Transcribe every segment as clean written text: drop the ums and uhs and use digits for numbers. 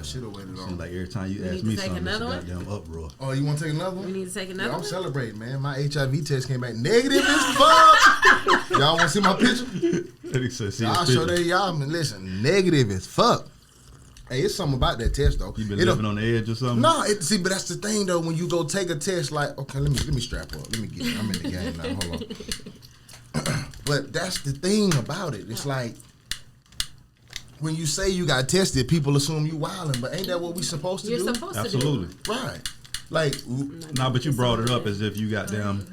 should have waited on. Seems like every time you ask me something, it's a goddamn uproar. Oh, you want to take another one? We need to take another one? I'm celebrating, man. My HIV test came back negative as fuck. Y'all want to see my picture? I'll show that y'all. Listen, negative as fuck. Hey, it's something about that test though. You been living on the edge or something? No, see, but that's the thing though. When you go take a test, like, okay, let me strap up. Let me get it. I'm in the game now. Hold on. But that's the thing about it. It's like when you say you got tested, people assume you wilding. But ain't that what we supposed to do? You're supposed Absolutely. to do. Right. Like, nah, but you brought it up as if you goddamn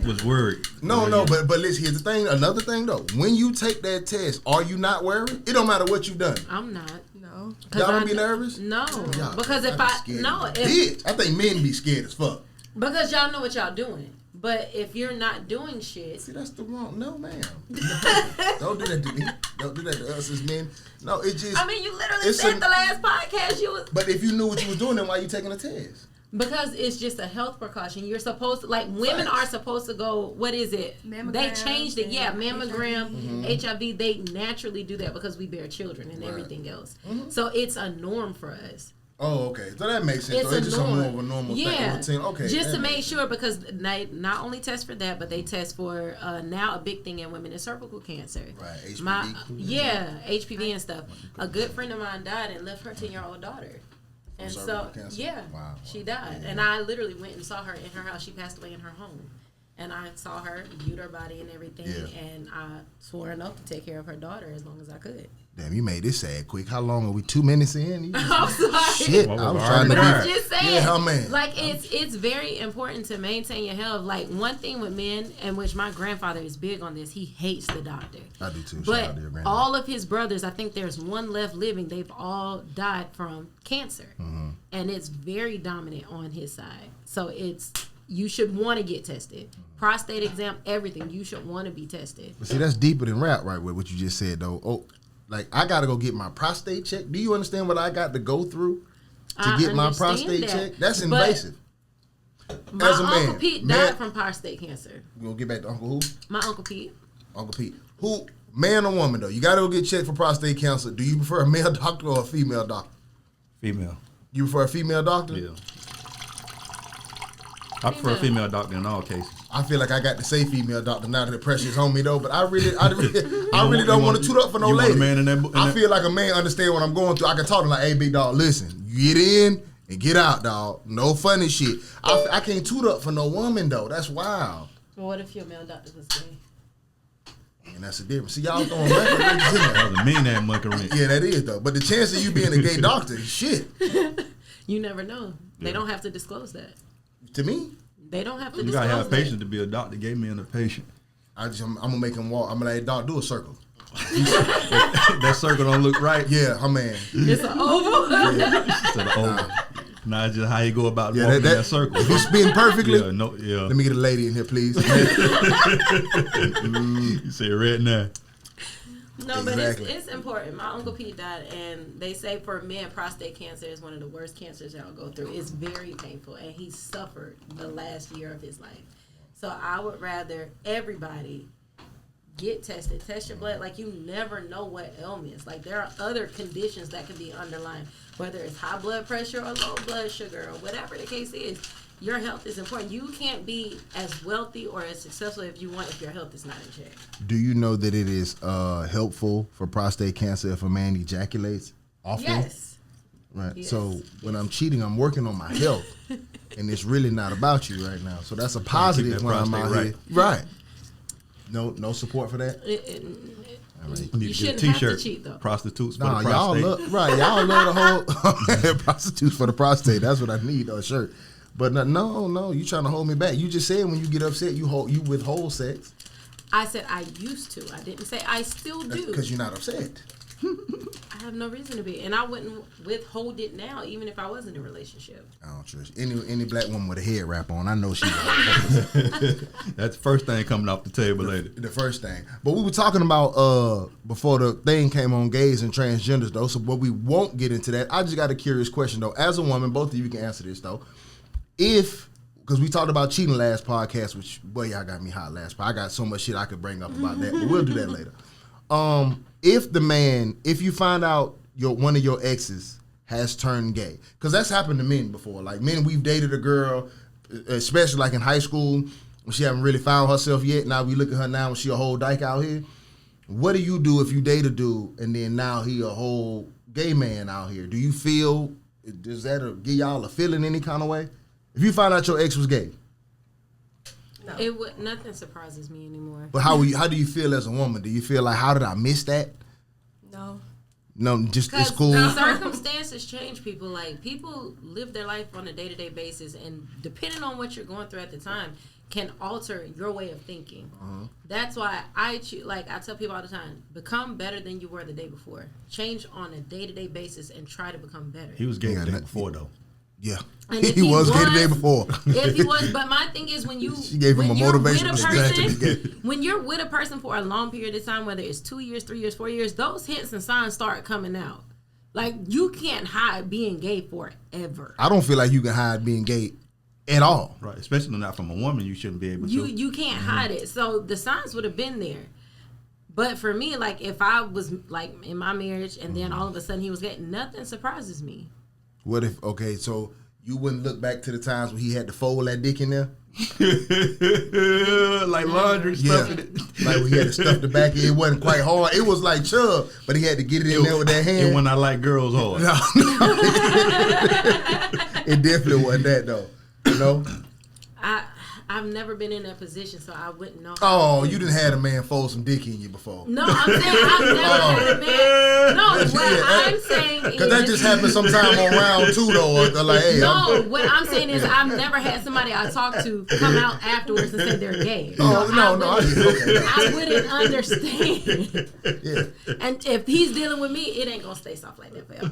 was worried. No, but listen, here's the thing. Another thing though, when you take that test, are you not worried? It don't matter what you've done. I'm not. No. Y'all don't be nervous? No, y'all, because if I think men be scared as fuck. Because y'all know what y'all doing. But if you're not doing shit, see, that's the wrong. No, ma'am. Don't do that to me. Don't do that to us as men. No, it just. I mean, you literally said the last podcast you was. But if you knew what you was doing, then why you taking a test? Because it's just a health precaution. You're supposed to, like, women are supposed to go, what is it? They changed it. Yeah, mammogram, HIV, they naturally do that because we bear children and everything else. So it's a norm for us. Oh, okay. So that makes sense. It's just more of a normal thing. Okay. Just to make sure, because they not only test for that, but they test for now a big thing in women is cervical cancer. Right. HPV. HPV and stuff. A good friend of mine died and left her 10-year-old daughter. And so, wow. She died. And I literally went and saw her in her house. She passed away in her home. And I saw her, viewed her body and everything, and I swore enough to take care of her daughter as long as I could. Damn, you made this sad quick. How long are we? 2 minutes in? I'm sorry. Shit, I was trying to be. I'm just saying. Yeah, man. Like, it's very important to maintain your health. Like, one thing with men, and which my grandfather is big on this, he hates the doctor. I do too. But all of his brothers, I think there's one left living, they've all died from cancer. And it's very dominant on his side. So you should want to get tested. Prostate exam, everything. You should want to be tested. But see, that's deeper than rap, right? With what you just said, though. Oh, like, I got to go get my prostate checked. Do you understand what I got to go through to get my prostate checked? That's invasive. My Uncle Pete died from prostate cancer. We'll get back to Uncle who? My Uncle Pete. Uncle Pete. Who, man or woman, though? You got to go get checked for prostate cancer. Do you prefer a male doctor or a female doctor? Female. You prefer a female doctor? Yeah. I prefer a female doctor in all cases. I feel like I got to say female doctor now that the pressure's on me though, but I really don't want to toot up for no lady. I feel like a man understand what I'm going through. I can talk to him like, hey, big dog, listen, you get in and get out, dog. No funny shit. I can't toot up for no woman though. That's wild. Well, what if your male doctor was gay? And that's the difference. See, y'all throwing monkey wrenches in there. That was a mean ass monkey wrench. Yeah, that is though. But the chance of you being a gay doctor, shit. You never know. They don't have to disclose that. To me, they don't have to. You gotta have a patient to be a doctor. Gave me a patient. I'm gonna make him walk. I'm gonna let doc do a circle. That circle don't look right. Yeah, man. It's an oval. Yeah, it's an oval. Nah, it's just how you go about walking that circle. If you spin perfectly, yeah. Let me get a lady in here, please. You say it right now. No, exactly. But it's important. My Uncle Pete died, and they say for men, prostate cancer is one of the worst cancers y'all go through. It's very painful, and he suffered the last year of his life. So I would rather everybody get tested. Test your blood. Like, you never know what ailments. Like, there are other conditions that can be underlying, whether it's high blood pressure or low blood sugar or whatever the case is. Your health is important. You can't be as wealthy or as successful if you want if your health is not in check. Do you know that it is helpful for prostate cancer if a man ejaculates often? Yes. Right. Yes. So when I'm cheating, I'm working on my health, and it's really not about you right now. So that's a positive when I'm out here. Right. No support for that. You shouldn't have to cheat though. Prostitutes for the prostate. Y'all love the whole prostitutes for the prostate. That's what I need, a shirt. But no, you trying to hold me back. You just said when you get upset, you withhold sex. I said I used to. I didn't say I still do. Because you're not upset. I have no reason to be, and I wouldn't withhold it now, even if I was in a relationship. I don't trust any black woman with a head wrap on. I know she. That's the first thing coming off the table later. The first thing, but we were talking about before the thing came on gays and transgenders though. So, but we won't get into that. I just got a curious question though. As a woman, both of you can answer this though. Because we talked about cheating last podcast, which, boy, y'all got me hot last podcast. I got so much shit I could bring up about that, but we'll do that later. If you find out one of your exes has turned gay? Because that's happened to men before. Like men, we've dated a girl, especially like in high school, when she haven't really found herself yet. Now we look at her now and she a whole dyke out here. What do you do if you date a dude and then now he a whole gay man out here? Do you feel, does that give y'all a feeling any kind of way? If you find out your ex was gay? No. Nothing surprises me anymore. But how do you feel as a woman? Do you feel like, how did I miss that? No, just it's cool. Circumstances change people. Like, people live their life on a day-to-day basis, and depending on what you're going through at the time, can alter your way of thinking. That's why I tell people all the time, become better than you were the day before. Change on a day-to-day basis and try to become better. He was gay the day before, though. Yeah, he was gay the day before. If he was, but my thing is she gave him a motivational speech. When you're with a person for a long period of time, whether it's 2 years, 3 years, 4 years, those hints and signs start coming out. Like, you can't hide being gay forever. I don't feel like you can hide being gay at all. Right, especially not from a woman. You shouldn't be able to. You can't hide it. So the signs would have been there. But for me, like, if I was like in my marriage and then all of a sudden he was gay, nothing surprises me. What if, okay, so you wouldn't look back to the times when he had to fold that dick in there? Like laundry stuff in it. Like when he had to stuff the back in, it wasn't quite hard. It was like Chubb, but he had to get it in there with that hand. And when I like girls hard. No. It definitely wasn't that though. You know? I've never been in that position, so I wouldn't know. Oh, you didn't have a man fold some dick in you before. No, I'm saying I've never had a man. No, what I'm saying is... Because that just happened sometime on round 2, though. Like, hey, what I'm saying is I've never had somebody I talked to come out afterwards and say they're gay. Oh, I wouldn't understand. Yeah. And if he's dealing with me, it ain't going to stay soft like that forever.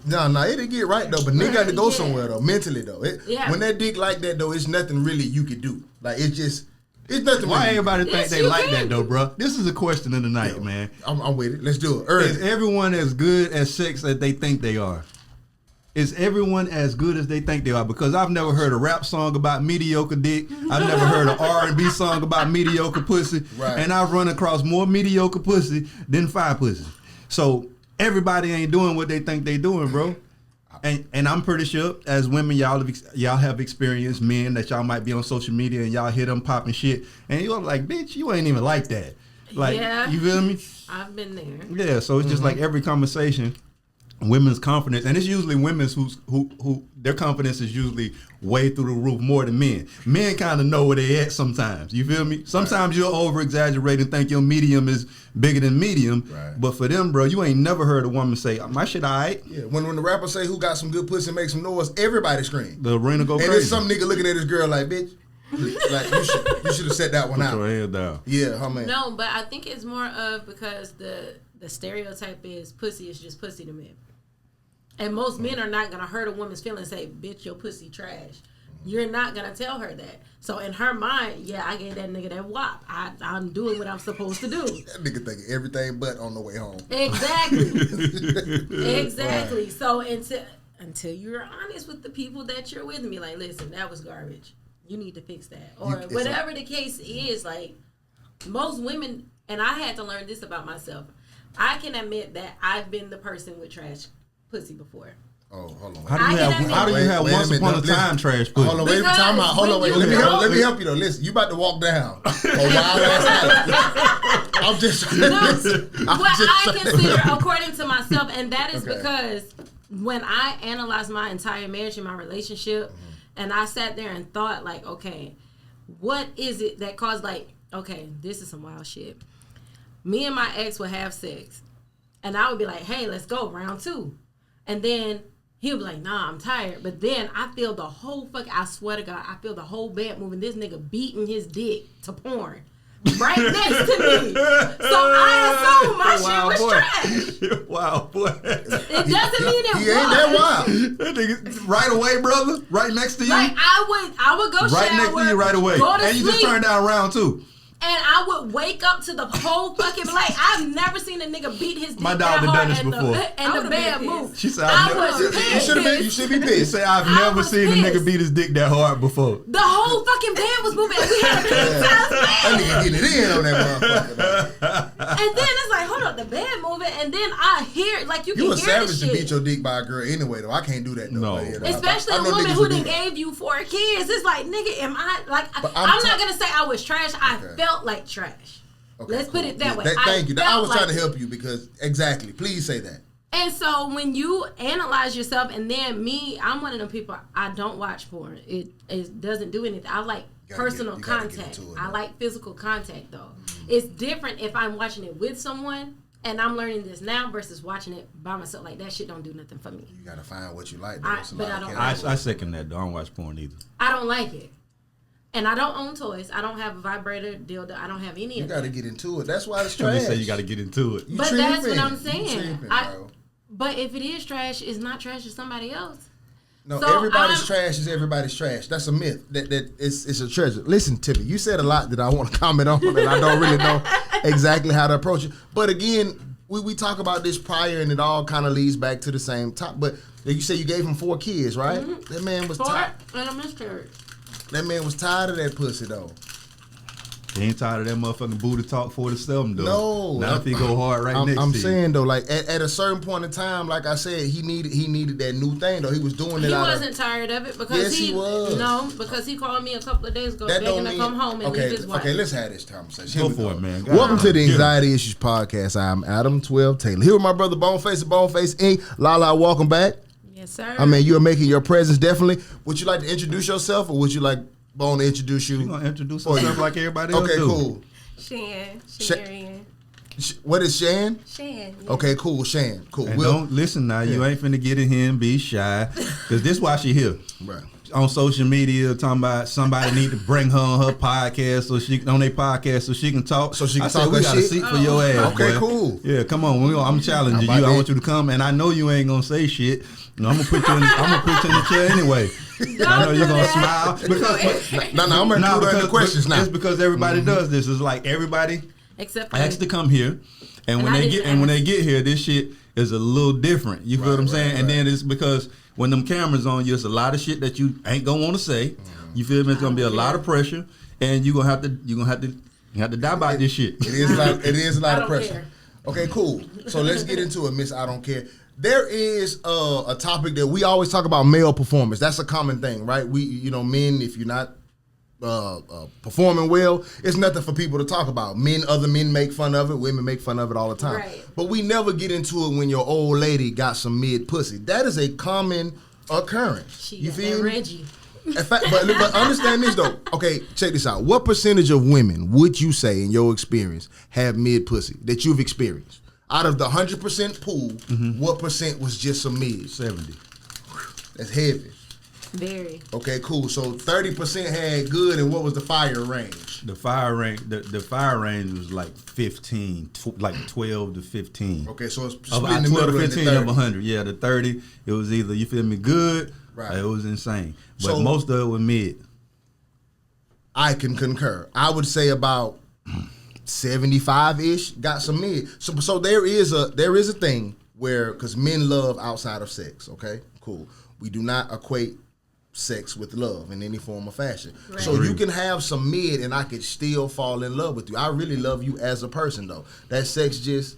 No, it didn't get right, though. But nigga got to go somewhere, though, mentally, though. When that dick like that, though, it's nothing really you could do. Like, it's nothing. Why everybody think they like that, though, bro? This is a question of the night, man. I'm with it. Let's do it. Early. Is everyone as good at sex as they think they are? Is everyone as good as they think they are? Because I've never heard a rap song about mediocre dick. I've never heard an R&B song about mediocre pussy. Right. And I've run across more mediocre pussy than fire pussy. So everybody ain't doing what they think they doing, bro. And I'm pretty sure as women, y'all have experienced men that y'all might be on social media and y'all hear them popping shit. And you're like, bitch, you ain't even like that. Like, you feel me? I've been there. Yeah, so it's just like every conversation, women's confidence, and it's usually women's who their confidence is usually way through the roof more than men. Men kind of know where they at sometimes. You feel me? Sometimes you'll over exaggerate and think your medium is bigger than medium. Right. But for them, bro, you ain't never heard a woman say, "My shit alright." Yeah. When the rapper say who got some good pussy and make some noise, everybody scream. The arena go crazy. And there's some nigga looking at his girl like, bitch. Like you should have set that one out. Put your hand down. Yeah, huh, man. No, but I think it's more of because the stereotype is pussy is just pussy to men. And most men are not going to hurt a woman's feelings and say, bitch, your pussy trash. You're not going to tell her that. So in her mind, yeah, I gave that nigga that whop. I'm doing what I'm supposed to do. That nigga thinking everything but on the way home. Exactly. Exactly. Right. So until you're honest with the people that you're with, me like, listen, that was garbage. You need to fix that. Or whatever the case is, like, most women, and I had to learn this about myself. I can admit that I've been the person with trash pussy before. Oh, hold on. How do you have once upon a time trash pussy? Hold on, wait, time out. Hold on, wait. Let me help you though. Listen, you about to walk down a wild ass alley. I'm just I consider, according to myself, and that is because when I analyzed my entire marriage and my relationship, and I sat there and thought, like, okay, what is it that caused, like, okay, this is some wild shit. Me and my ex would have sex, and I would be like, hey, let's go, round 2. And then he would be like, nah, I'm tired. But then I feel the whole I swear to God, I feel the whole bed moving. This nigga beating his dick to porn right next to me. So I assume my shit was trash. Wow, boy. It doesn't mean it was. He ain't that wild. That nigga, right away, brother? Right next to you? Like, I would go right shower. Right next to you right away. And you just turned down round 2. And I would wake up to the whole fucking like I've never seen a nigga beat his dick my dog that hard done this before. And the bed moved. She said, you should be pissed. She said, I've never seen a nigga beat his dick that hard before. The whole fucking bed was moving. And we had a big size bed. That nigga getting it in on that And then it's like, hold up, the bed moving, and then I hear like you can hear the shit. You a savage to beat your dick by a girl anyway, though. I can't do that. Though, no, especially a woman who done gave you 4 kids. It's like, nigga, am I like? I'm not gonna say I was trash. I felt like trash. Okay, Let's put it that way. Thank you. I was trying to help you because exactly. Please say that. And so when you analyze yourself, and then me, I'm one of them people. I don't watch porn. It doesn't do anything. I like personal contact. I like physical contact though. Mm-hmm. It's different if I'm watching it with someone, and I'm learning this now versus watching it by myself. Like that shit don't do nothing for me. You gotta find what you like. But I don't. I second that though. I don't watch porn either. I don't like it. And I don't own toys. I don't have a vibrator, dildo. I don't have any of that. You got to get into it. That's why it's trash. They say you got to get into it. But that's what I'm saying. But if it is trash, it's not trash to somebody else. No, so everybody's trash is everybody's trash. That's a myth. That it's a treasure. Listen, Tiffany, you said a lot that I want to comment on, and I don't really know exactly how to approach it. But again, we talk about this prior, and it all kind of leads back to the same top. But you said you gave him 4 kids, right? Mm-hmm. That man was tired. And a miscarriage. That man was tired of that pussy, though. He ain't tired of that motherfucking booty talk 47, though. No. Not if he go hard next to you. I'm saying, though, like, at a certain point in time, like I said, he needed that new thing, though. He was doing it He wasn't tired of it because yes, he was. No, because he called me a couple of days ago begging to come home and leave his wife. Okay, let's have this conversation. Go for it, man. Welcome to the Anxiety Issues Podcast. I'm Adam 12 Taylor. Here with my brother Boneface of Boneface Inc. Lala, welcome back. Yes, sir. I mean, you are making your presence definitely. Would you like to introduce yourself, or would you like Bone to introduce you? You're going to introduce yourself like everybody else do. Okay, cool. Shan. What is Shan? Shan. Yeah. Okay, cool. Shan. Cool. And don't listen now. You ain't finna get in here and be shy. Because this why she here. Right. On social media talking about somebody need to bring her on her podcast on their podcast so she can talk. So she can talk. We got a seat for your ass. Okay, boy. cool. Yeah, come on. I'm challenging you. I want you to come, and I know you ain't gonna say shit. No, I'm gonna put you in the chair anyway. I know you're gonna smile because I'm gonna do the questions now. It's because everybody does this. It's like everybody except asked to come here, and when they get here, this shit is a little different. You feel what I'm saying? Right. And then it's because when them cameras on you, it's a lot of shit that you ain't gonna want to say. You feel me? It's gonna be a lot of pressure, and you have to die by this shit. It is a lot of pressure. Care. Okay, cool. So let's get into it, Miss I Don't Care. There is a topic that we always talk about: male performance. That's a common thing, right? Men, if you're not performing well, it's nothing for people to talk about. Other men make fun of it. Women make fun of it all the time. Right. But we never get into it when your old lady got some mid pussy. That is a common occurrence. You feel me? Reggie. In fact, but understand this though. Okay, check this out. What percentage of women would you say, in your experience, have mid pussy that you've experienced? Out of the 100% pool, what percent was just some mid? 70. That's heavy. Very. Okay, cool. So 30% had good, and what was the fire range? The fire range was like 15, like 12 to 15. Okay, so it's split in the 12 to 15 of 100. Yeah, the 30, it was either, you feel me, good, right, or it was insane. But so, most of it was mid. I can concur. I would say about 75-ish got some mid. So there is a thing where, because men love outside of sex. Okay, cool. We do not equate sex with love in any form or fashion. Right. So you can have some mid and I could still fall in love with you. I really love you as a person though. That sex just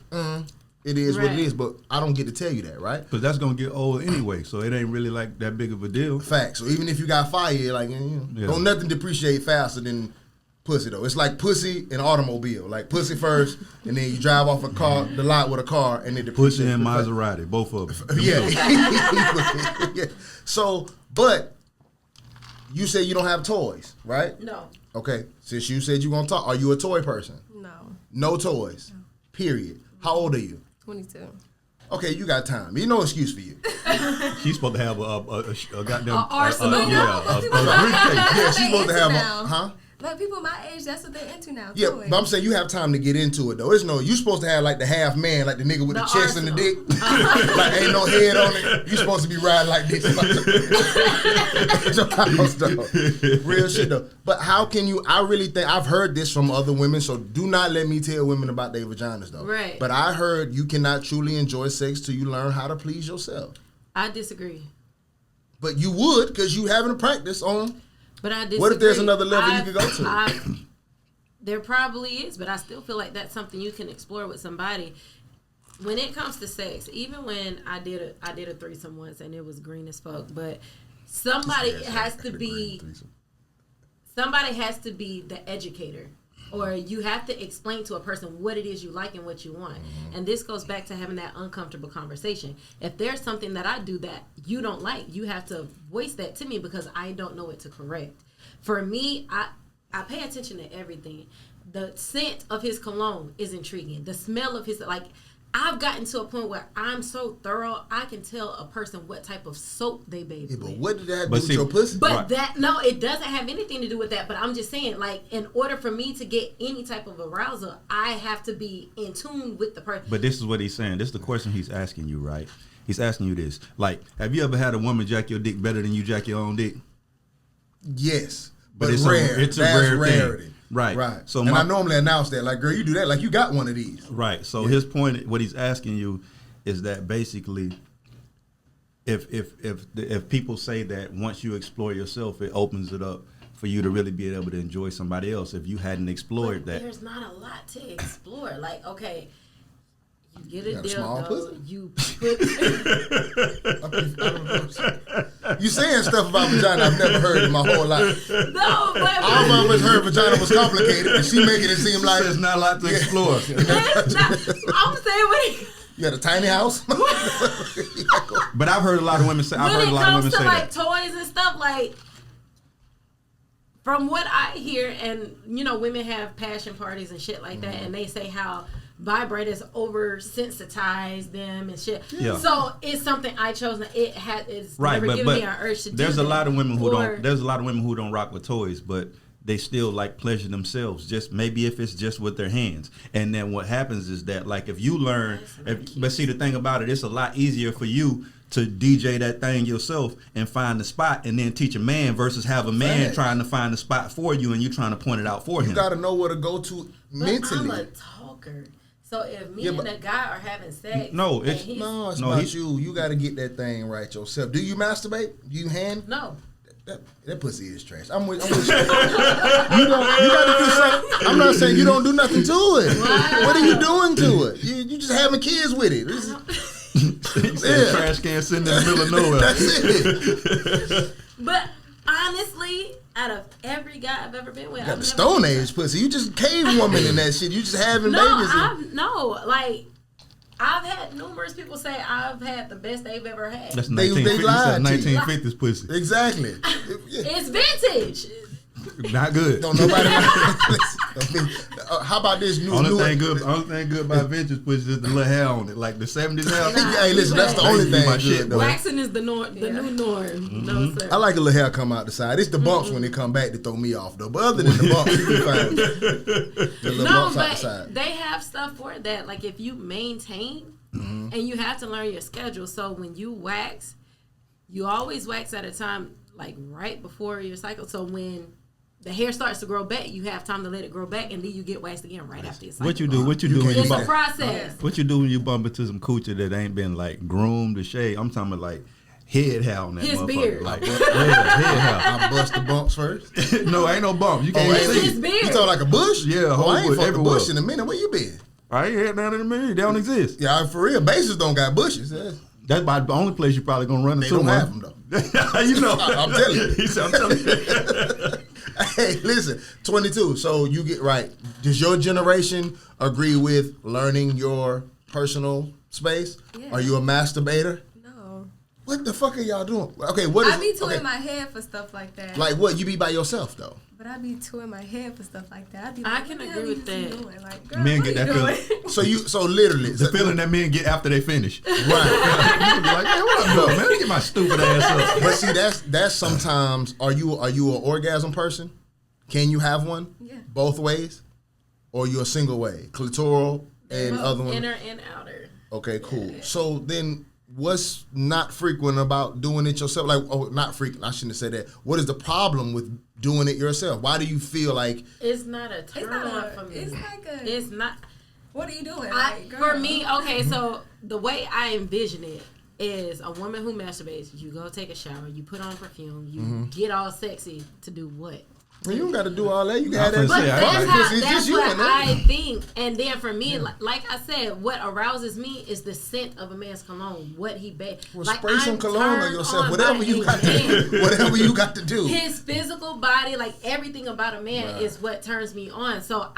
it is what it is, but I don't get to tell you that, right? But that's gonna get old anyway, so it ain't really like that big of a deal. Fact. So even if you got fire, like don't nothing depreciate faster than pussy though. It's like pussy and automobile. Like pussy first, and then you drive off the lot with a car, and then pussy and Maserati, both of them. Yeah. Yeah. So, but you say you don't have toys, right? No. Okay. Since you said you're gonna talk, are you a toy person? No. No toys. No. Period. How old are you? 22. Okay, you got time. No excuse for you. She's supposed to have a goddamn arsenal. Briefcase. Yeah, she's supposed to have Like people my age, that's what they're into now. Yeah, toys. But I'm saying you have time to get into it though. You supposed to have like the half man, like the nigga with the chest and the dick, like ain't no head on it. You supposed to be riding like this. Real shit though. But how can you? I really think I've heard this from other women. So do not let me tell women about their vaginas though. Right. But I heard you cannot truly enjoy sex till you learn how to please yourself. I disagree. But you would, because you having a practice on. But I disagree. What if there's another level you could go to? There probably is, but I still feel like that's something you can explore with somebody. When it comes to sex, even when I did a threesome once and it was green as fuck, but somebody has to be the educator, or you have to explain to a person what it is you like and what you want. And this goes back to having that uncomfortable conversation. If there's something that I do that you don't like, you have to voice that to me because I don't know what to correct. For me, I pay attention to everything. The scent of his cologne is intriguing. The smell of his, like, I've gotten to a point where I'm so thorough, I can tell a person what type of soap they bathe with. But what did that do with your pussy? But no, it doesn't have anything to do with that. But I'm just saying, like, in order for me to get any type of arousal, I have to be in tune with the person. But this is what he's saying. This is the question he's asking you, right? He's asking you this. Like, have you ever had a woman jack your dick better than you jack your own dick? Yes. But it's rare. It's a That's rare rarity. thing. Right. So I normally announce that, like, girl, you do that, like you got one of these. Right. So his point, what he's asking you, is that basically, if people say that once you explore yourself, it opens it up for you to really be able to enjoy somebody else. If you hadn't explored that, there's not a lot to explore. Like, okay, you get a dildo, you put. You saying stuff about vagina I've never heard in my whole life. No, but I've always heard vagina was complicated, and she making it seem like there's not a lot to explore. I'm saying what. You had a tiny house. But I've heard a lot of women say. When it comes to like toys and stuff, like, from what I hear, and you know, women have passion parties and shit like that, and they say how vibrators oversensitize them and shit. Yeah. So it's something I chose. It's right, never given me an urge to do. There's a lot of women who don't. There's a lot of women who don't rock with toys, but they still like pleasure themselves. Just maybe if it's just with their hands. And then what happens is that, like, if you learn, but see, the thing about it, it's a lot easier for you to DJ that thing yourself and find the spot and then teach a man versus have a man trying to find the spot for you and you trying to point it out for him. You got to know where to go to mentally. I'm a talker. So if me and a guy are having sex, it's about you. You got to get that thing right yourself. Do you masturbate? Do you hand? No. That pussy is trash. I'm with you. You got to do something. I'm not saying you don't do nothing to it. What are you doing to it? You just having kids with it. Trash can sitting in the middle of nowhere. That's it. But honestly, out of every guy I've ever been with, you got the Stone Age pussy. You just cave woman in that shit. You just having babies. I've had numerous people say I've had the best they've ever had. That's 1950s pussy. Exactly. It's vintage. Not good. Don't nobody how about this new only thing good about vintage pussy is the little hair on it, like the 70s hair. Hey, listen, that's the only thing good, though. Waxing is the norm, the new norm. Mm-hmm. No, sir. I like a little hair come out the side. It's the bumps when they come back that throw me off, though. But other than the bumps, you can find the little bumps out the side. They have stuff for that. Like, if you maintain, and you have to learn your schedule. So when you wax, you always wax at a time, like, right before your cycle. So when the hair starts to grow back, you have time to let it grow back, and then you get waxed again right after your cycle. What you do when you bump? Process. What you do when you bump into some coochie that ain't been like groomed or shaved? I'm talking about like head hair on that motherfucker. Beard. Like, head hair. I bust the bumps first. No, ain't no bump. You can't see his beard. You talking like a bush? Yeah, I ain't fucked a everywhere. bush in a minute. Where you been? I ain't head down in the mirror. They don't exist. Yeah, for real. Bases don't got bushes. That's about the only place you're probably gonna run into. They don't have them though. You know, I'm telling you. He said, I'm telling you. Hey, listen, 22. So you get right. Does your generation agree with learning your personal space? Yeah. Are you a masturbator? No. What the fuck are y'all doing? Okay, what is? I be too in my head for stuff like that. Like what? You be by yourself though. But I be too in my head for stuff like that. I can agree with that. Doing? Like, girl, Men what get that feeling. So literally the feeling that men get after they finish. Right. You be like, man, what up, man? Let me get my stupid ass up. But see, that's sometimes. Are you an orgasm person? Can you have one? Yeah. Both ways, or you a single way, clitoral and other one. Inner and outer. Okay, cool. Yeah. So then, what's not frequent about doing it yourself? Like, not frequent. I shouldn't have said that. What is the problem with doing it yourself? Why do you feel like it's not a turn on for me? It's like a. It's not. What are you doing? For me, okay. So the way I envision it is a woman who masturbates. You go take a shower. You put on perfume. You get all sexy to do what? Well, you don't got to do all that. You can have I'm that. finna say, It's That's just you what and that. I think. And then for me, like I said, what arouses me is the scent of a man's cologne. What he Well, like, spray some I'm cologne on turned yourself. on Whatever by you a got to man. do. Whatever you got to do. His physical body, like everything about a man, is what turns me on. So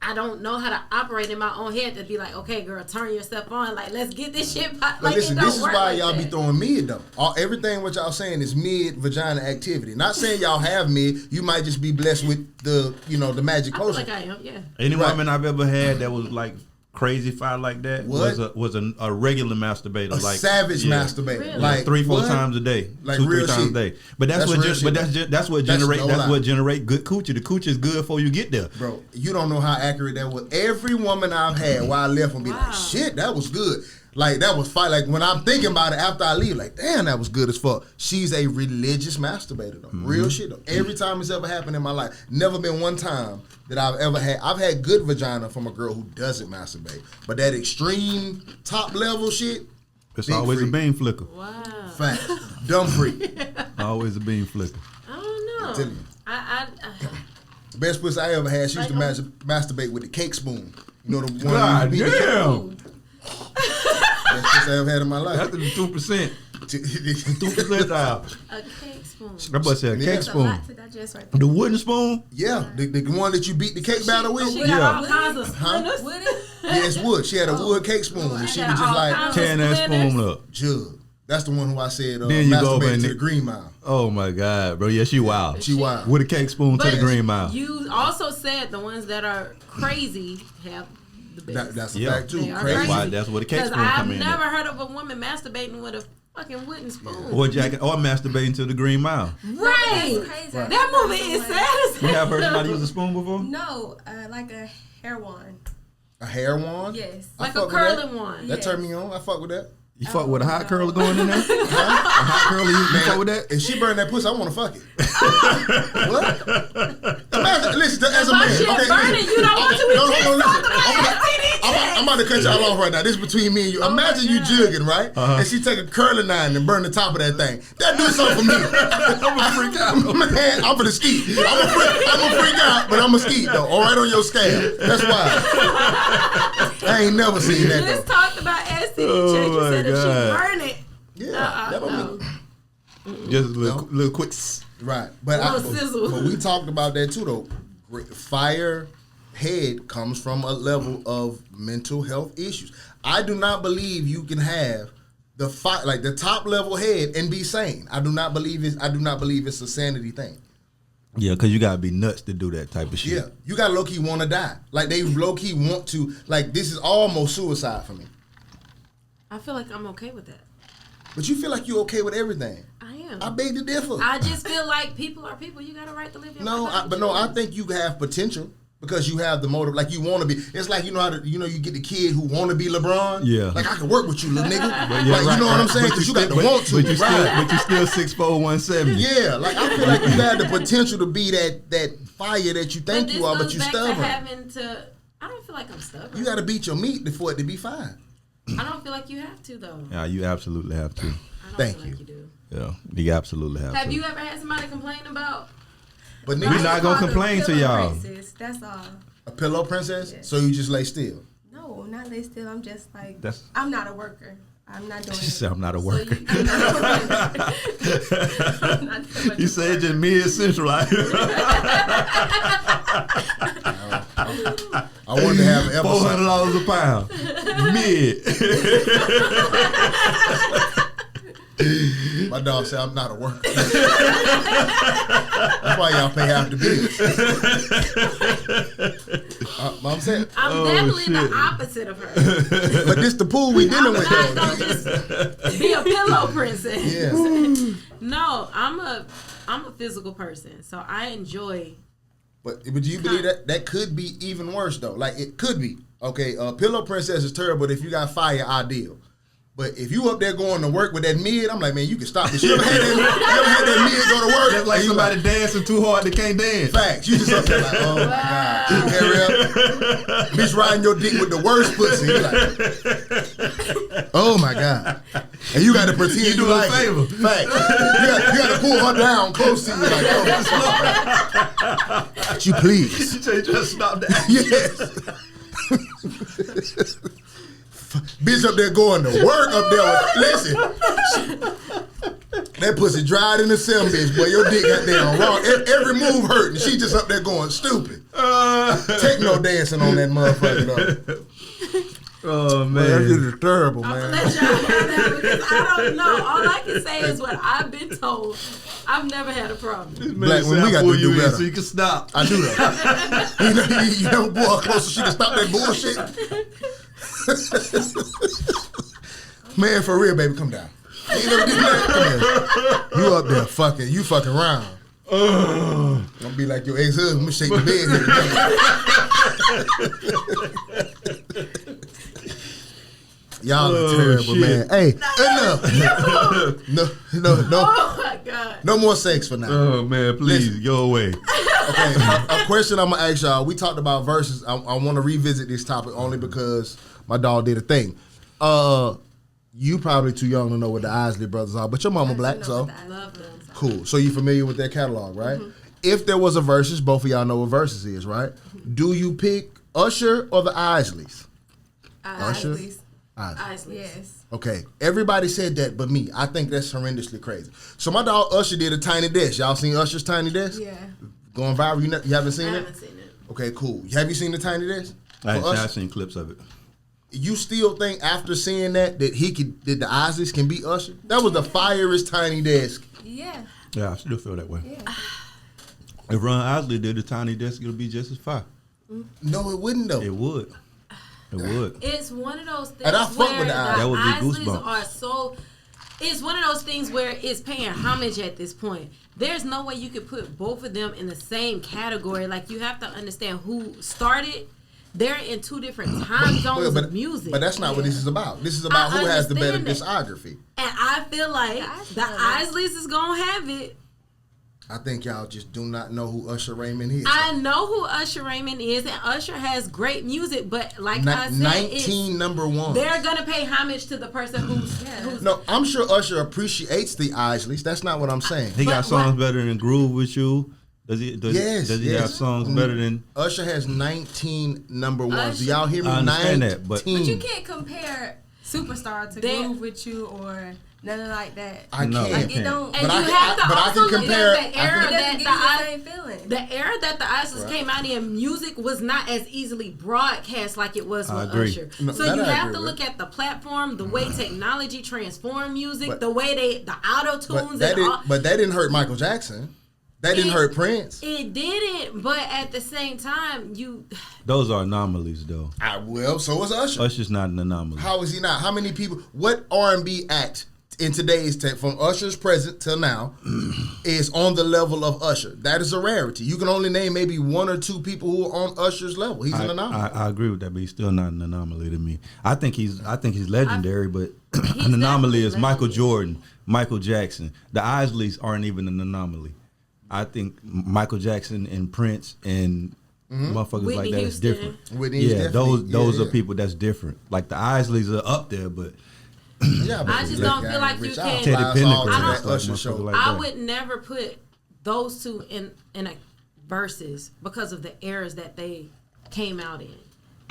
I don't know how to operate in my own head to be like, okay, girl, turn yourself on. Like, let's get this shit. Like, Listen, it don't this is work why like y'all be that. throwing mid though. Everything what y'all saying is mid vagina activity. Not saying y'all have mid. You might just be blessed with the the magic I feel potion. like I am, yeah. Any Right. woman I've ever had that was like crazy fire like that What? was a regular masturbator, A like savage masturbator, Really? like 3-4 what? times a day, Like 2-3 real times shit. a day. But that's That's what real shit, though. that's what That's generate no lie. good coochie. The coochie is good before you get there. Bro, you don't know how accurate that was. Every woman I've had while I left will be like, shit, that was good. Like, that was fine. Like, when I'm thinking about it after I leave, like, damn, that was good as fuck. She's a religious masturbator, though. Real shit, though. Every time it's ever happened in my life. Never been one time that I've had good vagina from a girl who doesn't masturbate. But that extreme top level shit, It's big always freak. a beam flicker. Wow. Fact. Dumb freak. Always a beam flicker. I don't know. I'm telling you. I Best pussy I ever had, she used to Like, masturbate with the cake spoon. You know the one God you beat the cake- damn! Best pussy I ever had in my life. That's the 2%. 2% out. a cake spoon. That boy said a Yeah. cake That's a spoon. lot to digest right there. The wooden spoon? Yeah, the one that you beat the cake batter with. She Yeah, got Yeah. all kinds of splinters. Would it? it's wood. She had a wood cake spoon, and she was just all like, kinds Tearing that splinters. spoon up. "Jug." That's the one who I said Then you go over masturbated and to the Green Mile. Oh my God, bro. Yeah, she wild. She wild. With a cake spoon to But the Green Mile. You also said the ones that are crazy have the best. That's a Yeah. fact too. They are Crazy. Why? That's where the cake Because spoon I've come in. never heard of a woman masturbating with a fucking wooden spoon. Or masturbating to the Green Mile. Right. That's crazy. That movie is sad as You hell. have heard somebody use a spoon before? No, like a hair wand. A hair wand. Yes. I Like a fuck with that. curling one. That Yes. turned me on. I fuck with that. You fuck with a hot curler going in there? A hot curler, you fuck with that? If she burn that pussy, I want to fuck it. What? Imagine, listen, as a My man. shit Okay, burning, listen. you don't want to be No, just listen. talking about STD. I'm about to cut y'all off right now. This is between me and you. Imagine you jugging, right? And she take a curling iron and burn the top of that thing. That do something for me. I'm gonna freak out. Man, I'm gonna skeet. I'm gonna freak out, but I'm gonna skeet though. All right on your scale. That's why. I ain't never seen that Just though. talked about STD. Oh Check. You my said if she God. burn it. Yeah, that don't no. mean Just a little quick. right. But A little sizzle. but we talked about that too though. Fire head comes from a level of mental health issues. I do not believe you can have the top level head and be sane. I do not believe it's a sanity thing. Yeah, because you got to be nuts to do that type of shit. Yeah, you got to low key want to die. Like they low key want to. Like this is almost suicide for me. I feel like I'm okay with that. But you feel like you're okay with everything. I am. I beg to differ. I just feel like people are people. You got a right to live your No, life. I think you have potential because you have the motive. Like you want to be. It's like you get the kid who want to be LeBron. Yeah. Like I can work with you, little nigga. But yeah, like you know what I'm saying? But Because you got still- to want to. But you right? still 6'4", 170. Yeah. Like I feel like you have the potential to be that fire that you think this you are, but goes you back to stubborn. having to. I don't feel like I'm stubborn. You got to beat your meat for it to be fine. I don't feel like you have to though. Yeah, you absolutely have to. I don't Thank feel you. like you do. Yeah, you absolutely have to. Have you ever had somebody complain about? But We niggas, not gonna complain to y'all. Princess, that's all. a pillow princess, Yes. so you just lay still. No, not lay still. I'm just like, That's- I'm not a worker. I'm not doing She it. said I'm not a So worker. I'm not doing it. You said just mid-central out here. I wanted to have an episode. $400 a pound. Mid. My dog said I'm not a worker. That's why y'all pay half the bills. I'm saying, I'm definitely shit. the opposite of her. but this the pool we dealing with. I'm not though. gonna just be a pillow princess. Yeah. No, I'm a physical person, so I enjoy. But do you believe that could be even worse though? Like it could be. Okay, pillow princess is terrible. But if you got fire, ideal. But if you up there going to work with that mid, I'm like, man, you can stop this. You ever had that mid go to work? That's like and you somebody dancing too hard they can't dance. facts. You just up there like, oh my God. Hurry up. Bitch riding your dick with the worst pussy. You like, oh my God. And you got to pretend You do like a favor. it. Fact. You got to pull her down close to you like, oh, would you please? You just stop that. Yes. Bitch up there going to work up there. Listen. That pussy dried in the cell, bitch. Boy, your dick got down wrong. Every move hurt, and she just up there going stupid. Techno dancing on that motherfucker, though. Oh, man. Man, that shit is terrible, I'm man. gonna let y'all have that because I don't know. All I can say is what I've been told. I've never had a problem. Black, when we got to do better. So you can stop. I do that. You know, boy, close so she can stop that bullshit. Man, for real, baby, come down. You never did that. Come here. You up there fucking, you fucking round. I'm gonna be like your ex-husband. I'm gonna shake the bed here. Y'all are terrible, shit. man. Hey, enough. No. Oh my God. No more sex for now. Oh, man, please, Listen. go away. Okay, a question I'm gonna ask y'all. We talked about verses. I want to revisit this topic only because my dog did a thing. You probably too young to know what the Isley Brothers are, but your mama black, so I love them. cool. So you familiar with their catalog, right? If there was a versus, both of y'all know what versus is, right? Do you pick Usher or the Isleys? Usher? Isleys. Isley. Yes. Okay, everybody said that but me. I think that's horrendously crazy. So my dog Usher did a Tiny Desk. Y'all seen Usher's Tiny Desk? Yeah. Going viral? You haven't seen I it? haven't seen it. Okay, cool. Have you seen the Tiny Desk? I've For Usher? seen clips of it. You still think after seeing that that the Isleys can beat Usher? That was the firest Tiny Desk. Yeah. Yeah, I still feel that way. Yeah. If Ron Isley did the Tiny Desk, it'll be just as fire. No, it wouldn't though. It would. It would. It's one of those things And I fuck where with the Isleys. That would be Isleys Goosebumps. are so. It's one of those things where it's paying homage at this point. There's no way you could put both of them in the same category. Like, you have to understand who started. They're in two different time zones of music. But that's not what this is about. This is about I who has the better understand that. discography. And I feel like Isleys the are that. Isleys is going to have it. I think y'all just do not know who Usher Raymond is. I know who Usher Raymond is, and Usher has great music, but like I said, 19 number one. they're going to pay homage to the person who's No, I'm sure Usher appreciates the Isleys. That's not what I'm saying. He got But songs what- better than Groove With You. Does he Yes, have yes. songs better than... Usher has 19 number ones. Do Usher- y'all hear me? I understand 19. that, but- But you can't compare Superstar to They- Groove With You or nothing like that. I No. can't. Like, it don't. And But you I- have to but I also can look compare- at the I era can- It doesn't that give you the same feeling. the era that the Isleys came out in, music was not as easily broadcast like it was I with agree. Usher. No, So that you I have agree to with. look at the platform, the way technology transformed music, But- the way the auto tunes and all. But that didn't hurt Michael Jackson. That didn't It- hurt Prince. It didn't, but at the same time, Those are anomalies, though. So was Usher. Usher's not an anomaly. How is he not? How many people? What R&B act in today's tech, from Usher's present till now, is on the level of Usher? That is a rarity. You can only name maybe one or two people who are on Usher's level. He's an anomaly. I agree with that, but he's still not an anomaly to me. I think he's legendary, but He's an anomaly is definitely Michael legendary. Jordan, Michael Jackson. The Isleys aren't even an anomaly. I think Michael Jackson and Prince and motherfuckers Whitney like that is Houston. different. Whitney's Yeah, definitely- those yeah, are people that's different. Like the Isleys are up there, but Yeah, I just don't feel like you Rich, can- I'll Teddy fly us all Pendergrass, to I that don't- Usher show. like I that. would never put those two in a verses because of the eras that they came out in.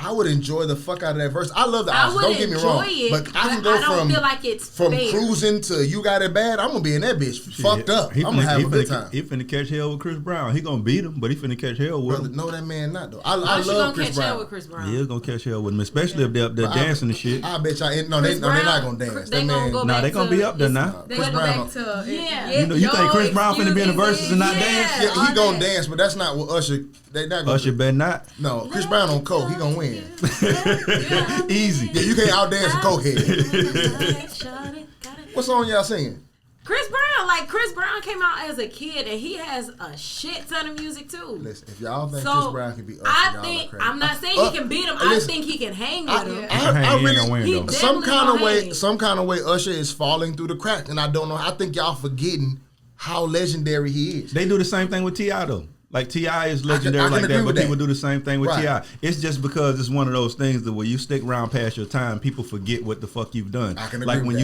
I would enjoy the fuck out of that verse. I love the I Oscars. would Don't get me wrong, enjoy it, but I can but go I don't from feel like it's from fair. cruising to You Got It Bad. I'm gonna be in that bitch fucked up. I'm gonna have a good time. He finna catch hell with Chris Brown. He gonna beat him, but he finna catch hell with Brother, him. no, that man not though. I Usher love gonna Chris catch Brown. hell with Chris Brown. Yeah, he's gonna catch hell with him, especially if they're up there But dancing and shit. I bet y'all. Chris They're not Brown, gonna dance. they That gonna man. go Nah, back they gonna to- be up there it's- now. They Chris go Brown. back to Yeah. You know, you think Chris Brown finna be in the excuses verses and not Yeah. dance? Yeah, he all gonna that. dance, but that's not what Usher. They not gonna. Usher better not. No, Chris Brown on coke. He gonna win. Easy. Yeah, you can't outdance a cokehead. What song y'all singing? Chris Brown came out as a kid and he has a shit ton of music too. Listen, if y'all think So, Chris Brown can be Usher, I y'all think are crazy. I'm not saying he can beat him. I listen, think he can hang with him. I He ain't really, gonna win, He though. definitely some kind of gonna way, hang. some kind of way, Usher is falling through the cracks, and I don't know. I think y'all forgetting how legendary he is. They do the same thing with T.I. though. Like T.I. is legendary like that, but people do the same thing with T.I. It's just because it's one of those things that when you stick around past your time, people forget what the fuck you've done. I can agree like with when that.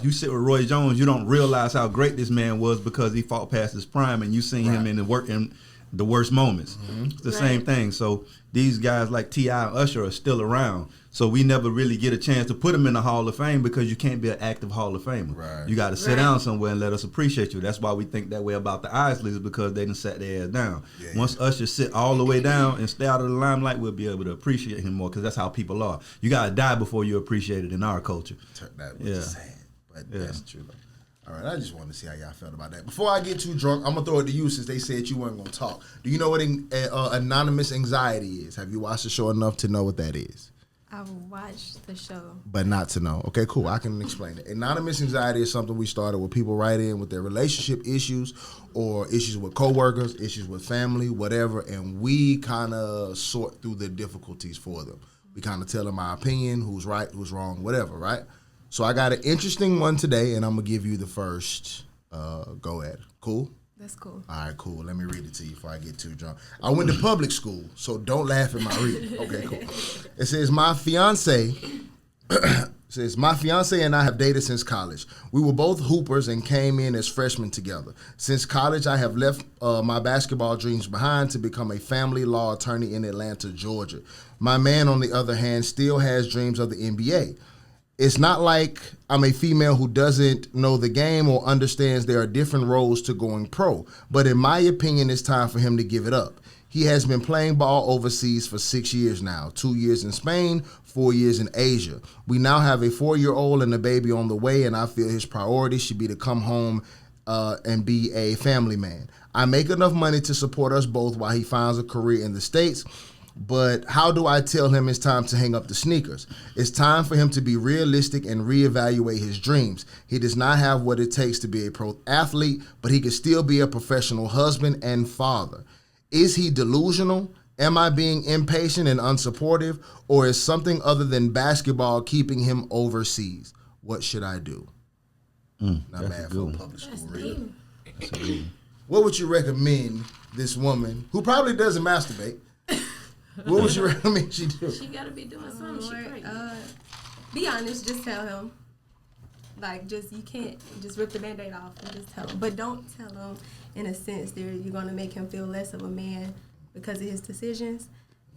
you sit with Roy Jones, you don't realize how great this man was because he fought past his prime, and you seen him in the worst moments. It's the same thing. So these guys like T.I. and Usher are still around. So we never really get a chance to put them in the Hall of Fame because you can't be an active Hall of Famer. Right. You got to sit down somewhere and let us appreciate you. That's why we think that way about the Isleys, because they done sat their ass down. Once Usher sit all the way down and stay out of the limelight, we'll be able to appreciate him more because that's how people are. You got to die before you appreciate it in our culture. That was sad, but that's true. All right, I just wanted to see how y'all felt about that. Before I get too drunk, I'm going to throw it to you since they said you weren't going to talk. Do you know what anonymous anxiety is? Have you watched the show enough to know what that is? I've watched the show. But not to know. Okay, cool. I can explain it. Anonymous anxiety is something we started where people write in with their relationship issues or issues with coworkers, issues with family, whatever, and we kind of sort through the difficulties for them. We kind of tell them our opinion, who's right, who's wrong, whatever, right? So I got an interesting one today, and I'm going to give you the first go at it. Cool? That's cool. All right, cool. Let me read it to you before I get too drunk. I went to public school, so don't laugh at my reading. Okay, cool. It says, my fiance and I have dated since college. We were both hoopers and came in as freshmen together. Since college, I have left my basketball dreams behind to become a family law attorney in Atlanta, Georgia. My man, on the other hand, still has dreams of the NBA. It's not like I'm a female who doesn't know the game or understands there are different roads to going pro, but in my opinion, it's time for him to give it up. He has been playing ball overseas for 6 years now, 2 years in Spain, 4 years in Asia. We now have a 4-year-old and a baby on the way, and I feel his priority should be to come home and be a family man. I make enough money to support us both while he finds a career in the States. But how do I tell him it's time to hang up the sneakers? It's time for him to be realistic and reevaluate his dreams. He does not have what it takes to be a pro athlete, but he can still be a professional husband and father. Is he delusional? Am I being impatient and unsupportive? Or is something other than basketball keeping him overseas? What should I do? Not bad for public school, really. What would you recommend this woman, who probably doesn't masturbate, what would you recommend she do? She gotta be doing something. She pregnant. Be honest. Just tell him. Like, you can't just rip the Band-Aid off and just tell him. But don't tell him in a sense that you're gonna make him feel less of a man because of his decisions.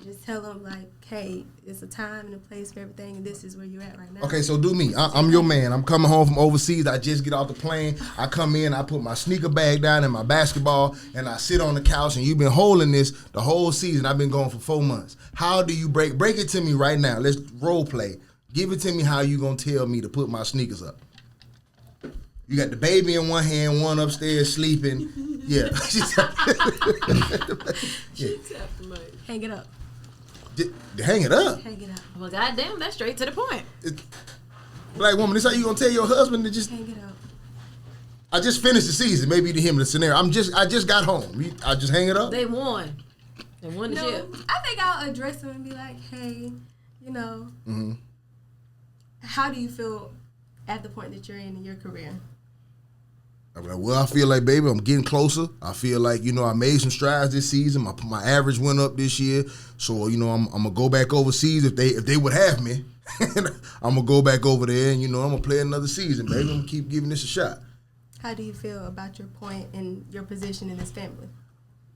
Just tell him, like, hey, it's a time and a place for everything, and this is where you're at right now. Okay, so do me. I'm your man. I'm coming home from overseas. I just get off the plane. I come in. I put my sneaker bag down and my basketball, and I sit on the couch, and you've been holding this the whole season. I've been going for 4 months. How do you break it to me right now? Let's role play. Give it to me how you going to tell me to put my sneakers up. You got the baby in one hand, one upstairs sleeping. Yeah. She tapped the mic. Hang it up. Hang it up. Hang it up. Well, goddamn, that's straight to the point. Black woman, this how you gonna tell your husband to just hang it up? I just finished the season. Maybe to him the scenario. I just got home. I just hang it up. They won. They won the ship. I think I'll address him and be like, hey, how do you feel at the point that you're in your career? I'm like, well, I feel like, baby, I'm getting closer. I feel like, I made some strides this season. My average went up this year. So, I'm going to go back overseas if they would have me. I'm going to go back over there and, I'm going to play another season, baby. I'm going to keep giving this a shot. How do you feel about your point and your position in this family?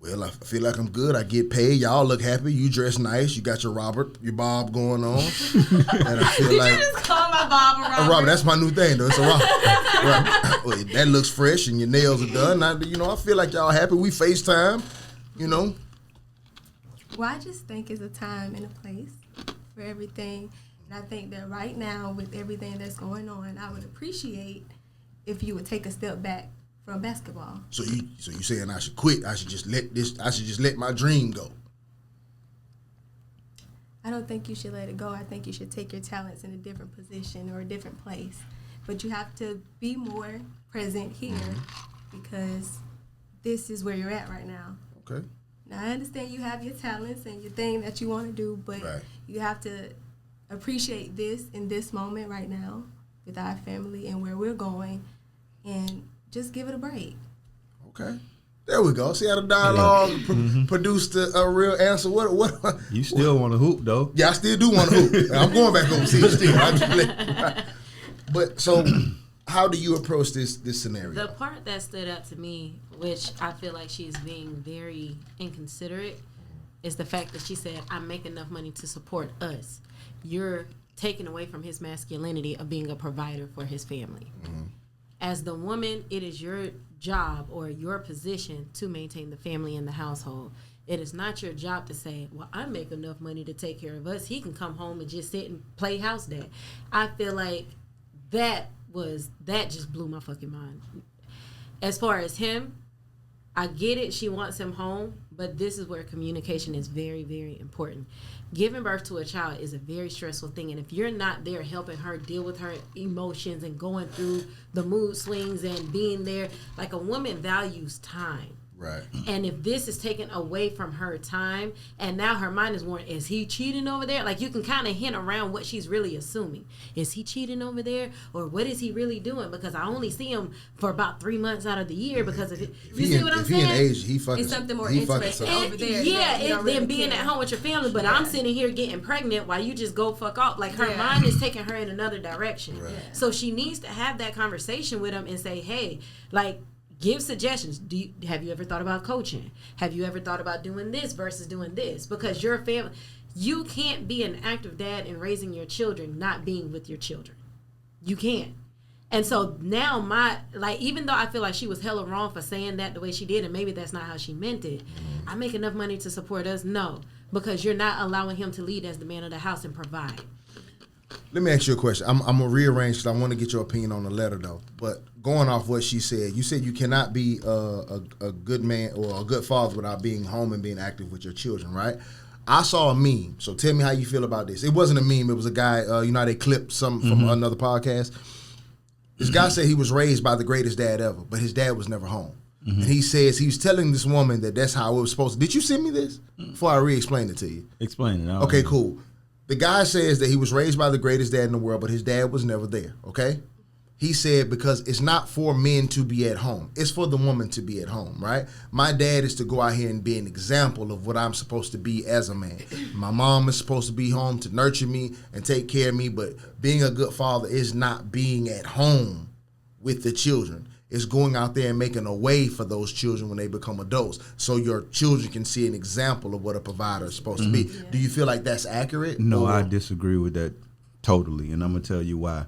Well, I feel like I'm good. I get paid. Y'all look happy. You dress nice. You got your Bob going on. And I feel like, you just call my Bob a Robert? Robert, that's my new thing, though. It's a Robert. Right. Well, that looks fresh and your nails are done. I feel like y'all happy. We FaceTime, Well, I just think it's a time and a place for everything. And I think that right now, with everything that's going on, I would appreciate if you would take a step back from basketball. So you saying I should quit? I should just let my dream go. I don't think you should let it go. I think you should take your talents in a different position or a different place. But you have to be more present here because this is where you're at right now. Okay. Now, I understand you have your talents and your thing that you want to do, but you have to appreciate this in this moment right now with our family and where we're going and just give it a break. Okay. There we go. See how the dialogue produced a real answer. What? You still want to hoop though? Yeah, I still do want to hoop. I'm going back overseas still. But so, how do you approach this scenario? The part that stood out to me, which I feel like she's being very inconsiderate, is the fact that she said, "I make enough money to support us." You're taken away from his masculinity of being a provider for his family. Mm-hmm. As the woman, it is your job or your position to maintain the family and the household. It is not your job to say, well, I make enough money to take care of us. He can come home and just sit and play house dad. I feel like that just blew my fucking mind. As far as him, I get it. She wants him home, but this is where communication is very, very important. Giving birth to a child is a very stressful thing, and if you're not there helping her deal with her emotions and going through the mood swings and being there, like a woman values time. Right. And if this is taken away from her time, and now her mind is wondering, is he cheating over there? Like, you can kind of hint around what she's really assuming. Is he cheating over there? Or what is he really doing? Because I only see him for about 3 months out of the year because of it. You see what I'm saying? If he in Asia, he fucking... It's something more interesting over there. Yeah, it's them being at home with your family, but I'm sitting here getting pregnant while you just go fuck off. Like, her mind is taking her in another direction. Right. So she needs to have that conversation with him and say, hey, like, give suggestions. Have you ever thought about coaching? Have you ever thought about doing this versus doing this? Because you're a family. You can't be an active dad in raising your children not being with your children. You can't. And so now even though I feel like she was hella wrong for saying that the way she did, and maybe that's not how she meant it, I make enough money to support us. No, because you're not allowing him to lead as the man of the house and provide. Let me ask you a question. I'm going to rearrange because I want to get your opinion on the letter, though. But going off what she said, you said you cannot be a good man or a good father without being home and being active with your children, right? I saw a meme, so tell me how you feel about this. It wasn't a meme. It was a guy, they clipped something from another podcast. This guy said he was raised by the greatest dad ever, but his dad was never home. Mm-hmm. And he says he was telling this woman that that's how it was supposed to. Did you send me this? Before I re-explain it to you. Explain it. Okay, cool. The guy says that he was raised by the greatest dad in the world, but his dad was never there, okay? He said because it's not for men to be at home. It's for the woman to be at home, right? My dad is to go out here and be an example of what I'm supposed to be as a man. My mom is supposed to be home to nurture me and take care of me, but being a good father is not being at home with the children. It's going out there and making a way for those children when they become adults so your children can see an example of what a provider is supposed to be. Yeah. Do you feel like that's accurate? No, I disagree with that totally, and I'm going to tell you why.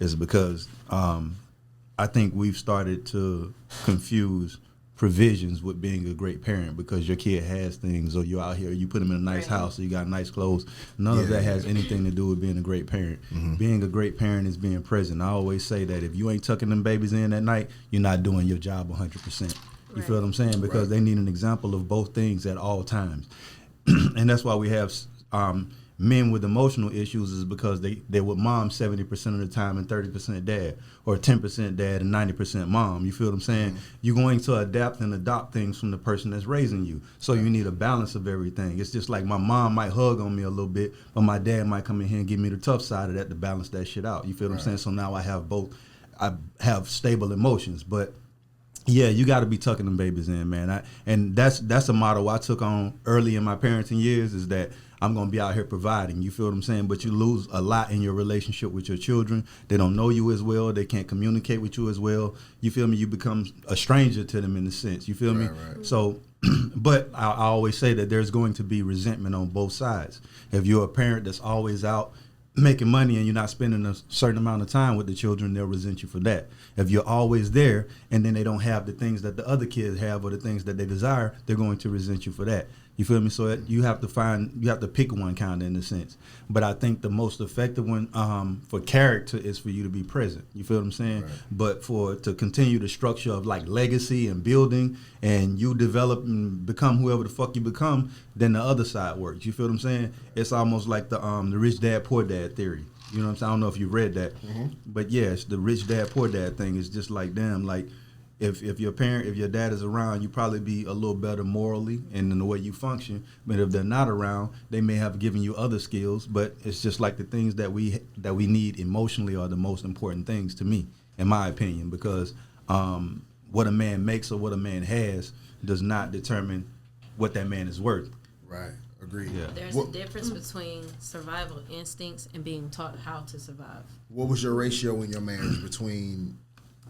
It's because I think we've started to confuse provisions with being a great parent because your kid has things or you're out here, you put them in a nice house or you got nice clothes. None of that has anything to do with being a great parent. Mm-hmm. Being a great parent is being present. I always say that if you ain't tucking them babies in at night, you're not doing your job 100%. You feel what I'm saying? Because they need an example of both things at all times. And that's why we have men with emotional issues is because they're with mom 70% of the time and 30% dad, or 10% dad and 90% mom. You feel what I'm saying? Mm-hmm. You're going to adapt and adopt things from the person that's raising you. So you need a balance of everything. It's just like my mom might hug on me a little bit, but my dad might come in here and give me the tough side of that to balance that shit out. You feel what I'm saying? So now I have both. I have stable emotions, but yeah, you got to be tucking them babies in, man. And that's a motto I took on early in my parenting years is that I'm going to be out here providing. You feel what I'm saying? But you lose a lot in your relationship with your children. They don't know you as well. They can't communicate with you as well. You feel me? You become a stranger to them in a sense. You feel me? Right. So, but I always say that there's going to be resentment on both sides. If you're a parent that's always out making money and you're not spending a certain amount of time with the children, they'll resent you for that. If you're always there and then they don't have the things that the other kids have or the things that they desire, they're going to resent you for that. You feel me? So you have to pick one kind of in a sense. But I think the most effective one for character is for you to be present. You feel what I'm saying? Right. But to continue the structure of like legacy and building and you develop and become whoever the fuck you become, then the other side works. You feel what I'm saying? It's almost like the rich dad, poor dad theory. You know what I'm saying? I don't know if you've read that. Mm-hmm. But yes, the rich dad, poor dad thing is just like, damn, like, if your dad is around, you probably be a little better morally and in the way you function. But if they're not around, they may have given you other skills. But it's just like the things that we need emotionally are the most important things to me, in my opinion. Because what a man makes or what a man has does not determine what that man is worth. Right. Agreed. Yeah. There's a difference between survival instincts and being taught how to survive. What was your ratio in your marriage between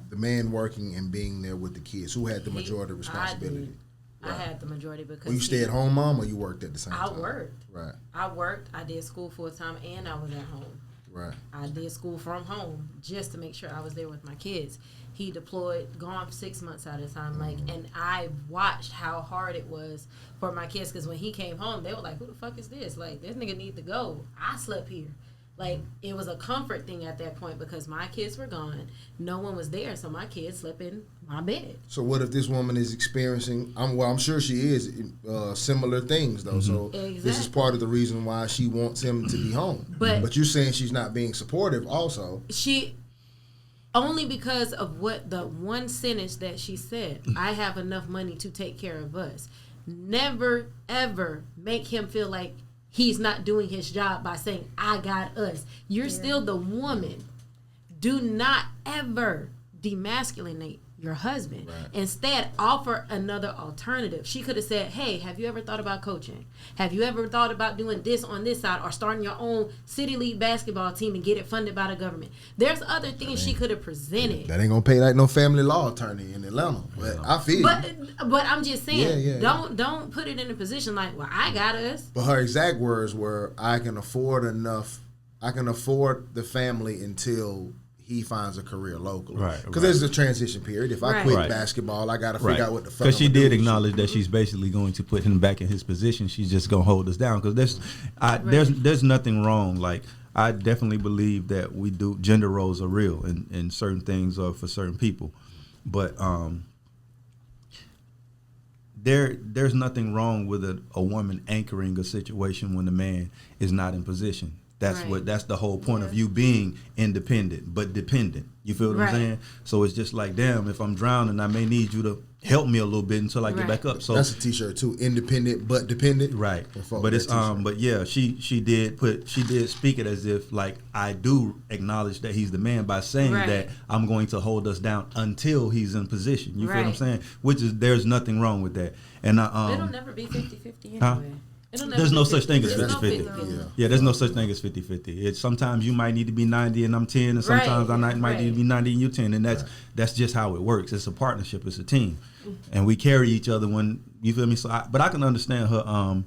the man working and being there with the kids? Who had the majority of responsibility? I had the majority because. Were you stay-at-home mom or you worked at the same time? I worked. Right. I worked. I did school full-time and I was at home. Right. I did school from home just to make sure I was there with my kids. He deployed, gone 6 months at a time, and I watched how hard it was for my kids, because when he came home, they were like, who the fuck is this? Like, this nigga need to go. I slept here. Like, it was a comfort thing at that point because my kids were gone. No one was there, so my kids slept in my bed. So what if this woman is experiencing, I'm sure she is, similar things, though. So this is part of the reason why she wants him to be home. But you're saying she's not being supportive also. Only because of what the one sentence that she said, I have enough money to take care of us. Never, ever make him feel like he's not doing his job by saying, I got us. You're still the woman. Do not ever demasculinate your husband. Right. Instead, offer another alternative. She could have said, hey, have you ever thought about coaching? Have you ever thought about doing this on this side or starting your own city league basketball team and get it funded by the government? There's other things she could have presented. That ain't gonna pay like no family law attorney in Atlanta. But I feel But I'm just saying, don't put it in a position like, well, I got us. But her exact words were, I can afford the family until he finds a career locally. Right. Because there's a transition period. If I quit basketball, I got to figure out what the fuck. Because she did acknowledge that she's basically going to put him back in his position. She's just going to hold us down. Because there's nothing wrong. Like, I definitely believe that we do, gender roles are real and certain things are for certain people. But there's nothing wrong with a woman anchoring a situation when the man is not in position. That's the whole point of you being independent but dependent. You feel what I'm saying? So it's just like, damn, if I'm drowning, I may need you to help me a little bit until I get back up. So that's a t-shirt too, independent but dependent. Right. But it's but yeah, she did speak it as if like I do acknowledge that he's the man by saying that I'm going to hold us down until he's in position. You feel what I'm saying? Which is, there's nothing wrong with that. And it'll never be 50-50 anyway. There's no such thing as 50-50. Yeah, there's no such thing as 50-50. It's sometimes you might need to be 90 and I'm 10, and sometimes I might need to be 90 and you're 10, and that's just how it works. It's a partnership. It's a team, and we carry each other when you feel me. So, but I can understand her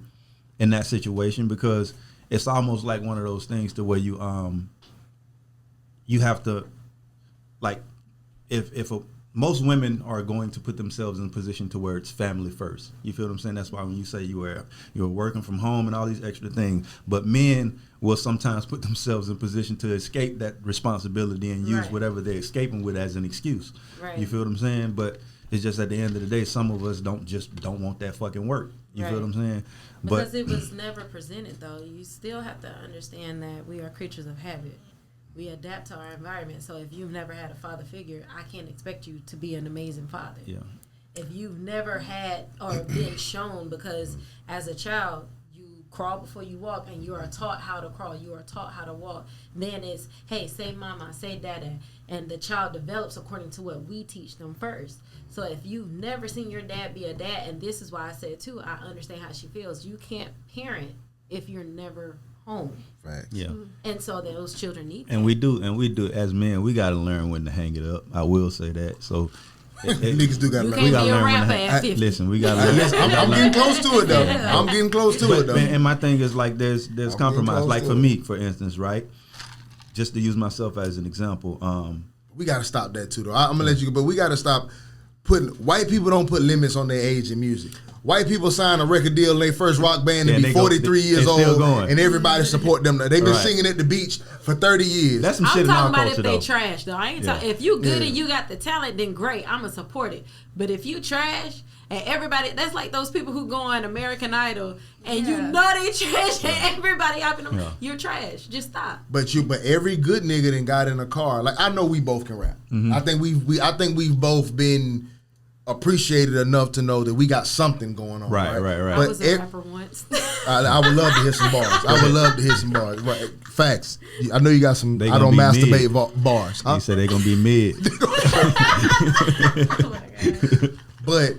in that situation because it's almost like one of those things to where you have to like if most women are going to put themselves in a position to where it's family first. You feel what I'm saying? That's why when you say you're working from home and all these extra things, but men will sometimes put themselves in position to escape that responsibility and use whatever they're escaping with as an excuse. Right. You feel what I'm saying? But it's just at the end of the day, some of us don't want that fucking work. You feel what I'm saying? Because it was never presented though. You still have to understand that we are creatures of habit. We adapt to our environment. So if you've never had a father figure, I can't expect you to be an amazing father. Yeah. If you've never had or been shown, because as a child, you crawl before you walk and you are taught how to crawl, you are taught how to walk, then it's, hey, say mama, say dada. And the child develops according to what we teach them first. So if you've never seen your dad be a dad, and this is why I said too, I understand how she feels. You can't parent if you're never home. Right. Yeah. And so those children need that. And we do as men, we gotta learn when to hang it up. I will say that. So niggas do gotta learn. We gotta learn when to hang it up. Listen, we gotta learn. I'm getting close to it though. I'm getting close to it though. And my thing is like there's compromise. Like for me, for instance, right? Just to use myself as an example, we gotta stop that too though. I'm gonna let you go, but we gotta stop putting white people don't put limits on their age in music. White people sign a record deal in their first rock band and be 43 years old, and everybody support them. They've been singing at the beach for 30 years. That's some shit in our culture, though. I'm talking about if they trash, though. I ain't talking. If you good and you got the talent, then great. I'ma support it. But if you trash and everybody, that's like those people who go on American Idol and you know they trash and everybody up in them. You're trash. Just stop. But every good nigga then got in a car. Like I know we both can rap. Mm-hmm. I think we've both been appreciated enough to know that we got something going on. Right. But I was a rapper once. I would love to hear some bars. Right. Facts. I know you got some. I don't masturbate bars. Huh? You said they're gonna be mid. But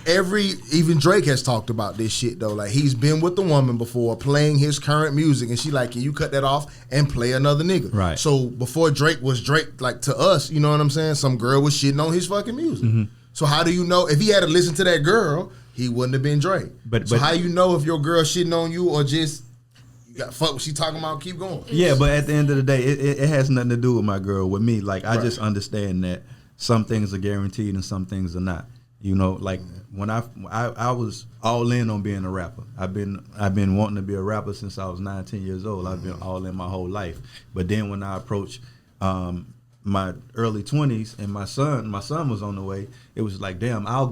even Drake has talked about this shit though. Like he's been with the woman before playing his current music, and she like, can you cut that off and play another nigga? Right. So before Drake was Drake, like to us, you know what I'm saying? Some girl was shitting on his fucking music. Mm-hmm. So how do you know if he had to listen to that girl, he wouldn't have been Drake? But how you know if your girl shitting on you or just you got fuck what she talking about? Keep going. Yeah, but at the end of the day, it has nothing to do with my girl. With me, like I just understand that some things are guaranteed and some things are not. You know, like when I was all in on being a rapper. I've been wanting to be a rapper since I was 19 years old. I've been all in my whole life. But then when I approached my early 20s and my son was on the way, it was like, damn, I'll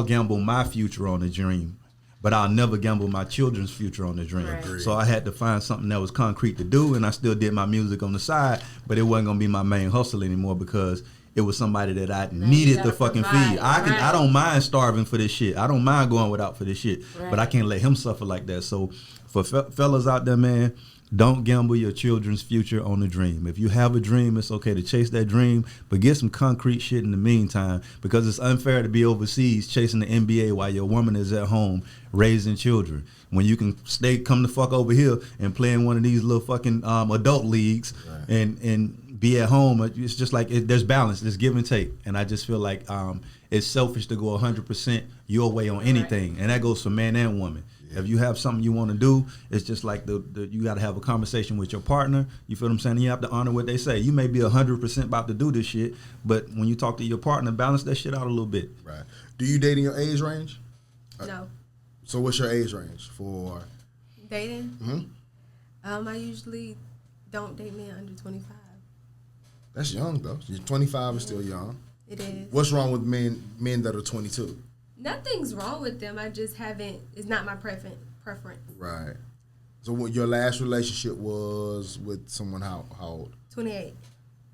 gamble my future on a dream, but I'll never gamble my children's future on a dream. Right. So I had to find something that was concrete to do, and I still did my music on the side, but it wasn't gonna be my main hustle anymore because it was somebody that I needed to fucking feed. I don't mind starving for this shit. I don't mind going without for this shit. Right. But I can't let him suffer like that. So for fellas out there, man, don't gamble your children's future on a dream. If you have a dream, it's okay to chase that dream, but get some concrete shit in the meantime, because it's unfair to be overseas chasing the NBA while your woman is at home raising children. When you can come the fuck over here and play in one of these little fucking adult leagues, right, and be at home. It's just like there's balance, there's give and take, and I just feel like it's selfish to go 100% your way on anything, right, and that goes for man and woman. Yeah. If you have something you want to do, it's just like you got to have a conversation with your partner. You feel what I'm saying? You have to honor what they say. You may be 100% about to do this shit, but when you talk to your partner, balance that shit out a little bit. Right. Do you date in your age range? No. So what's your age range for dating? Mm-hmm. I usually don't date men under 25. That's young though. 25 is still young. It is. What's wrong with men that are 22? Nothing's wrong with them. I just haven't. It's not my preference. Right. So what your last relationship was with someone how old? 28.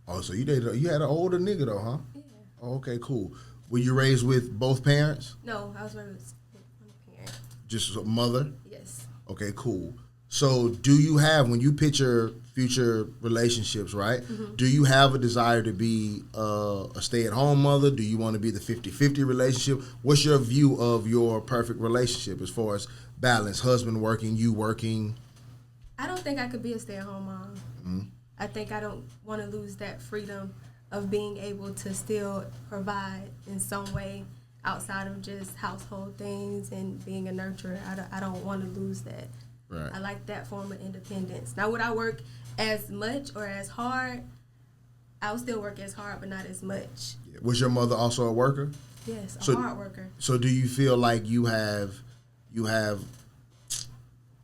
Oh, so you had an older nigga though, huh? Yeah. Oh, okay, cool. Were you raised with both parents? No, I was raised with one parent. Just a mother? Yes. Okay, cool. So do you have, when you picture future relationships, right, mm-hmm, do you have a desire to be a stay-at-home mother? Do you want to be the 50-50 relationship? What's your view of your perfect relationship as far as balance, husband working, you working? I don't think I could be a stay-at-home mom. Mm-hmm. I think I don't want to lose that freedom of being able to still provide in some way outside of just household things and being a nurturer. I don't want to lose that. Right. I like that form of independence. Now, would I work as much or as hard? I would still work as hard, but not as much. Was your mother also a worker? Yes, a hard worker. So do you feel like you have,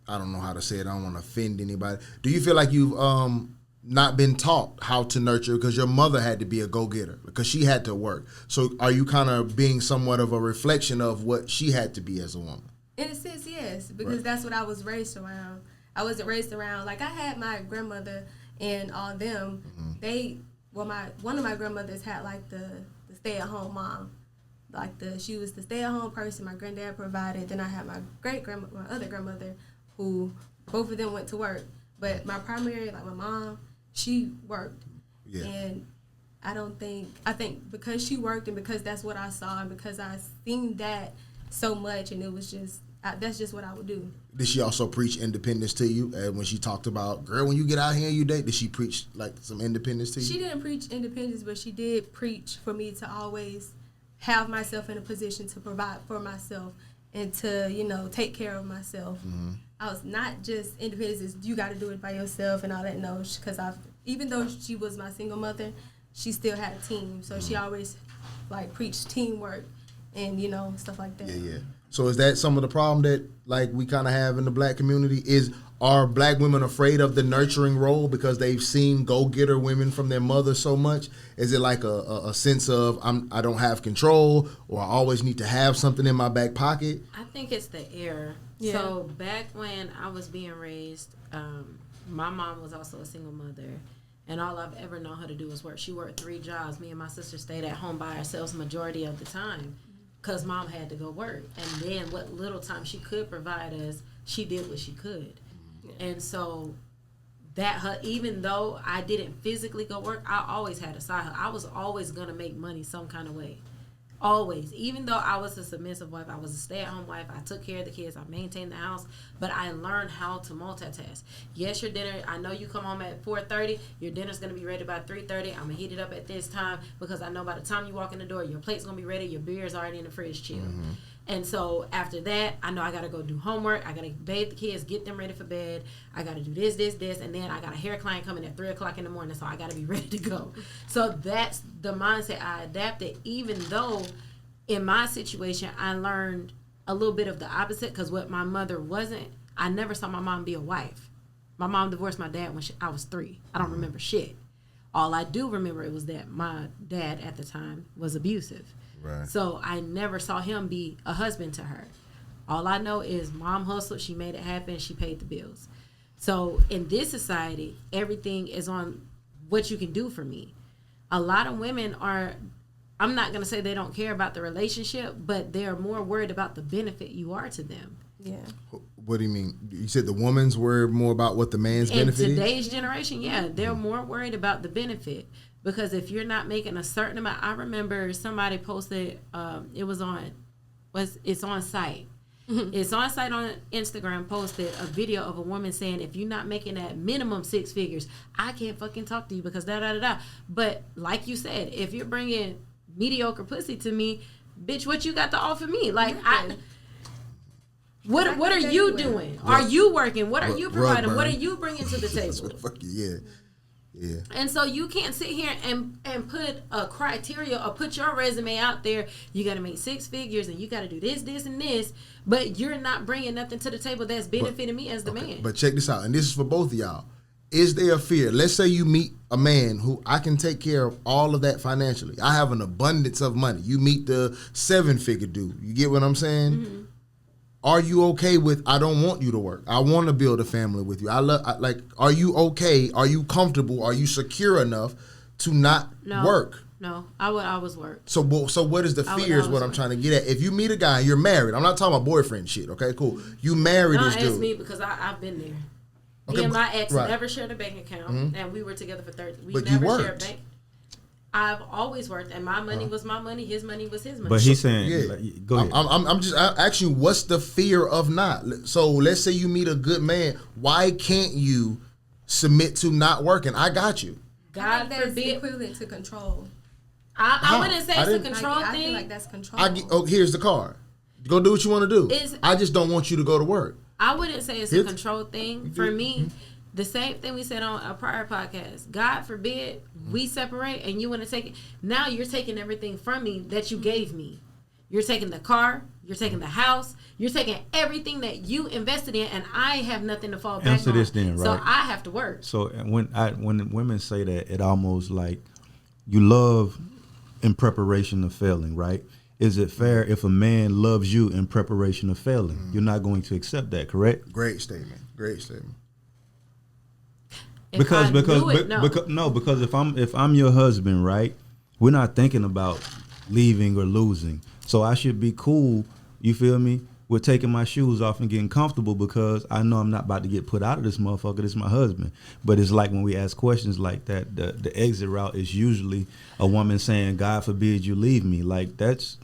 I don't know how to say it, I don't want to offend anybody. Do you feel like you've not been taught how to nurture because your mother had to be a go-getter because she had to work? So are you kind of being somewhat of a reflection of what she had to be as a woman? In a sense, yes, because that's what I was raised around. I wasn't raised around, like I had my grandmother and all them. Mm-hmm. One of my grandmothers had like the stay-at-home mom. Like she was the stay-at-home person. My granddad provided. Then I had my my other grandmother, who both of them went to work. But my primary, like my mom, she worked. Yeah. And I think because she worked and because that's what I saw and because I seen that so much, and it was just, that's just what I would do. Did she also preach independence to you? And when she talked about, girl, when you get out here and you date, did she preach like some independence to you? She didn't preach independence, but she did preach for me to always have myself in a position to provide for myself and to, take care of myself. Mm-hmm. I was not just independence is you got to do it by yourself and all that. No, because even though she was my single mother, she still had a team. So she always like preached teamwork and stuff like that. Yeah. So is that some of the problem that like we kind of have in the black community? Are black women afraid of the nurturing role because they've seen go-getter women from their mother so much? Is it like a sense of I don't have control, or I always need to have something in my back pocket? I think it's the era. Yeah. So back when I was being raised, my mom was also a single mother, and all I've ever known her to do was work. She worked 3 jobs. Me and my sister stayed at home by ourselves majority of the time because mom had to go work. And then what little time she could provide us, she did what she could. Yeah. And so even though I didn't physically go work, I always had a side hustle. I was always going to make money some kind of way. Always. Even though I was a submissive wife, I was a stay-at-home wife, I took care of the kids, I maintained the house, but I learned how to multitask. Yes, your dinner, I know you come home at 4:30, your dinner's going to be ready by 3:30. I'm going to heat it up at this time because I know by the time you walk in the door, your plate's going to be ready, your beer's already in the fridge chilled. Mm-hmm. And so after that, I know I got to go do homework. I got to bathe the kids, get them ready for bed. I got to do this, and then I got a hair client coming at 3 o'clock in the morning, so I got to be ready to go. So that's the mindset I adapted, even though in my situation, I learned a little bit of the opposite because what my mother wasn't, I never saw my mom be a wife. My mom divorced my dad when I was 3. I don't remember shit. All I do remember was that my dad at the time was abusive. Right. So I never saw him be a husband to her. All I know is mom hustled, she made it happen, she paid the bills. So in this society, everything is on what you can do for me. A lot of women are, I'm not going to say they don't care about the relationship, but they're more worried about the benefit you are to them. Yeah. What do you mean? You said the woman's worried more about what the man's benefit is? In today's generation, yeah, they're more worried about the benefit. Because if you're not making a certain amount, I remember somebody posted, it's on site. Mm-hmm. It's on site on Instagram, posted a video of a woman saying, if you're not making that minimum 6 figures, I can't fucking talk to you because da-da-da-da. But like you said, if you're bringing mediocre pussy to me, bitch, what you got to offer me? Like, what are you doing? Are you working? What are you providing? What are you bringing to the table? Yeah. Yeah. And so you can't sit here and put a criteria or put your resume out there. You got to make 6 figures and you got to do this, and this, but you're not bringing nothing to the table that's benefiting me as the man. But check this out, and this is for both of y'all. Is there a fear? Let's say you meet a man who I can take care of all of that financially. I have an abundance of money. You meet the 7-figure dude. You get what I'm saying? Mm-hmm. Are you okay with, I don't want you to work. I want to build a family with you. Are you okay? Are you comfortable? Are you secure enough to not work? No, I would always work. So what is the fear is what I'm trying to get at. If you meet a guy, you're married. I'm not talking about boyfriend shit, okay? Cool. You married this dude. Don't ask me because I've been there. Okay, me and my ex never shared a bank account, and we were together for 30. We never shared a bank. I've always worked, and my money was my money. His money was his money. But he's saying, go ahead. I'm just asking you, what's the fear of not? So let's say you meet a good man. Why can't you submit to not working? I got you. God forbid. Equivalent to control. I wouldn't say it's a control thing. I feel like that's control. Here's the card. Go do what you want to do. I just don't want you to go to work. I wouldn't say it's a control thing. For me, the same thing we said on a prior podcast. God forbid we separate and you want to take it. Now you're taking everything from me that you gave me. You're taking the car. You're taking the house. You're taking everything that you invested in, and I have nothing to fall back on. Answer this then, right? So I have to work. So when women say that, it almost like you love in preparation of failing, right? Is it fair if a man loves you in preparation of failing? You're not going to accept that, correct? Great statement. Because if I'm your husband, right? We're not thinking about leaving or losing. So I should be cool, you feel me, with taking my shoes off and getting comfortable because I know I'm not about to get put out of this motherfucker. This is my husband. But it's like when we ask questions like that, the exit route is usually a woman saying, God forbid you leave me. Like that's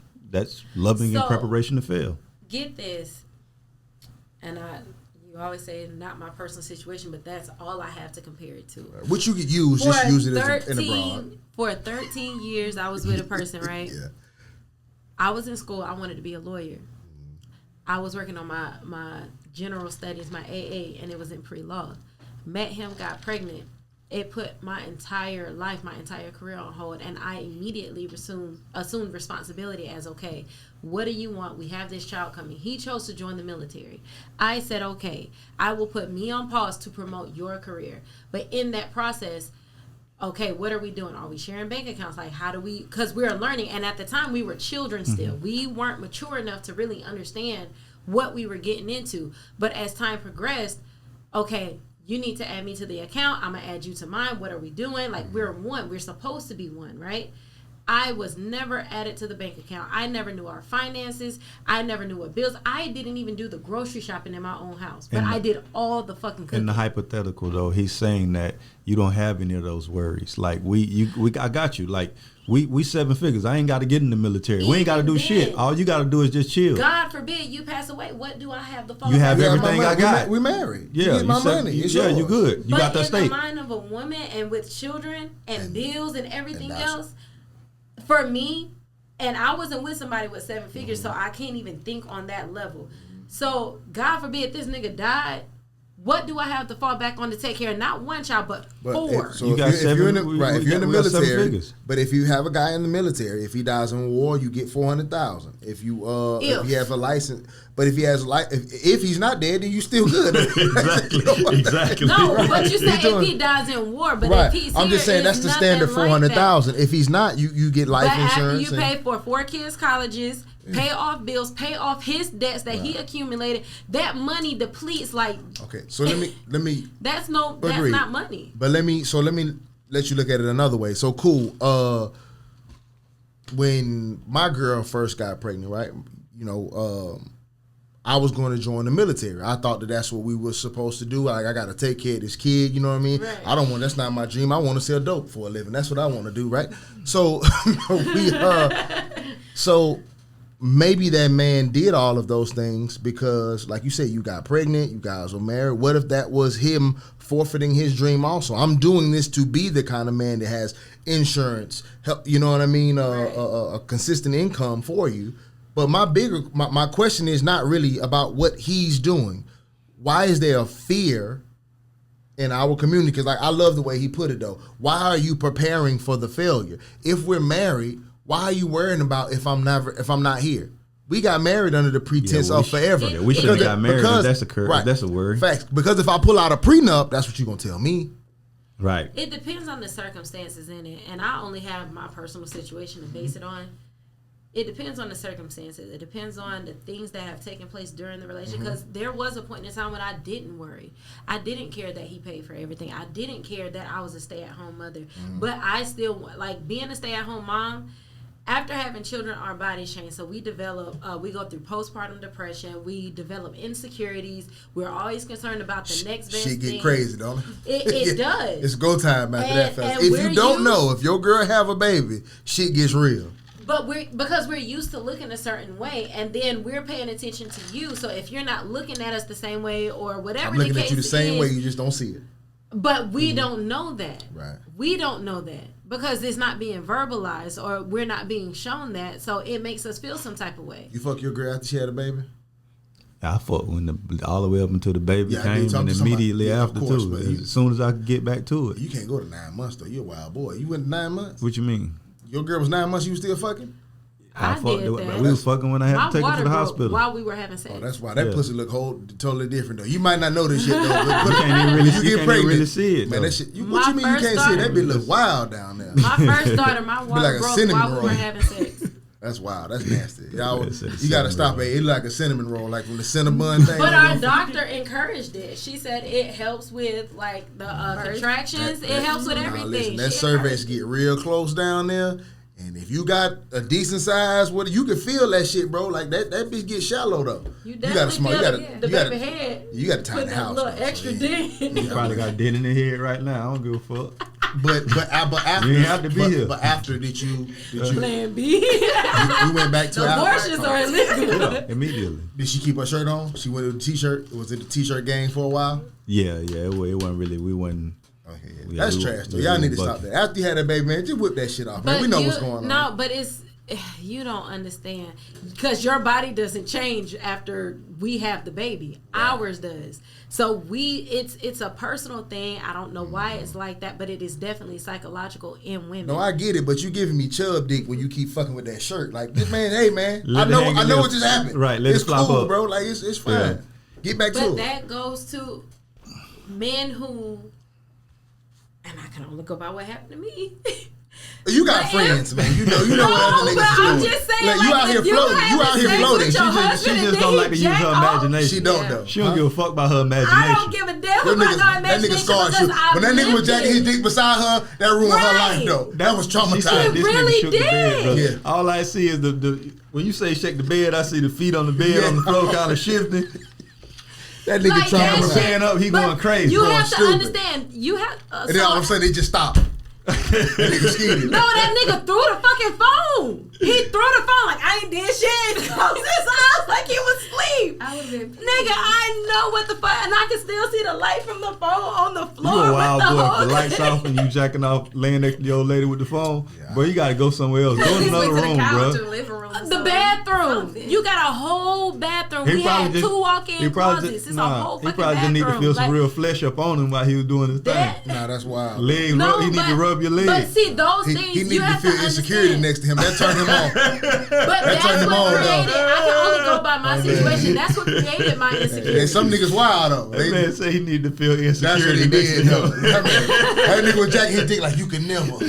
loving in preparation to fail. Get this, and you always say not my personal situation, but that's all I have to compare it to. Which you could use, just use it in a broad. For 13 years, I was with a person, right? Yeah. I was in school. I wanted to be a lawyer. I was working on my general studies, my AA, and it was in pre-law. Met him, got pregnant. It put my entire life, my entire career on hold, and I immediately assumed responsibility as, okay, what do you want? We have this child coming. He chose to join the military. I said, okay, I will put me on pause to promote your career. But in that process, okay, what are we doing? Are we sharing bank accounts? Like, how do we, because we are learning, and at the time we were children still. We weren't mature enough to really understand what we were getting into. But as time progressed, okay, you need to add me to the account. I'm going to add you to mine. What are we doing? Like, we're one. We're supposed to be one, right? I was never added to the bank account. I never knew our finances. I never knew what bills. I didn't even do the grocery shopping in my own house. But I did all the fucking cooking. In the hypothetical, though, he's saying that you don't have any of those worries. Like, I got you. Like, we 7 figures. I ain't got to get in the military. We ain't got to do shit. All you got to do is just chill. God forbid you pass away. What do I have to fall You have everything I got. We married. Yeah, you get my money. You good. You got that state. But in state. the mind of a woman and with children and bills and everything else, for me, and I wasn't with somebody with 7 figures, so I can't even think on that level. So, God forbid this nigga died, what do I have to fall back on to take care of not one child, but 4? So if you're in the military, but if you have a guy in the military, if he dies in war, you get $400,000. If you have a license, but if he has if he's not dead, then you still good. Exactly. No, but you say if he dies in war, but if he's here, I'm just saying that's the standard $400,000. If he's not, you get life insurance. After you pay for 4 kids' colleges, pay off bills, pay off his debts that he accumulated, that money depletes like. Okay, so let me. That's not money. But let me let you look at it another way. So cool. When my girl first got pregnant, right? You know, I was going to join the military. I thought that that's what we were supposed to do. Like, I got to take care of this kid. You know what I mean? Right. That's not my dream. I want to sell dope for a living. That's what I want to do, right? So so maybe that man did all of those things because, like you said, you got pregnant, you guys were married. What if that was him forfeiting his dream also? I'm doing this to be the kind of man that has insurance, help, you know what I mean, a consistent income for you. But my question is not really about what he's doing. Why is there a fear in our community? Because like I love the way he put it though. Why are you preparing for the failure? If we're married, why are you worrying about if I'm not here? We got married under the pretense of forever. Yeah, we should have got married. That's a word. Facts. Because if I pull out a prenup, that's what you're gonna tell me. Right. It depends on the circumstances in it, and I only have my personal situation to base it on. It depends on the circumstances. It depends on the things that have taken place during the relationship. Because there was a point in time when I didn't worry. I didn't care that he paid for everything. I didn't care that I was a stay-at-home mother. But I still, like, being a stay-at-home mom, after having children, our bodies change. So we develop, we go through postpartum depression. We develop insecurities. We're always concerned about the next best thing. Shit get crazy, don't it? It does. It's go time after that, fellas. If you don't know, if your girl have a baby, shit gets real. But because we're used to looking a certain way, and then we're paying attention to you. So if you're not looking at us the same way or whatever, I'm looking at you the same way, you just don't see it. But we don't know that. Right. We don't know that because it's not being verbalized or we're not being shown that. So it makes us feel some type of way. You fuck your girl after she had a baby? I fucked all the way up until the baby came, and immediately after too. As soon as I could get back to it. You can't go to 9 months though. You're a wild boy. You went 9 months? What you mean? Your girl was 9 months. You was still fucking? I did that. We was fucking when I had to take her to the hospital while we were having sex. Oh, that's why that pussy look totally different though. You might not know this shit though. You can't even really see it. Man, that shit. What you mean you can't see it? That bitch look wild down there. My first daughter, my water broke while we were having sex. That's wild. That's nasty. Y'all, you got to stop it. It look like a cinnamon roll, like from the Cinnabon thing. But our doctor encouraged it. She said it helps with like the contractions. It helps with everything. Listen, that cervix get real close down there. And if you got a decent size, you can feel that shit, bro. Like that bitch get shallow though. You got the baby head. You got to tie the house. A little extra dent. You probably got a dent in the head right now. I don't give a fuck. But after you ain't have to be here. But after did you Plan B? You went back to abortions are illegal. Yeah, immediately. Did she keep her shirt on? She went with a t-shirt. Was it the t-shirt gang for a while? Yeah. It wasn't really. We wasn't. Okay, yeah. That's trash though. Y'all need to stop that. After you had that baby, man, just whip that shit off, man. We know what's going on. No, but you don't understand because your body doesn't change after we have the baby. Right. Ours does. So it's a personal thing. I don't know why it's like that, but it is definitely psychological in women. No, I get it, but you giving me chub dick when you keep fucking with that shirt. Like this man, hey man, I know what just happened. Right, it's cool, bro. Like it's fine. Yeah. Get back to it. But that goes to men who. And I can only go by what happened to me. You got friends, man. You know what other niggas doing. I'm just saying, like, you out here floating. You out here floating. She just don't like to use her imagination. She don't though. She don't give a fuck about her imagination. I don't give a damn about her imagination. That nigga scarred you. When that nigga was jacking his dick beside her, that ruined her life though. That was traumatized. It really did. All I see is the when you say shake the bed, I see the feet on the bed on the floor kind of shifting. That nigga trying to stand up, he going crazy. You have to understand. You have. And then all of a sudden they just stop. That nigga skeeted. No, that nigga threw the fucking phone. He threw the phone like I ain't did shit. Closed his eyes like he was asleep. I would have been Nigga, I know what the fuck, and I can still see the light from the phone on the floor. You a wild with the boy. whole The lights off and you jacking off, laying next to your old lady with the phone. Yeah. Bro, you gotta go somewhere else. Go in another room, bro. The bathroom. You got a whole bathroom. We had 2 walk-in closets. It's a whole fucking bathroom. He probably just need to feel some real flesh up on him while he was doing his thing. Nah, that's wild. He need to rub your leg. But see, those things he need you to have feel to insecurity understand. next to him. That turned him on. But that's what created. I can only go by my situation. That's what created my insecurity. And some niggas wild though. That man say he need to feel insecurity. That's what he did though. That nigga was jacking his dick like you can never.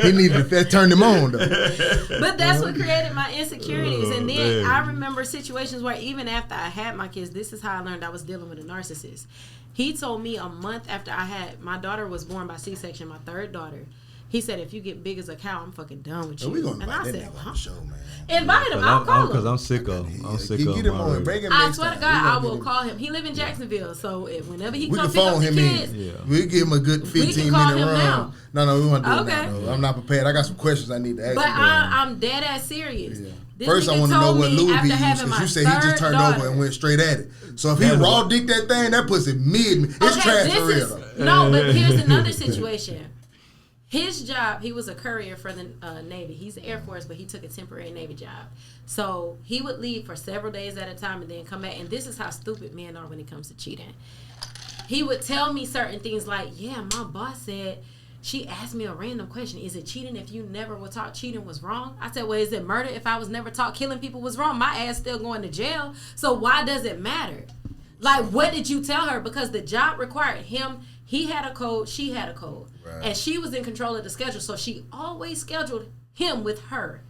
He needed that turned him on though. But that's what created my insecurities. And then I remember situations where even after I had my kids, this is how I learned I was dealing with a narcissist. He told me a month after I had my daughter was born by C-section, my 3rd daughter. He said, if you get big as a cow, I'm fucking done with you. We gonna and I invite said, that nigga on the show, man. Invite him. I'll call him. Because I'm sick of him. I'm sick of him. I swear to God, I will call him. He live in Jacksonville, so whenever he we comes can pick phone up the him kids, in. We give him a good 15-minute run. No, we want to do it now. No. I'm not prepared. I got some questions I need to ask. But I'm dead ass serious. Yeah. First, I want to know what Louis B used because you said he just turned over and went straight at it. So if he raw dick that thing, that pussy mid. It's trash for real. No, but here's another situation. His job, he was a courier for the Navy. He's Air Force, but he took a temporary Navy job. So he would leave for several days at a time and then come back. And this is how stupid men are when it comes to cheating. He would tell me certain things like, yeah, my boss said, she asked me a random question. Is it cheating if you never were taught cheating was wrong? I said, well, is it murder if I was never taught killing people was wrong? My ass still going to jail. So why does it matter? Like, what did you tell her? Because the job required him. He had a code. She had a code. Right. And she was in control of the schedule. So she always scheduled him with her.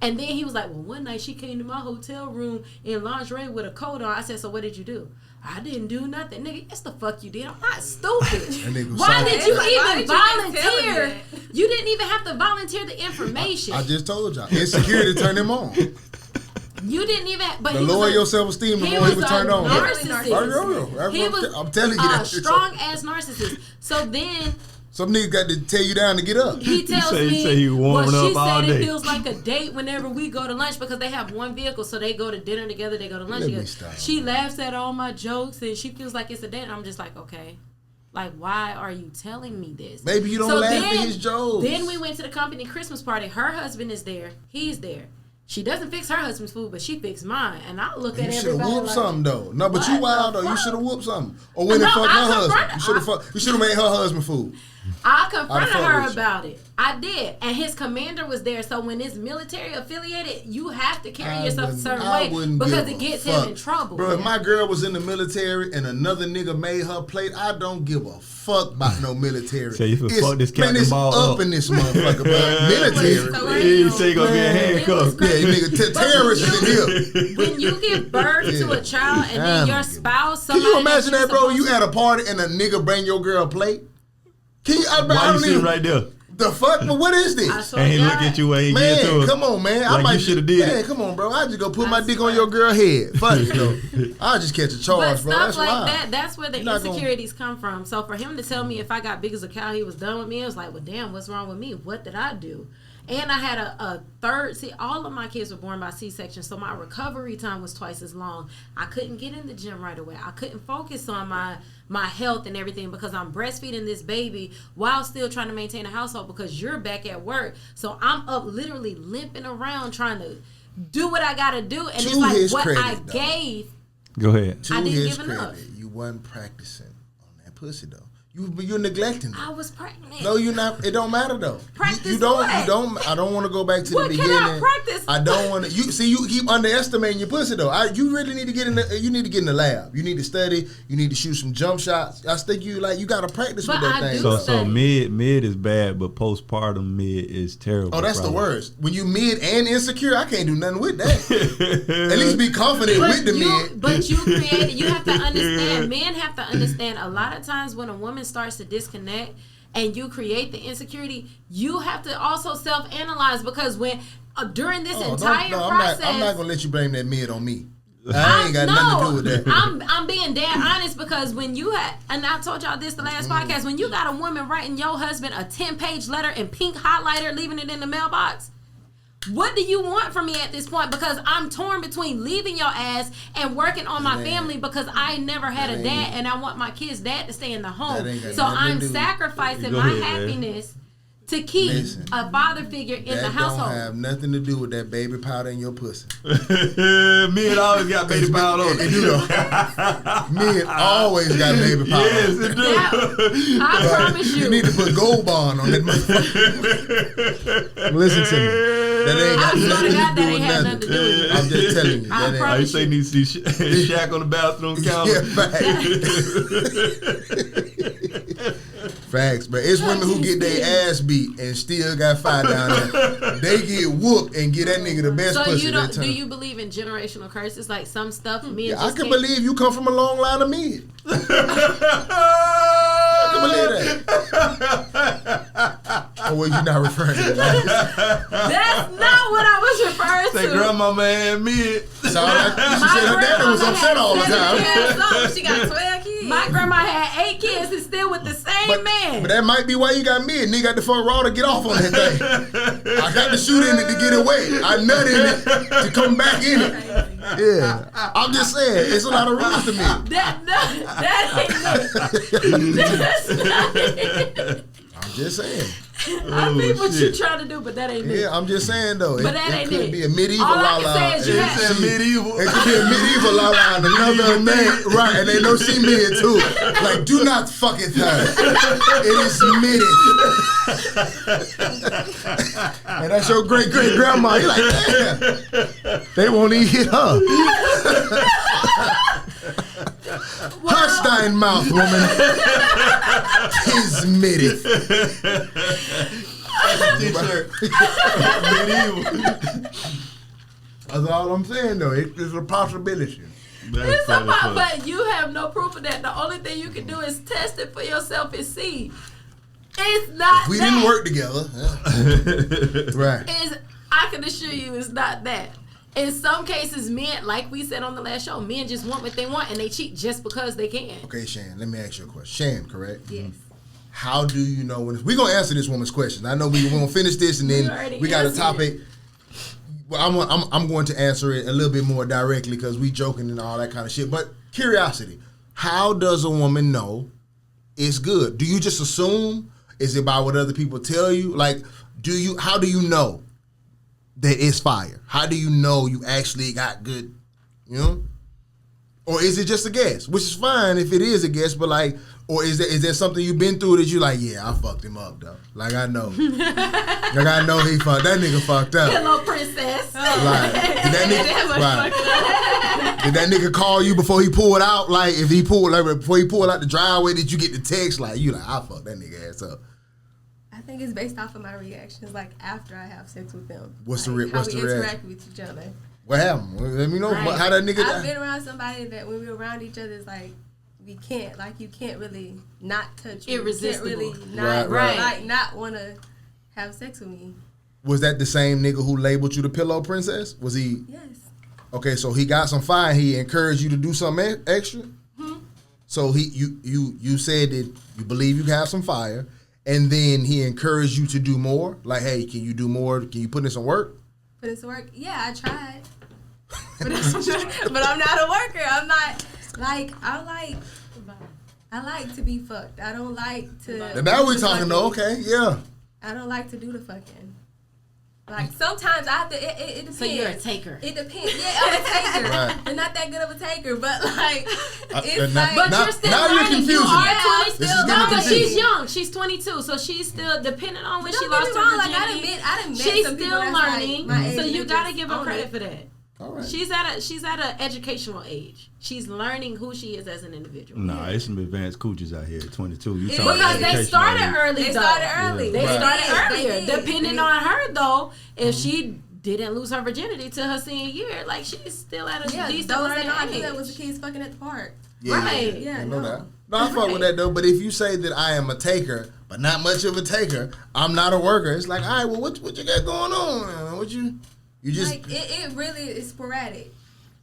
And then he was like, well, one night she came to my hotel room in lingerie with a coat on. I said, so what did you do? I didn't do nothing. Nigga, yes the fuck you did. I'm not stupid. Why did you even volunteer? You didn't even have to volunteer the information. I just told y'all. Insecurity turned him on. You didn't even. But the lower your self-esteem, the more he was turned on. Narcissist. I'm telling you that. Strong ass narcissist. So then. Some nigga got to tear you down to get up. He tells me, he warming well, she up all said day. It feels like a date whenever we go to lunch because they have one vehicle, so they go to dinner together, they go to lunch together. She laughs at all my jokes and she feels like it's a date. And I'm just like, okay, like why are you telling me this? Maybe you don't laugh at his jokes. Then we went to the company Christmas party. Her husband is there. He's there. She doesn't fix her husband's food, but she fixed mine. And I look at everybody. You should have whooped like, something though. No, but you wild though. You should have whooped something. Or when it fucked her husband. You should have made her husband food. I confronted her about it. I did. And his commander was there. So when it's military affiliated, you have to carry yourself a certain way because it gets him in trouble. Bro, if my girl was in the military and another nigga made her plate, I don't give a fuck about no military. So you fuck this captain ball up in this motherfucker, bro. Military. You say you gonna be a handcuff. Yeah, nigga, terrorists in here. When you give birth to a child and then your spouse, can you imagine that, bro? You at a party and a nigga bring your girl a plate? Can you? Why you sitting right there? The fuck? But what is this? And he look at you when he get to it. Come on, man. Like you should have did. Man, come on, bro. I just go put my dick on your girl head. Fuck it, though. I'll just catch a charge, bro. That's like that's where the insecurities come from. So for him to tell me if I got big as a cow, he was done with me. It was like, well, damn, what's wrong with me? What did I do? And I had a third. See, all of my kids were born by C-section, so my recovery time was twice as long. I couldn't get in the gym right away. I couldn't focus on my health and everything because I'm breastfeeding this baby while still trying to maintain a household because you're back at work. So I'm up literally limping around trying to do what I got to do. And it's like what credit, I gave. Go ahead. To his credit, you wasn't practicing on that pussy, though. You're neglecting it. I was pregnant. No, you're not. It don't matter though. Practice you don't. what? You don't. I don't want to go back to What the can beginning. I practice? I don't want to. You see, you keep underestimating your pussy though. You really need to get in the. You need to get in the lab. You need to study. You need to shoot some jump shots. I think you got to practice with that thing. So mid is bad, but postpartum mid is terrible. Oh, that's the worst. When you mid and insecure, I can't do nothing with that. At least be confident with the mid. But you created. You have to understand. Men have to understand. A lot of times when a woman starts to disconnect and you create the insecurity, you have to also self-analyze, because when during this entire process, I'm not gonna let you blame that mid on me. I ain't got nothing to do with that. I'm being dead honest, because when you had, and I told y'all this the last podcast, when you got a woman writing your husband a 10-page letter in pink highlighter, leaving it in the mailbox, what do you want from me at this point? Because I'm torn between leaving your ass and working on my family, because I never had a dad and I want my kid's dad to stay in the home. So I'm sacrificing my happiness to keep a father figure in the household. That don't have nothing to do with that baby powder in your pussy. Men always got baby powder on it. Men always got baby powder. Yes, it do. I promise you. You need to put Gold Bond on that motherfucker. Listen to me. That ain't got nothing to do with nothing. I'm just telling you. I say you need to see Shaq on the bathroom counter. Facts, but it's women who get their ass beat and still got fire down there. They get whooped and get that nigga the best pussy. So do you believe in generational curses? Like some stuff men I can believe you come from a long line of men. I can believe that. Oh, well, you're not referring to that. That's not what I was referring to. Say grandmama and mid. Sound like she said her daddy was upset all the time. She got 12 kids. My grandma had 8 kids and still with the same man. But that might be why you got mid. Nigga got the front raw to get off on that thing. I got to shoot in it to get away. I nut in it to come back in it. Yeah. I'm just saying, it's a lot of rules to me. That's not it. I'm just saying. I think what you trying to do, but that ain't it. Yeah, I'm just saying though. But that ain't it. It could be a medieval All la I la. can say is medieval. It could be a medieval la la and another man, right? And they know she mid too. Like, do not fuck it her. It is mid. And that's your great grandma. You're like, damn. They won't even hit her. Hushstein mouth, woman. Tis middy. T-shirt. Medieval. That's all I'm saying, though. It's a possibility. But you have no proof of that. The only thing you can do is test it for yourself and see. It's not. We that. didn't work together. Right. I can assure you, it's not that. In some cases, men, like we said on the last show, men just want what they want and they cheat just because they can. Okay, Shan, let me ask you a question. Shan, correct? Yes. How do you know when we're gonna answer this woman's question? I know we're gonna finish this and then we got a topic. Well, I'm going to answer it a little bit more directly because we joking and all that kind of shit. But curiosity, how does a woman know it's good? Do you just assume? Is it by what other people tell you? Like, how do you know that it's fire? How do you know you actually got good, you know? Or is it just a guess? Which is fine if it is a guess, but like, or is there something you've been through that you like, yeah, I fucked him up though. Like I know. Like I know that nigga fucked up. Hello, princess. Like, did that nigga call you before he pulled out? Like before he pulled out the driveway, did you get the text? Like you like, I fucked that nigga ass up. I think it's based off of my reactions, like after I have sex with them. What's like, the how we interact reaction? with each other. What happened? Let me know how that nigga. I've been around somebody that when we're around each other, it's like we can't, like you can't really not touch me. Irresistible. You can't really not, right. like not want to have sex with me. Was that the same nigga who labeled you the pillow princess? Was he? Yes. Okay, so he got some fire. He encouraged you to do something extra. Mm-hmm. So you said that you believe you have some fire, and then he encouraged you to do more. Like, hey, can you do more? Can you put in some work? Put in some work? Yeah, I tried. But I'm not a worker. I'm not like I like to be fucked. I don't like to. Now we're talking though. Okay, yeah. I don't like to do the fucking. Like sometimes I have to. It depends. So you're a taker. It depends. Yeah, I'm a taker. Right. But not that good of a taker. But like, it's now- like. But now- you're still now you're learning. You confusing are me. 20 This is still. getting No, but confusing. she's young. She's 22, so she's still depending on when she Don't get lost me her wrong, like, virginity. I done met She's some people still that's like learning, my age so and you they gotta just give her own credit it. for that. All right. She's at an educational age. She's learning who she is as an individual. Nah, it's some advanced cooches out here at 22. You It talking is. Because they educational started age. early. They though. started early. They Right. started They earlier. did. Depending on her though, if she didn't lose her virginity till her senior year, like she's still at a Yeah, decent those that learning know how to do age. that was the kids fucking at the park. Yeah, Right. Yeah, I know no. that. No, I fuck with that though. But if you say that I am a taker, but not much of a taker, I'm not a worker. It's like, all right, well, what you got going on, man? What you just Like it really is sporadic.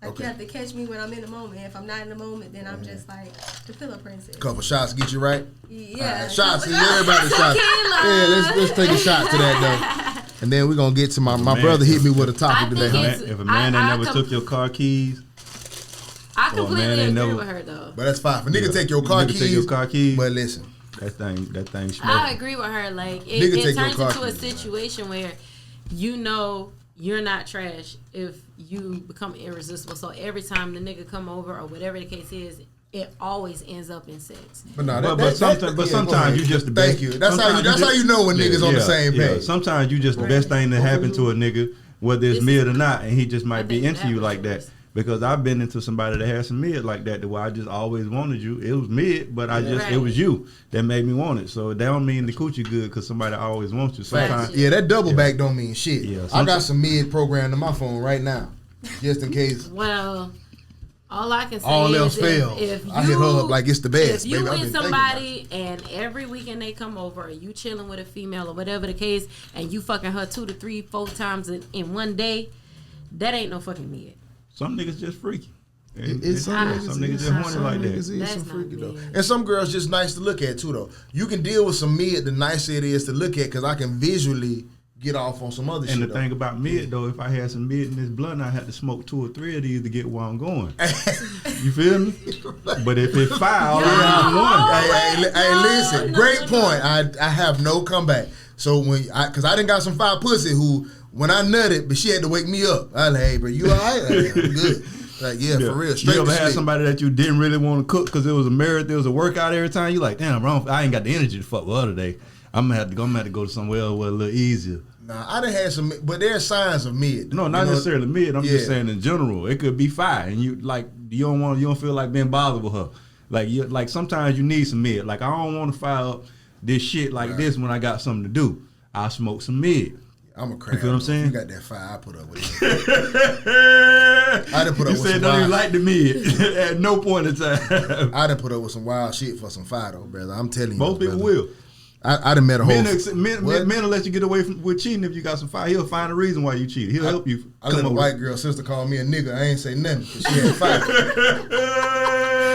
Like Okay. you have to catch me when I'm in the moment. If I'm not in the moment, then I'm just like the pillow princess. couple shots get you right. Yeah. All right, shots. Everybody shots. Yeah, let's take a shot to that though. And then we're gonna get to my Man. brother hit me with a topic I today, think huh? it's- If a man I ain't never com- took your car keys, I man completely ain't agree never- with her though. But that's fine. If a nigga Yeah. take your car Nigga keys. take your car keys. But listen, that thing smoking. I agree with her. Like Nigga it take your turns car into a keys. situation where you know you're not trash if you become irresistible. So every time the nigga come over or whatever the case is, it always ends up in sex. but no, But sometimes you just the best. Thank you. That's how sometimes you know when niggas on the same page. Sometimes you just the best thing that happened to a nigga, whether it's This mid is- or not, and he just might I be think into you that like was that. worse. Because I've been into somebody that had some mid like that, where I just always wanted you. It was mid, but it Right. was you that made me want it. So that don't mean the coochie good because somebody always wants you. Sometimes Yeah, that double back don't mean shit. Yeah, I got some mid programmed to my phone right now, just in case. Well, all I can say All is else fails. if I hit her up like it's the best. If you baby. I've with been thinking about somebody and every weekend they come over, or you chilling with a female or whatever the case, and you fucking her 2 to 3, 4 times in one day, that ain't no fucking mid. some niggas just freaky. It's some niggas just horny like that. That's some not freaky though. mid. And some girls just nice to look at too though. You can deal with some mid the nicer it is to look at because I can visually get off on some other shit. And the though. thing about mid though, if I had some mid in this blunt, I had to smoke 2 or 3 of these to get where I'm going. You feel me? But if it's foul, I'm one. Hey, listen. Great point. I have no comeback. So because I done got some fire pussy who when I nutted, but she had to wake me up. I was like, hey, bro, you all right? I'm good. Like, yeah, for real. Straight You ever to had sleep. somebody that you didn't really want to cook because it was a marathon, it was a workout every time? You like, damn, bro, I ain't got the energy to fuck with her today. I'm gonna have to go to somewhere else where a little easier. Nah, I done had some, but there are signs of mid. No, not You know, necessarily mid. I'm just Yeah. saying in general, it could be fire, and you don't feel like being bothered with her. Like sometimes you need some mid. Like I don't want to fire up this shit like this when I got something to do. I smoke some mid. I'm a crab. You feel what I'm saying? You got that fire, I put up with it. I done put up You with said some no, you wild. like the mid at no point in time. I done put up with some wild shit for some fire though, brother. I'm telling you. Most though, people brother. will. I done met a whole. Men What? will let you get away with cheating if you got some fire. He'll find a reason why you cheated. He'll help you. I let a white girl sister call me a nigga. I ain't say nothing 'cause she had fire.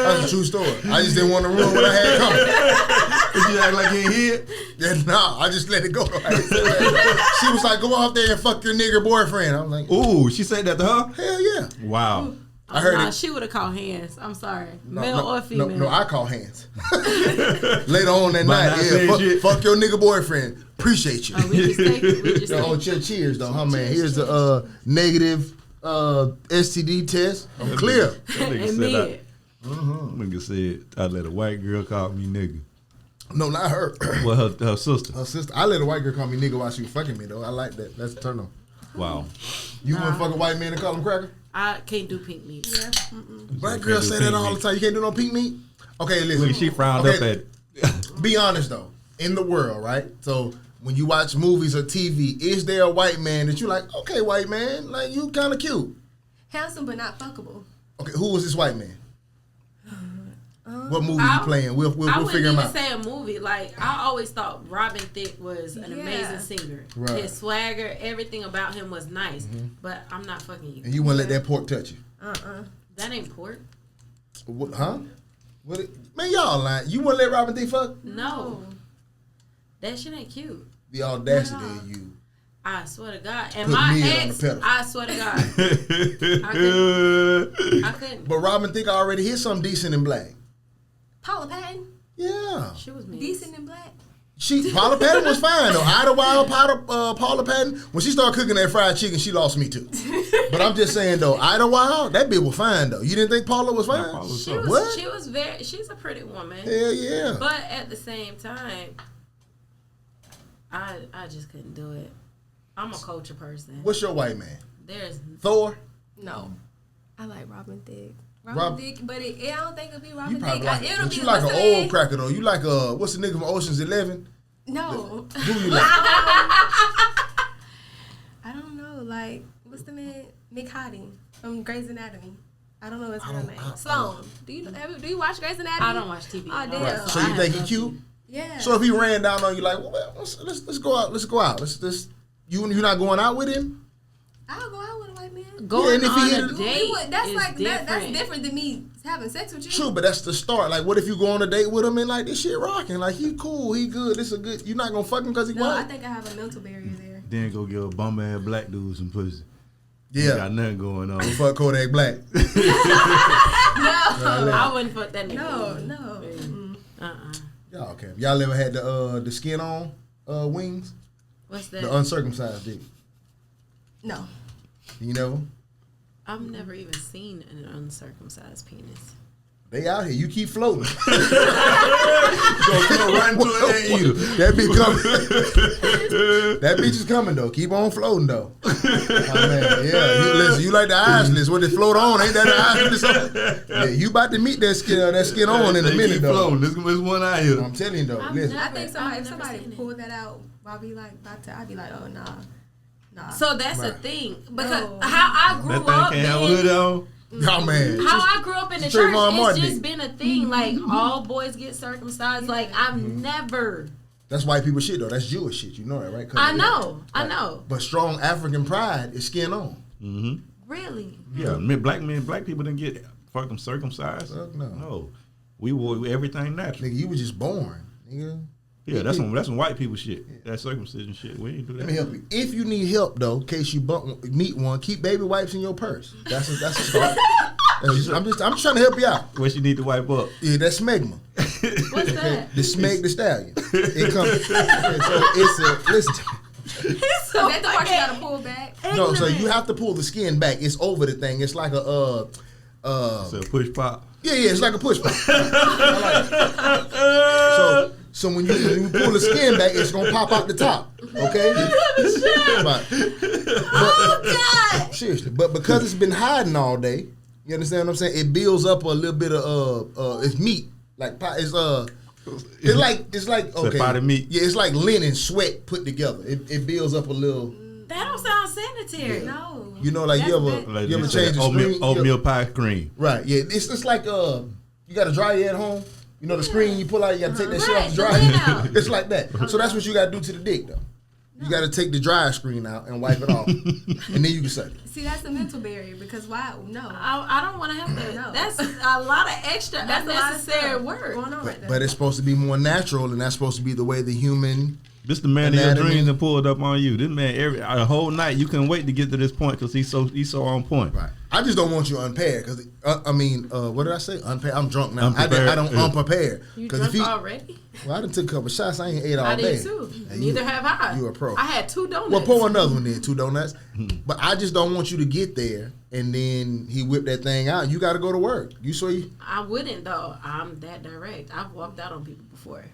That's a true story. I just didn't want to ruin what I had coming. Did you act like you ain't here? Yeah, nah, I just let it go. I didn't say that. She was like, go out there and fuck your nigger boyfriend. I'm like, Ooh, she said that to her? hell yeah. Wow. I heard Nah, it. she would have called hands. I'm sorry, No, male no, or female. No, I call hands. Later on that By night, not yeah, saying shit. fuck your nigga boyfriend. Appreciate you. Oh, we just take it. We just Oh, take it. cheers though, huh, man? Here's the negative STD test. I'm clear. That nigga And said, mid. nigga said, I let a white girl call me nigga. No, not her. Well, her sister. Her sister. I let a white girl call me nigga while she was fucking me though. I like that. That's a turn on. Wow. You wouldn't fuck a white man and call him cracker? I can't do pink meat. Yeah. Black girls say that all the time. You can't do no pink meat? Okay, listen. Look, she frowned up at it. Be honest though. In the world, right? So when you watch movies or TV, is there a white man that you like, okay, white man, like you kind of cute? Handsome but not fuckable. Okay, who was this white man? What movie you playing? We'll I wouldn't figure him even out. say a movie. Like I always thought Robin Thicke was an Yeah. amazing singer. Right. His swagger, everything about him was nice. But I'm not fucking you. And you wouldn't let that pork touch you? That ain't pork. What, huh? What? Man, y'all lying. You wouldn't let Robin Thicke fuck? No. That shit ain't cute. The audacity of you. I swear to God. And Put my me on ex, the pedal. I swear to God. I couldn't. But Robin Thicke already hit something decent in black. Paula Patton, Yeah. She was mean. decent in black. Paula Patton was fine though. Idlewild, Paula Patton, when she started cooking that fried chicken, she lost me too. But I'm just saying though, Idlewild, that bitch was fine though. You didn't think Paula was fine? She's a pretty woman. Hell yeah. But at the same time, I just couldn't do it. I'm a culture person. What's your white man? There's Thor? No. I like Robin Thicke. Rob Thicke, but I don't think it'll be Robin You probably Thicke. like, but you like an old cracker though. You like what's the nigga from Ocean's 11? No. Who you like? I don't know. Like, what's the man? Mick Hottie from Grey's Anatomy. I don't know his real name. Sloan. Do you watch Grey's Anatomy? I don't watch TV. Oh, damn. Right. So you think he cute? Yeah. So if he ran down on you like, well, let's go out. Let's go out. You're not going out with him? I'll go out with a white man. Going and if he on a hit date that's is like different. that's different than me having sex with you. True, but that's the start. Like, what if you go on a date with him and like this shit rocking? Like, he cool, he good. This a good. You're not gonna fuck him because he No, I white. think I have a mental barrier there. Then go give a bum ass black dude some pussy. Yeah, Got nothing going on. fuck Kodak Black. No, I wouldn't fuck that nigga. no. Y'all okay? Y'all ever had the skin on wings? What's that? The uncircumcised dick. No. You never? I've never even seen an uncircumcised penis. They out here. You keep floating. Go right into it and eat it. That bitch coming. That bitch is coming though. Keep on floating though. Oh, man. Yeah, listen. You like the eyes list? When they float on, ain't that the eyes list? Yeah, you about to meet that skin on in a minute keep though. Floating. This one out here. I'm telling you though. Listen. I think I've if never somebody seen it. pulled that out, I'd be like, I'd be like, oh nah. So that's Right. the thing. Because No. how I grew That thing up, can't have a hood on. Oh man. how I grew up in the Trayvon church, Martin it's just did. been a thing. Like all boys get circumcised. Like I've never. That's white people shit though. That's Jewish shit. You know that, right? I know. But strong African pride is skin on. Mm-hmm. Really. Yeah, black people didn't get fucking circumcised. Fuck no. No, we wore everything natural. Nigga, you was just born. Nigga. Yeah, that's some white people shit. That circumcision shit. We ain't do that. Let me help you. If you need help though, in case you meet one, keep baby wipes in your purse. That's a start. I'm just trying to help you out. What you need to wipe up? Yeah, that's smegma. What's that? The smeg the stallion. It comes. So it's a listen. He's So that's the part you gotta pull back. No, so you have to pull the skin back. It's over the thing. It's like a So push pop. Yeah, it's like a push pop. So when you pull the skin back, it's gonna pop out the top. Okay? Oh God! Seriously, but because it's been hiding all day, you understand what I'm saying? It builds up a little bit of it's meat. Like it's like okay. Pot of meat. Yeah, it's like linen sweat put together. It builds up a little. That don't sound sanitary. No. You know, like you ever change the screen? Oatmeal pie cream. Right. Yeah. It's like you got to dry it at home. You know the screen you pull out, you got to take that shit off to dry it. It's like that. So that's what you got to do to the dick though. You got to take the dry screen out and wipe it off, and then you can suck it. See, that's a mental barrier because why? No. I don't want to have to. No. That's a lot of extra unnecessary work. going on right there. But it's supposed to be more natural, and that's supposed to be the way the human. This the man of your Anatomy. dreams and pulled up on you. This man a whole night you couldn't wait to get to this point because he's so on point. Right. I just don't want you unpaired because what did I say? Unpaired. I'm drunk now. I Unprepared. don't unprepared. You 'Cause drunk already? Well, I done took a couple shots. I ain't ate all I day. did too. And Neither have I. You a pro. I had 2 donuts. Well, pour another one then. 2 donuts. But I just don't want you to get there and then he whipped that thing out. You got to go to work. You sweet? I wouldn't though. I'm that direct. I've walked out on people before.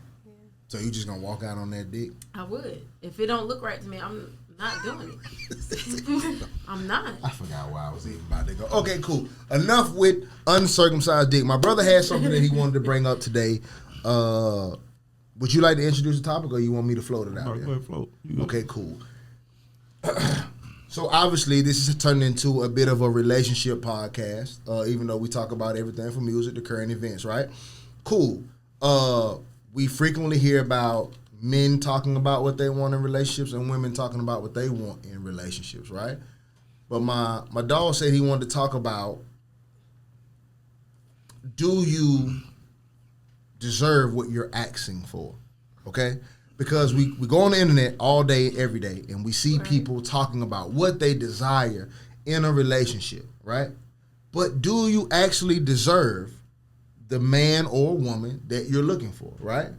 So you just gonna walk out on that dick? I would. If it don't look right to me, I'm not doing it. I'm not. I forgot why I was even about to go. Okay, cool. Enough with uncircumcised dick. My brother had something that he wanted to bring up today. Would you like to introduce the topic, or you want me to float it out? Go ahead, float. Okay, cool. So obviously, this has turned into a bit of a relationship podcast. Even though we talk about everything from music to current events, right? Cool. We frequently hear about men talking about what they want in relationships and women talking about what they want in relationships, right? But my dog said he wanted to talk about, do you deserve what you're asking for, okay? Because we go on the internet all day, every day, and we see people talking about what they desire in a relationship, right? But do you actually deserve the man or woman that you're looking for, right?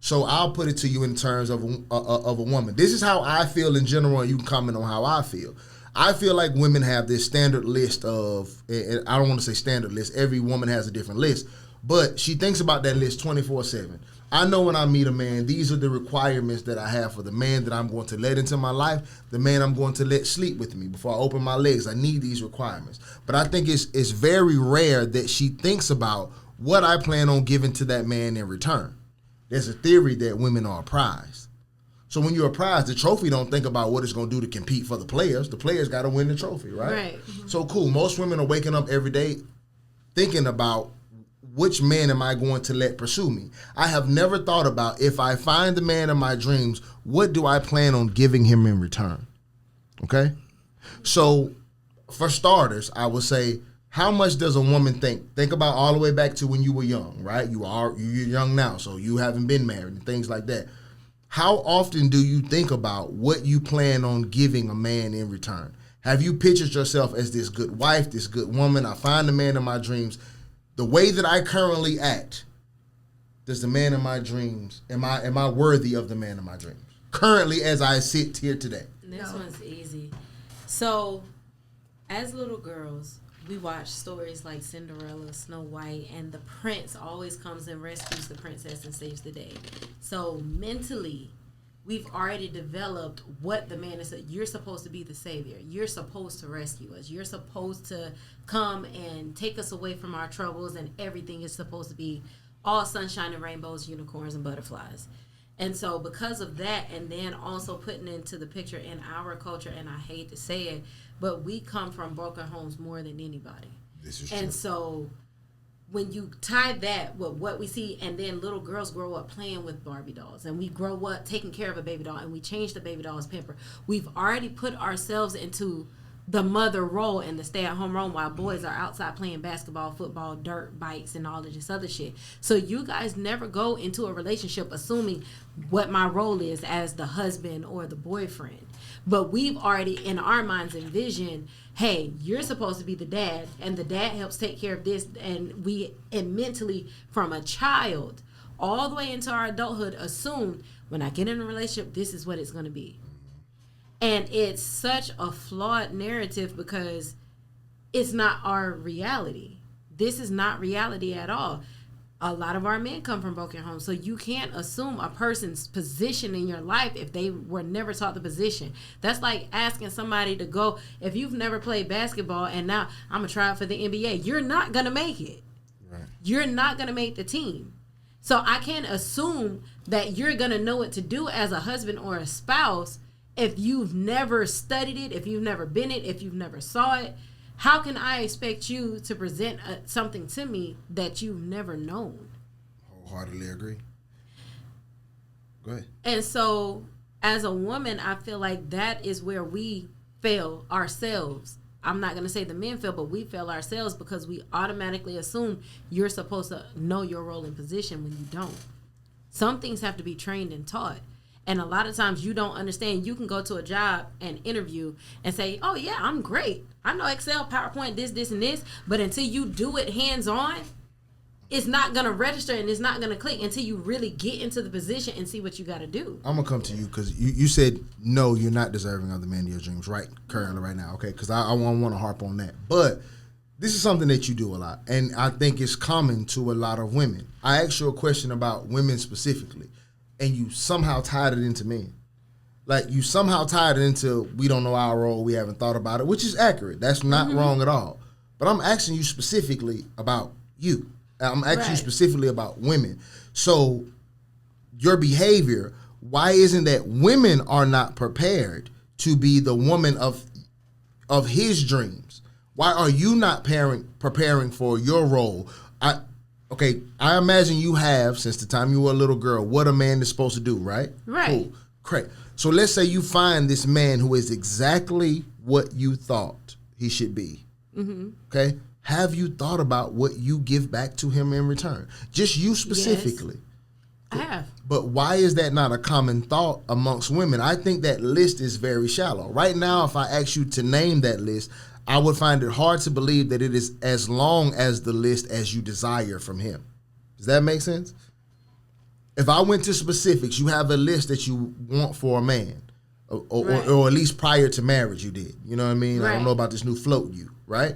So I'll put it to you in terms of a woman. This is how I feel in general, and you can comment on how I feel. I feel like women have this standard list of, and I don't want to say standard list, every woman has a different list, but she thinks about that list 24/7. I know when I meet a man, these are the requirements that I have for the man that I'm going to let into my life, the man I'm going to let sleep with me before I open my legs. I need these requirements. But I think it's very rare that she thinks about what I plan on giving to that man in return. There's a theory that women are a prize. So when you're a prize, the trophy don't think about what it's going to do to compete for the players. The players got to win the trophy, right? Right. Mm-hmm. So cool. Most women are waking up every day thinking about which man am I going to let pursue me. I have never thought about, if I find the man of my dreams, what do I plan on giving him in return? Okay? So for starters, I would say, how much does a woman think? Think about all the way back to when you were young, right? You're young now, so you haven't been married and things like that. How often do you think about what you plan on giving a man in return? Have you pictured yourself as this good wife, this good woman? I find the man of my dreams. The way that I currently act, does the man of my dreams, am I worthy of the man of my dreams? Currently, as I sit here today. This one's easy. So, as little girls, we watch stories like Cinderella, Snow White, and the prince always comes and rescues the princess and saves the day. So mentally, we've already developed what the man is. You're supposed to be the savior. You're supposed to rescue us. You're supposed to come and take us away from our troubles, and everything is supposed to be all sunshine and rainbows, unicorns and butterflies. And so because of that, and then also putting into the picture in our culture, and I hate to say it, but we come from broken homes more than anybody. This is and true. So when you tie that with what we see, and then little girls grow up playing with Barbie dolls, and we grow up taking care of a baby doll, and we change the baby doll's pamper, we've already put ourselves into the mother role and the stay-at-home role while boys are outside playing basketball, football, dirt bikes, and all of this other shit. So you guys never go into a relationship assuming what my role is as the husband or the boyfriend. But we've already, in our minds, envisioned, hey, you're supposed to be the dad, and the dad helps take care of this, and mentally, from a child all the way into our adulthood, assume when I get in a relationship, this is what it's going to be. And it's such a flawed narrative because it's not our reality. This is not reality at all. A lot of our men come from broken homes, so you can't assume a person's position in your life if they were never taught the position. That's like asking somebody to go, if you've never played basketball and now I'm going to try out for the NBA, you're not going to make it. Right. You're not going to make the team. So I can't assume that you're going to know what to do as a husband or a spouse if you've never studied it, if you've never been it, if you've never saw it. How can I expect you to present something to me that you've never known? Wholeheartedly agree. Go ahead. And so, as a woman, I feel like that is where we fail ourselves. I'm not going to say the men fail, but we fail ourselves because we automatically assume you're supposed to know your role and position when you don't. Some things have to be trained and taught. And a lot of times you don't understand. You can go to a job and interview and say, oh, yeah, I'm great. I know Excel, PowerPoint, this, and this. But until you do it hands-on, it's not going to register and it's not going to click until you really get into the position and see what you got to do. I'm going to come to you because you said, no, you're not deserving of the man of your dreams currently right now, okay? Because I want to harp on that. But this is something that you do a lot, and I think it's common to a lot of women. I asked you a question about women specifically, and you somehow tied it into men. Like, you somehow tied it into, we don't know our role, we haven't thought about it, which is accurate. That's not wrong at all. But I'm asking you specifically about you. I'm asking you specifically about women. So, your behavior, why isn't that women are not prepared to be the woman of his dreams? Why are you not preparing for your role? I imagine you have, since the time you were a little girl, what a man is supposed to do, right? Right. Cool. Great. So let's say you find this man who is exactly what you thought he should be. Mm-hmm. Okay? Have you thought about what you give back to him in return? Just you specifically. Yes, I have. But why is that not a common thought amongst women? I think that list is very shallow. Right now, if I ask you to name that list, I would find it hard to believe that it is as long as the list as you desire from him. Does that make sense? if I went to specifics, you have a list that you want for a man, or at least prior to marriage, you did. You know what I mean? I don't know about this new float, right?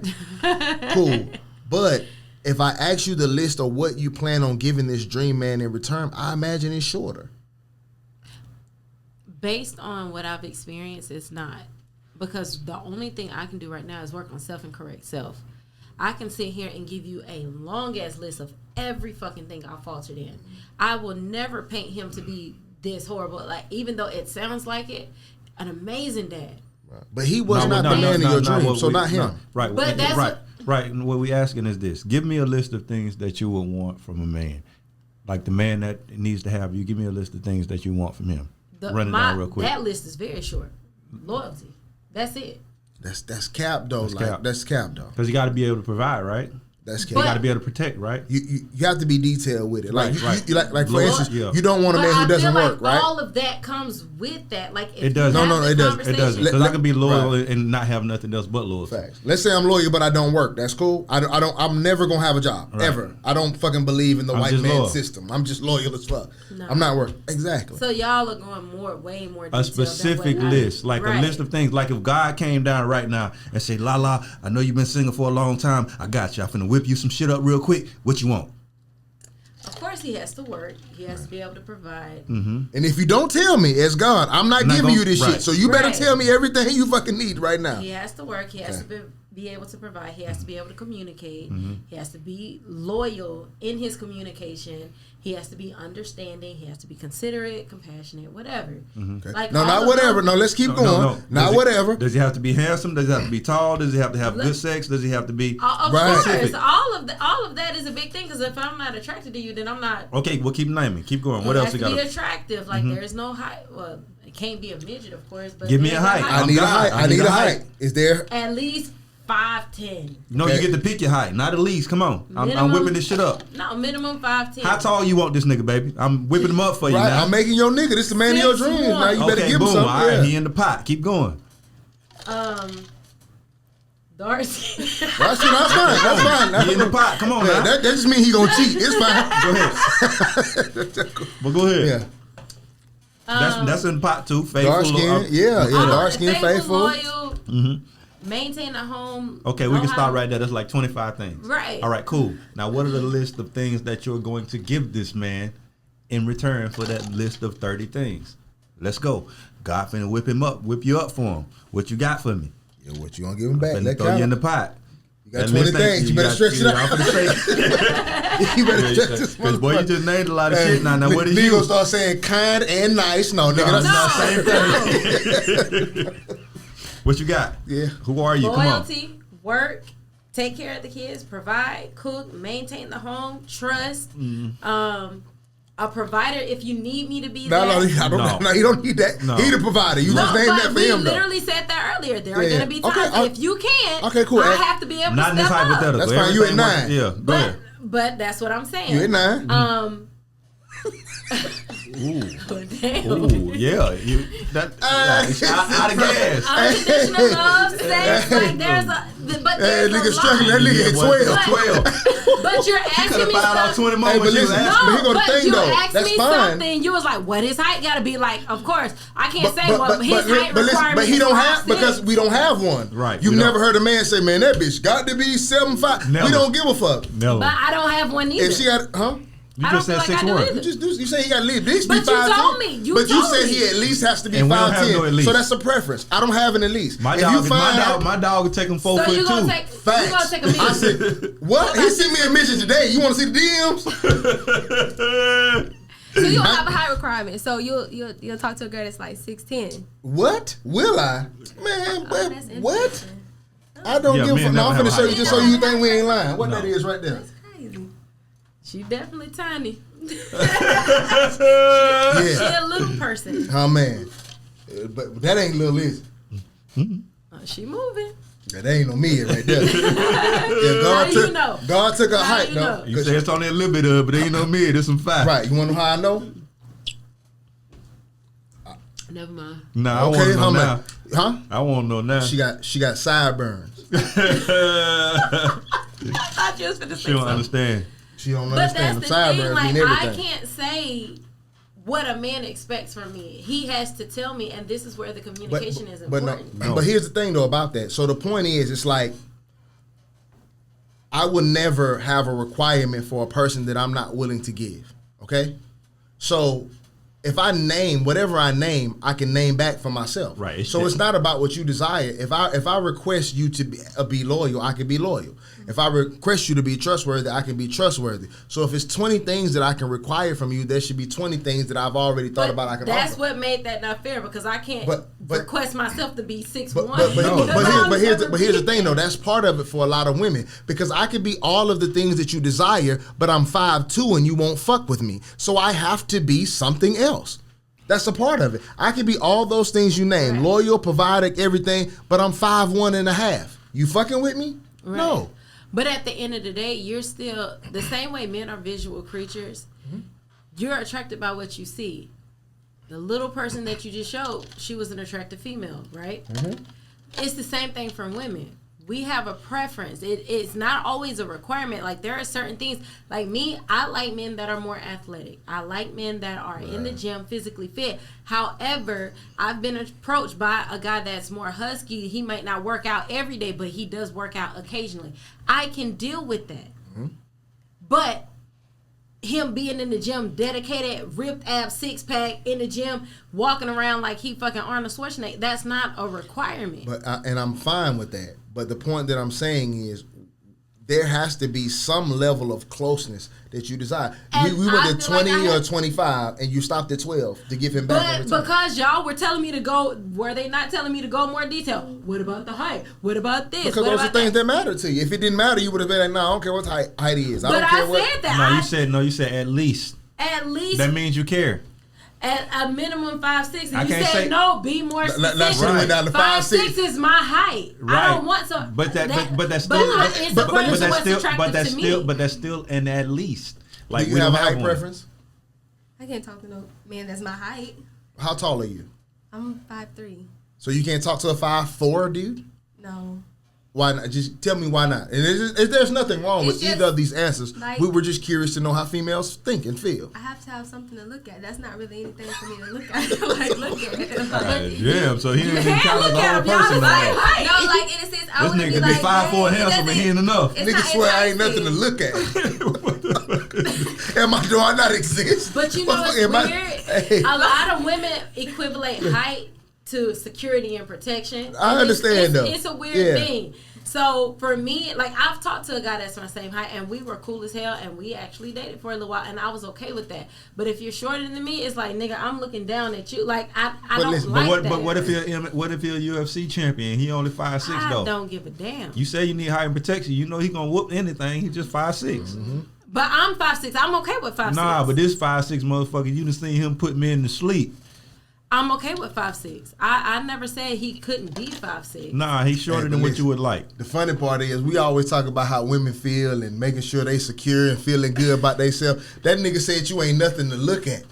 Cool. But if I ask you the list of what you plan on giving this dream man in return, I imagine it's shorter. Based on what I've experienced, it's not. Because the only thing I can do right now is work on self and correct self. I can sit here and give you a long-ass list of every fucking thing I faltered in. I will never paint him to be this horrible. Like, even though it sounds like it, an amazing dad. Right. But he was not the man in your dream, so not him. No. Right. But that's right. And what we asking is this. Give me a list of things that you would want from a man. Like the man that needs to have you. Give me a list of things that you want from him. Run it down real quick. That list is very short. Loyalty. That's it. That's cap though. That's cap though. Because you got to be able to provide, right? That's cap. You got to be able to protect, right? You have to be detailed with it. Like right. You like for instance, you don't want a man who doesn't work, right? All of that comes with that. Like if it does. No, it doesn't. It doesn't. Because I can be loyal right. and not have nothing else but loyalty. Facts. Let's say I'm loyal, but I don't work. That's cool. I'm never gonna have a job ever. I don't fucking believe in the white man system. I'm just loyal as fuck. No. I'm not working. Exactly. So y'all are going way more. A specific list, like a list of things. Like if God came down right now and said, "La, I know you've been singing for a long time. I got you. I'm finna whip you some shit up real quick. What you want?" Of course, he has to work. He has to be able to provide. Mm-hmm. And if you don't tell me, as God, I'm not giving you this shit. So you better tell me everything you fucking need right now. He has to work. He has to be able to provide. He has to be able to communicate. He has to be loyal in his communication. He has to be understanding. He has to be considerate, compassionate, whatever. Okay. Like no, not whatever. No, let's keep going. No. Not whatever. Does he have to be handsome? Does he have to be tall? Does he have to have good sex? Does he have to be of course. All of that is a big thing. Because if I'm not attracted to you, then I'm not. Okay, well, keep naming. Keep going. What else you got? Be attractive. Like there is no height. Well, it can't be a midget, of course. But give me a height. I need a height. I need a height. Is there at least 5'10"? No, you get to pick your height, not at least. Come on, I'm whipping this shit up. No, minimum 5'10". How tall you want this nigga, baby? I'm whipping him up for you now. I'm making your nigga. This is the man of your dreams. Now you better give him something. All right, he in the pot. Keep going. Darcy. That's fine. He in the pot. Come on now. That just means he gonna cheat. It's fine. Go ahead. Well, go ahead. Yeah. That's in the pot too. Faithful. Dark skin. Dark skin, faithful. Loyal. Maintain a home. Okay, we can start right there. That's like 25 things. Right. All right, cool. Now, what are the list of things that you're going to give this man in return for that list of 30 things? Let's go. God finna whip you up for him. What you got for me? Yeah, what you gonna give him back? Let throw you in the pot. You got 20 things. You better stretch it out. You better stretch this because boy, you just named a lot of shit now. Now, what is you? You gonna start saying kind and nice? No, nigga, that's not the same thing. What you got? Yeah. Who are you? Loyalty, come on. Work, take care of the kids, provide, cook, maintain the home, trust. A provider if you need me to be there. No, you don't need that. No. He the provider. You just named that for him. We literally said that earlier. There are going to be times if you can't. Okay, cool. I have to be able not to step in this hypothetical. That's fine. You at 9. Yeah, go ahead. But that's what I'm saying. You at 9. Ooh, damn. Ooh, yeah. Out of gas. Unconditional love, sex, like there's a nigga struggling. That nigga at 12. But you're asking me something. But listen, you asked me something. You was like, what his height got to be like? Of course, I can't say what his height requirement. But he don't have because we don't have one. Right. You've never heard a man say, "Man, that bitch got to be 7'5". We don't give a fuck. Never. But I don't have one either. If she got, huh? You just said 6'1". You say he got to at least be 5'10". But you told me. But you said he at least has to be 5'10". So that's a preference. I don't have an at least. My dog would take him 4 foot 2. You gonna take a midget? I said, what? He sent me a midget today. You want to see the DMs? So you don't have a height requirement. So you'll talk to a girl that's like 6'10". What? Will I? Man, what? I don't give a fuck. No, I'm finna show you just so you think we ain't lying. What that is right there. That's crazy. She definitely tiny. Yeah. She a little person. Oh man, but that ain't little Lizzy. She moving. That ain't no me right there. Yeah, God took her height though. You say it's only a little bit of it, but ain't no me. There's some fat. Right. You want to know how I know? Never mind. Nah, I want to know now. Huh? I want to know now. She got sideburns. I thought you was finna say She don't understand. She don't but understand. That's the thing. sideburns Like mean everything. I can't say what a man expects from me. He has to tell me, and this is where the communication is important. But here's the thing though about that. So the point is, it's like I would never have a requirement for a person that I'm not willing to give. Okay, so if I name whatever I name, I can name back for myself. Right. So it's not about what you desire. If I request you to be loyal, I can be loyal. If I request you to be trustworthy, I can be trustworthy. So if it's 20 things that I can require from you, there should be 20 things that I've already thought about I can That's offer. what made that not fair, because I can't request myself to be 6'1". But here's the thing though. That's part of it for a lot of women, because I could be all of the things that you desire, but I'm 5'2" and you won't fuck with me. So I have to be something else. That's a part of it. I could be all those things you name, loyal, provider, everything, but I'm 5'1.5". You fucking with me? Right. No. But at the end of the day, you're still the same way men are visual creatures. Mm-hmm. You're attracted by what you see. The little person that you just showed, she was an attractive female, right? Mm-hmm. It's the same thing for women. We have a preference. It's not always a requirement. Like, there are certain things. Like me, I like men that are more athletic. I like men that are in the gym, physically fit. However, I've been approached by a guy that's more husky. He might not work out every day, but he does work out occasionally. I can deal with that. Mm-hmm. But him being in the gym, dedicated, ripped abs, six-pack, in the gym, walking around like he fucking Arnold Schwarzenegger, that's not a requirement. And I'm fine with that. But the point that I'm saying is, there has to be some level of closeness that you desire. We went to 20 or 25, and you stopped at 12 to give him back. But because y'all were telling me to go, were they not telling me to go more detail? What about the height? What about this? Because those are things that matter to you. If it didn't matter, you would have been like, no, I don't care what height he is. But I said that. No, you said at least. At least. That means you care. At a minimum 5'6", and you said say, no, be more specific. Let's went down to 5'6". is my height. Right. I don't want some. But that's still an at least. Like, do you have a height preference? I can't talk to no man that's my height. How tall are you? I'm 5'3". So you can't talk to a 5'4" dude? No. Why not? Just tell me why not. And there's nothing wrong with either of these answers. Like, we were just curious to know how females think and feel. I have to have something to look at. That's not really anything for me to look at. Like, look at it. Yeah, so he didn't even count as a whole person. No, like, in a sense, I would be like, this nigga be 5'4" handsome, and he ain't enough. Niggas swear I ain't nothing to look at. Do I not exist? But you know what's weird? A lot of women equivalent height to security and protection. I understand, though. It's a weird thing. So for me, like, I've talked to a guy that's my same height, and we were cool as hell, and we actually dated for a little while, and I was okay with that. But if you're shorter than me, it's like, nigga, I'm looking down at you. Like, I don't like that. But what if you're a UFC champion? He only 5'6" though. I don't give a damn. You say you need height and protection. You know he gonna whoop anything. He's just 5'6". Mm-hmm. But I'm 5'6". I'm okay with 5'6". Nah, but this 5'6" motherfucker, you done seen him put men to sleep. I'm okay with 5'6". I never said he couldn't be 5'6". Nah, he's shorter than what you would like. The funny part is, we always talk about how women feel and making sure they secure and feeling good about themselves. That nigga said you ain't nothing to look at.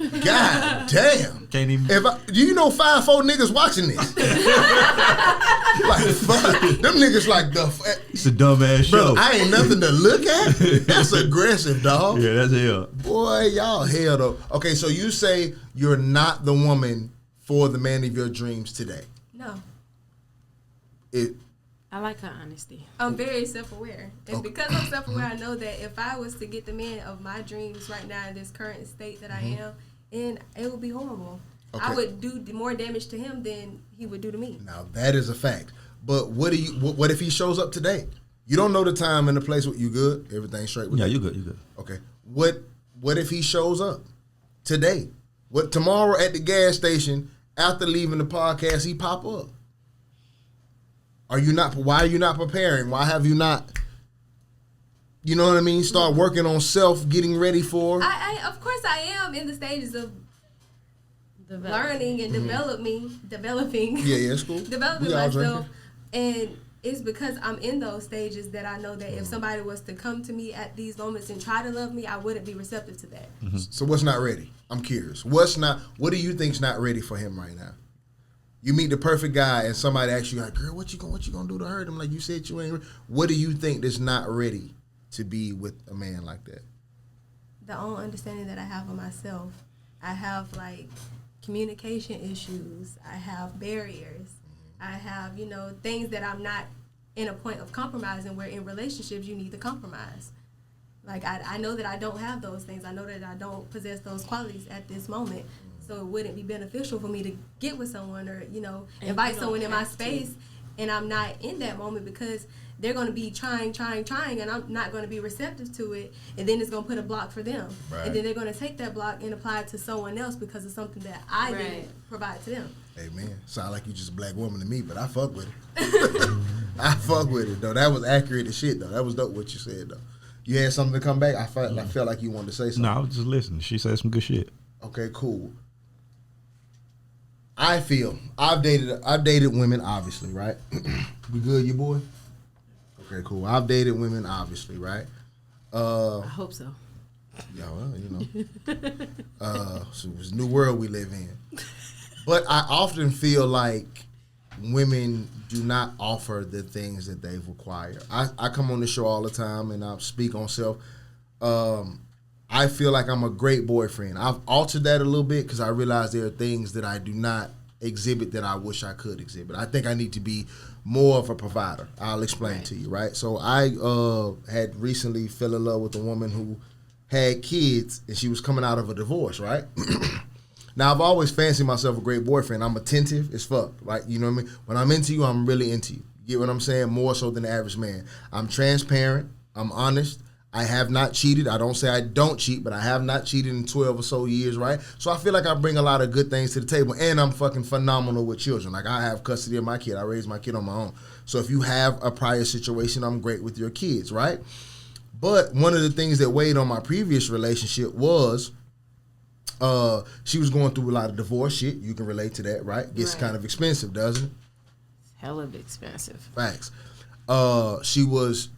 God damn. Can't even. Do you know 5'4" niggas watching this? Like, fuck. Them niggas like the. It's a dumbass show. I ain't nothing to look at? That's aggressive, dog. Yeah, that's hell. Boy, y'all hell though. Okay, so you say you're not the woman for the man of your dreams today. No. I like her honesty. I'm very self-aware. And because I'm self-aware, I know that if I was to get the man of my dreams right now in this current state that I am, and it would be horrible. Okay. I would do more damage to him than he would do to me. Now, that is a fact. But what if he shows up today? You don't know the time and the place. You good? Everything straight with you? Yeah, you good. You good. Okay. What if he shows up today? What, tomorrow at the gas station, after leaving the podcast, he pop up? Why are you not preparing? Why have you not, you know what I mean, start working on self, getting ready for? Of course I am in the stages of learning and developing. Yeah, it's cool. Developing myself. And it's because I'm in those stages that I know that if somebody was to come to me at these moments and try to love me, I wouldn't be receptive to that. Mm-hmm. So what's not ready? I'm curious. What do you think's not ready for him right now? You meet the perfect guy and somebody asks you, like, girl, what you gonna do to hurt him? Like, you said you ain't ready. What do you think that's not ready to be with a man like that? The own understanding that I have of myself I have like communication issues. I have barriers. I have, you know, things that I'm not in a point of compromising, where in relationships you need to compromise. Like, I know that I don't have those things. I know that I don't possess those qualities at this moment. So it wouldn't be beneficial for me to get with someone or, you know, invite someone in my space and I'm not in that moment, because they're going to be trying, and I'm not going to be receptive to it. And then it's going to put a block for them. Right. And then they're going to take that block and apply it to someone else because of something that I didn't provide to them. Hey, man, sound like you just a black woman to me, but I fuck with it. I fuck with it, though. That was accurate as shit, though. That was dope what you said, though. You had something to come back? I felt like you wanted to say something. No, I was just listening. She said some good shit. Okay, cool. I feel I've dated women, obviously, right? We good, you boy? Okay, cool. I've dated women, obviously, right? I hope so. Yeah, well, you know. So it's a new world we live in. But I often feel like women do not offer the things that they require. I come on the show all the time and I speak on self. I feel like I'm a great boyfriend. I've altered that a little bit because I realize there are things that I do not exhibit that I wish I could exhibit. I think I need to be more of a provider. I'll explain to you, right? So I had recently fell in love with a woman who had kids and she was coming out of a divorce, right? Now, I've always fancied myself a great boyfriend. I'm attentive as fuck. Like, you know what I mean? When I'm into you, I'm really into you. You get what I'm saying? More so than the average man. I'm transparent. I'm honest. I have not cheated. I don't say I don't cheat, but I have not cheated in 12 or so years, right? So I feel like I bring a lot of good things to the table, and I'm fucking phenomenal with children. Like, I have custody of my kid. I raise my kid on my own. So if you have a prior situation, I'm great with your kids, right? But one of the things that weighed on my previous relationship was she was going through a lot of divorce shit. You can relate to that, right? Gets kind of expensive, doesn't it? Hell of expensive. Facts. She was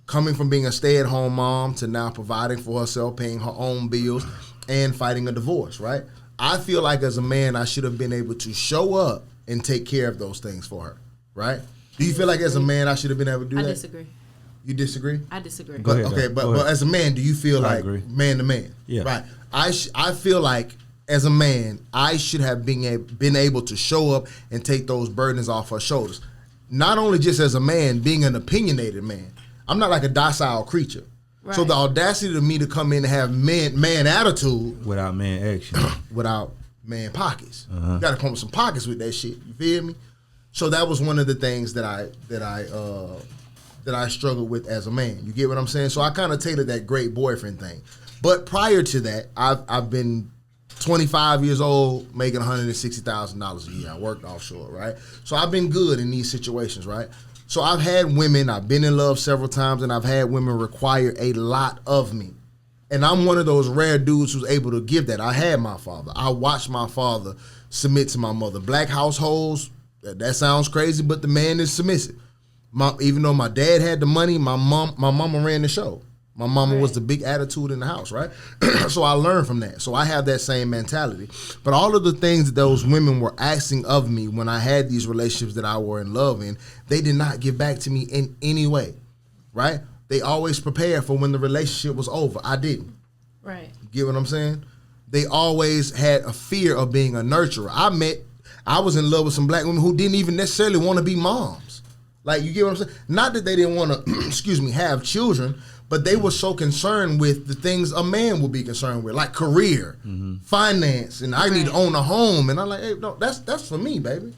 coming from being a stay-at-home mom to now providing for herself, paying her own bills, and fighting a divorce, right? I feel like as a man, I should have been able to show up and take care of those things for her, right? Do you feel like as a man, I should have been able to do that? I disagree. You disagree? I disagree. Go ahead, okay, but as a man, do you feel like man to man? Yeah. Right. I feel like as a man, I should have been able to show up and take those burdens off her shoulders. Not only just as a man, being an opinionated man. I'm not like a docile creature. Right. So the audacity of me to come in and have man attitude without man action, without man pockets. You got to come with some pockets with that shit. You feel me? So that was one of the things that I struggled with as a man. You get what I'm saying? So I kind of tailored that great boyfriend thing. But prior to that, I've been 25 years old, making $160,000 a year. I worked offshore, right? So I've been good in these situations, right? So I've had women, I've been in love several times, and I've had women require a lot of me. And I'm one of those rare dudes who's able to give that. I had my father. I watched my father submit to my mother. Black households, that sounds crazy, but the man is submissive. Even though my dad had the money, my mama ran the show. My mama was the big attitude in the house, right? So I learned from that. So I have that same mentality. But all of the things that those women were asking of me when I had these relationships that I were in love in, they did not give back to me in any way, right? They always prepared for when the relationship was over. I didn't. Right. You get what I'm saying? They always had a fear of being a nurturer. I was in love with some black women who didn't even necessarily want to be moms. Like, you get what I'm saying? Not that they didn't want to, have children, but they were so concerned with the things a man would be concerned with, like career, finance, and I need to own a home. And I'm like, hey, no, that's for me, baby.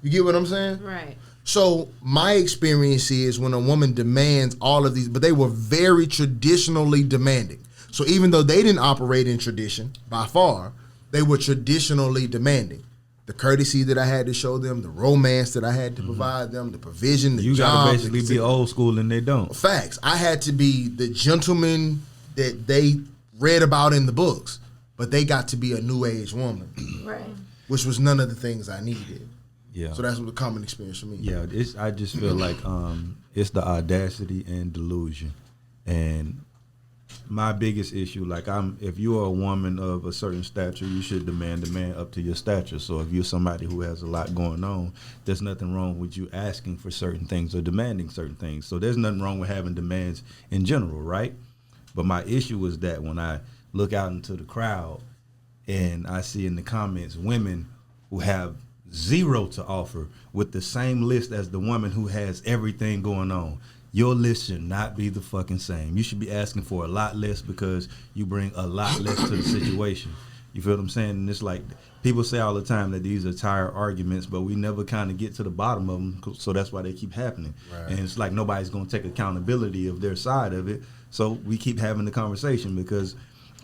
You get what I'm saying? Right. So my experience is when a woman demands all of these, but they were very traditionally demanding. So even though they didn't operate in tradition by far, they were traditionally demanding. The courtesy that I had to show them, the romance that I had to provide them, the provision, the job. You gotta basically be old school and they don't. Facts. I had to be the gentleman that they read about in the books, but they got to be a new age woman. Right. Which was none of the things I needed. Yeah. So that's what a common experience for me. Yeah, I just feel like it's the audacity and delusion. And my biggest issue, like if you're a woman of a certain stature, you should demand a man up to your stature. So if you're somebody who has a lot going on, there's nothing wrong with you asking for certain things or demanding certain things. So there's nothing wrong with having demands in general, right? But my issue is that when I look out into the crowd and I see in the comments women who have zero to offer with the same list as the woman who has everything going on. Your list should not be the fucking same. You should be asking for a lot less because you bring a lot less to the situation. You feel what I'm saying? And it's like people say all the time that these are tired arguments, but we never kind of get to the bottom of them, so that's why they keep happening. Right. And it's like nobody's going to take accountability of their side of it, so we keep having the conversation because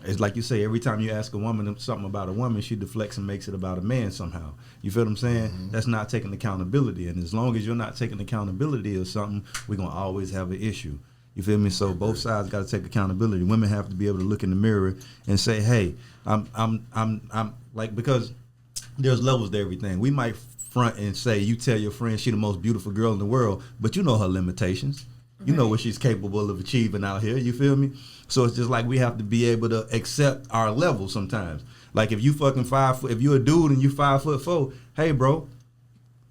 it's like you say, every time you ask a woman something about a woman, she deflects and makes it about a man somehow. You feel what I'm saying? Mm-hmm. That's not taking accountability. And as long as you're not taking accountability of something, we're going to always have an issue. You feel me? So both sides got to take accountability. Women have to be able to look in the mirror and say, hey, I'm like, because there's levels to everything. We might front and say, you tell your friend she the most beautiful girl in the world, but you know her limitations. You know what she's capable of achieving out here. You feel me? So it's just like we have to be able to accept our level sometimes. Like if you fucking if you're a dude and you 5'4", hey bro,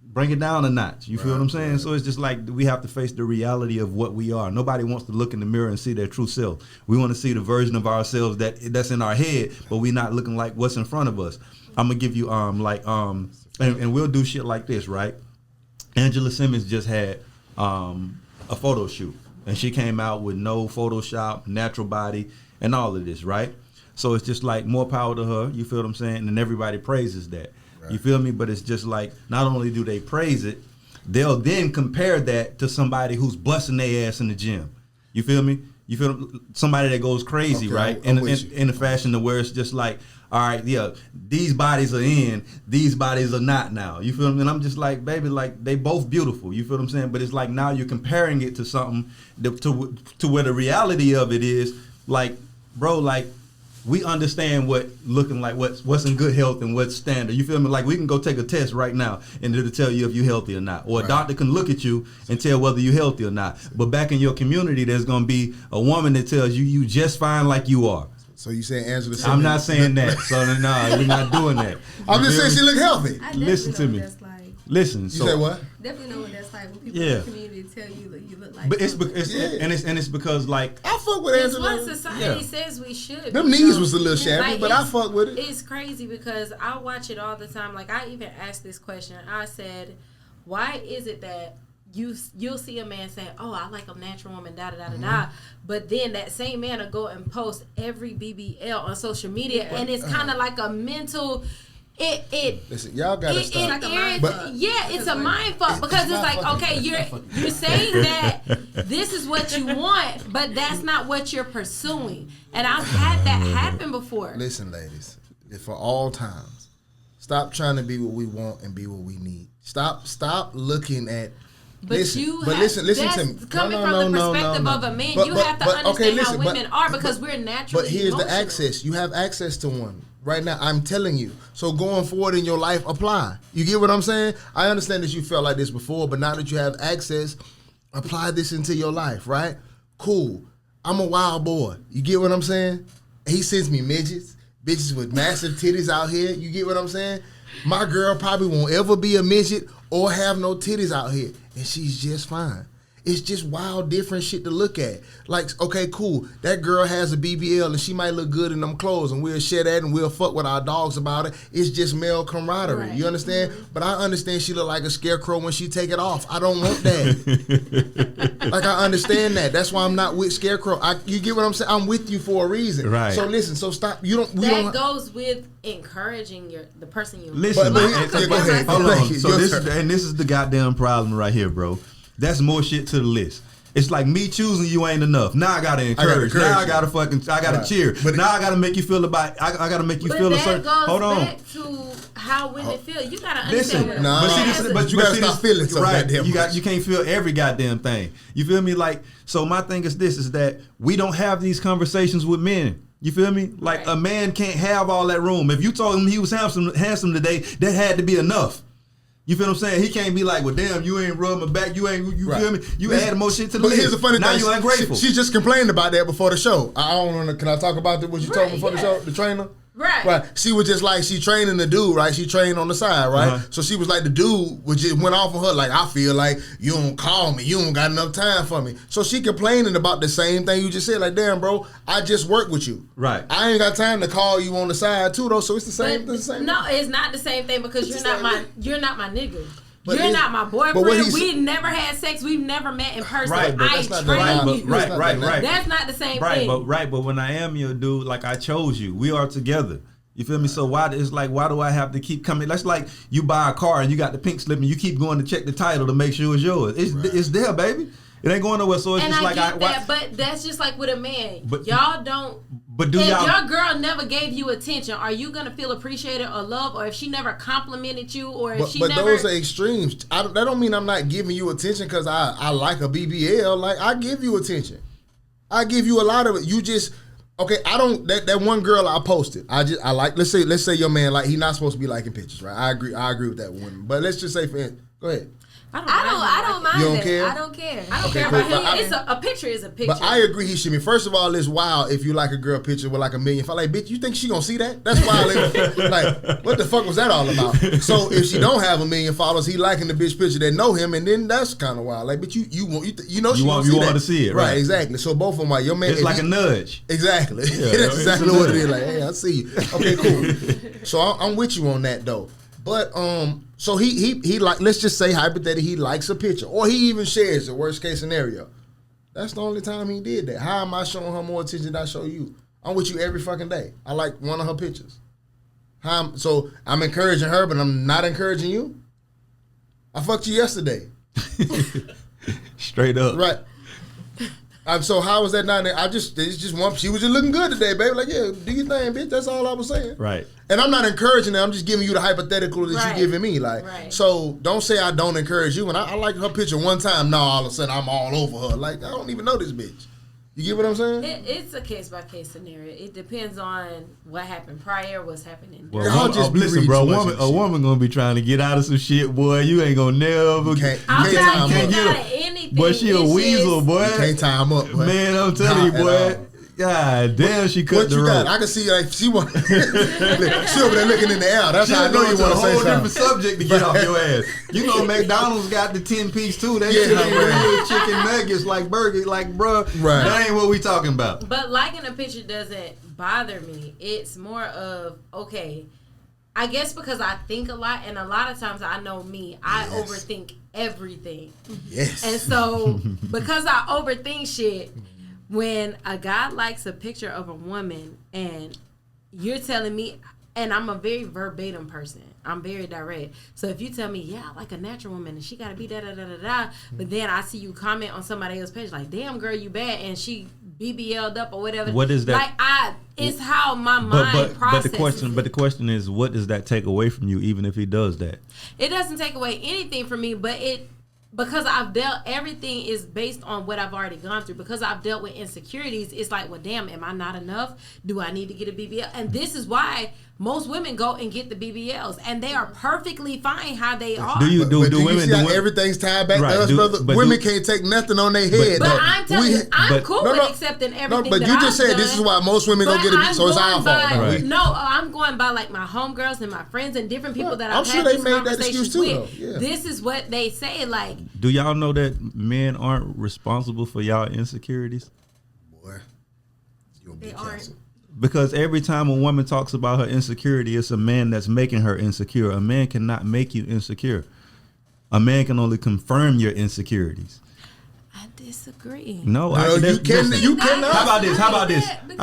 bring it down a notch. You feel what I'm saying? Right. So it's just like we have to face the reality of what we are. Nobody wants to look in the mirror and see their true self. We want to see the version of ourselves that's in our head, but we're not looking like what's in front of us. I'm gonna give you and we'll do shit like this, right? Angela Simmons just had a photo shoot, and she came out with no Photoshop, natural body, and all of this, right? So it's just like more power to her, you feel what I'm saying? And everybody praises that, right. You feel me? But it's just like, not only do they praise it, they'll then compare that to somebody who's busting their ass in the gym. You feel me? You feel somebody that goes crazy, okay, right? In a fashion to where it's just like, all right, yeah, these bodies are in, these bodies are not now. You feel me? And I'm just like, baby, like they both beautiful. You feel what I'm saying? But it's like now you're comparing it to something to where the reality of it is like, bro, like we understand what looking like what's in good health and what's standard. You feel me? Like we can go take a test right now and it'll tell you if you're healthy or not. Or a doctor can look at you and tell whether you're healthy or not. But back in your community, there's gonna be a woman that tells you just fine like you are. So you saying Angela Simmons? I'm not saying that. So no, we're not doing that. I'm just saying she look healthy. Listen to me. Listen. You say what? Definitely know what that's like when people in the community tell you that you look like. But it's because like I fuck with Angela. It's what society says we should. Them knees was a little shabby, but I fuck with it. It's crazy because I watch it all the time. Like I even asked this question. I said, "Why is it that you'll see a man saying, 'Oh, I like a natural woman,' da da da da," but then that same man will go and post every BBL on social media, and it's kind of like a mental." Listen, y'all gotta stop. It's a mind fuck because it's like, okay, you're saying that this is what you want, but that's not what you're pursuing. And I've had that happen before. Listen, ladies, for all times, stop trying to be what we want and be what we need. Stop looking at. Listen to me. Coming from the perspective of a man, you have to understand how women are because we're naturally. But here's emotional. the access. You have access to one. Right now, I'm telling you. So going forward in your life, apply. You get what I'm saying? I understand that you felt like this before, but now that you have access, apply this into your life, right? Cool. I'm a wild boy. You get what I'm saying? He sends me midgets, bitches with massive titties out here. You get what I'm saying? My girl probably won't ever be a midget or have no titties out here, and she's just fine. It's just wild, different shit to look at. Like, okay, cool. That girl has a BBL and she might look good in them clothes and we'll share that and we'll fuck with our dogs about it. It's just male camaraderie. Right. You understand? Mm-hmm. But I understand she look like a scarecrow when she take it off. I don't want that. Like, I understand that. That's why I'm not with scarecrow. You get what I'm saying? I'm with you for a reason. Right. So listen. So stop. That goes with encouraging the person you listen. Go ahead. Hold on. So this is the goddamn problem right here, bro. That's more shit to the list. It's like me choosing you ain't enough. Now I gotta encourage. Now I gotta cheer. But now I gotta make you feel about. I gotta make you feel a certain. Hold on. Back to how women feel. You gotta understand. Listen, but you gotta stop feeling so goddamn. You can't feel every goddamn thing. You feel me? Like, so my thing is this: is that we don't have these conversations with men. You feel me? Like a man can't have all that room. If you told him he was handsome today, that had to be enough. You feel what I'm saying? He can't be like, well, damn, you ain't rubbed my back. You feel me? You add more shit to the list. But here's the funny thing. Now you ungrateful. She just complained about that before the show. I don't know. Can I talk about what you told me before the show? The trainer? Right. She was just like, she training the dude, right? She trained on the side, right? So she was like, the dude just went off on her, like, I feel like you don't call me. You don't got enough time for me. So she complaining about the same thing you just said. Like, damn, bro, I just work with you. Right. I ain't got time to call you on the side, too, though. So it's the same. But it's the same. No, it's not the same thing because you're not my nigga. But you're not my boyfriend. We've never had sex. We've never met in person. Right, but I that's not trained you. Right. That's not the same thing. But when I am your dude, like I chose you. We are together. You feel me? So why do I have to keep coming? That's like you buy a car and you got the pink slip and you keep going to check the title to make sure it's yours. It's there, baby. It ain't going nowhere. So it's and just I like get that, but that's just like with a man. But y'all don't. But do if y'all? your girl never gave you attention, are you gonna feel appreciated or loved? Or if she never complimented you, or if she never? But those are extremes. That don't mean I'm not giving you attention because I like a BBL. Like, I give you attention. I give you a lot of it. You just. Okay, I don't. That one girl I posted. I like. Let's say your man, like, he not supposed to be liking pictures, right? I agree with that one. But let's just say, for instance, go ahead. I don't mind you don't that. Care? I don't care. I don't care cool. about him. A picture is a picture. But I agree he should be. First of all, it's wild if you like a girl picture with like 1 million followers. Like, bitch, you think she gonna see that? That's wild. Like, what the fuck was that all about? So if she don't have 1 million followers, he liking the bitch picture that know him, and then that's kind of wild. Like, but you know she want to see it, right? Exactly. So both of them, like, your man, it's like a nudge. Exactly. Yeah, that's exactly what it is. Like, hey, I see you. Okay, cool. So I'm with you on that though. But so he like, let's just say hypothetically he likes a picture or he even shares the worst case scenario. That's the only time he did that. How am I showing her more attention than I show you? I'm with you every fucking day. I like one of her pictures. So I'm encouraging her, but I'm not encouraging you. I fucked you yesterday. Straight up. Right. So how was that not? It's just one. She was just looking good today, baby. Like, yeah, do your thing, bitch. That's all I was saying. Right. And I'm not encouraging her. I'm just giving you the hypothetical that you're giving me. Like, so don't say I don't encourage you. And I like her picture one time. Now all of a sudden I'm all over her. Like, I don't even know this bitch. You get what I'm saying? It's a case by case scenario. It depends on what happened prior, what's happening. Well, listen, bro. A woman gonna be trying to get out of some shit, boy. You ain't gonna never. I'm not getting out of anything. Boy, she a weasel, boy. You can't tie him up, boy. Man, I'm telling you, boy. God damn, she cut the rope. Got? I can see like she want. She over there looking in the air. That's how I know you want to say something. A whole different subject to get off your ass. You know, McDonald's got the 10-piece too. That shit ain't real chicken nuggets like burger. Like, bro, that ain't what we talking about. But liking a picture doesn't bother me. It's more of, okay, I guess because I think a lot, and a lot of times I know me, I overthink everything. Yes. And so because I overthink shit. When a guy likes a picture of a woman and you're telling me, and I'm a very verbatim person, I'm very direct. So if you tell me, yeah, I like a natural woman and she got to be da-da-da-da-da, but then I see you comment on somebody else's page like, damn, girl, you bad, and she BBL'd up or whatever. What is that? Like, it's how my mind processes But the question is, what does that take away from you, even if he does that? It doesn't take away anything from me, but because everything is based on what I've already gone through. Because I've dealt with insecurities, it's like, well, damn, am I not enough? Do I need to get a BBL? And this is why most women go and get the BBLs, and they are perfectly fine how they are. Do women see how everything's tied back to us, brother? Women can't take nothing on their head. But I'm telling you, I'm cool with accepting everything. But you just said this is why most women don't get it, so it's our fault. No, I'm going by like my homegirls and my friends and different people that I've had these conversations with. This is what they say. Like, do y'all know that men aren't responsible for y'all insecurities? Boy, you'll be canceled. Because every time a woman talks about her insecurity, it's a man that's making her insecure. A man cannot make you insecure. A man can only confirm your insecurities. I disagree. No, you cannot. How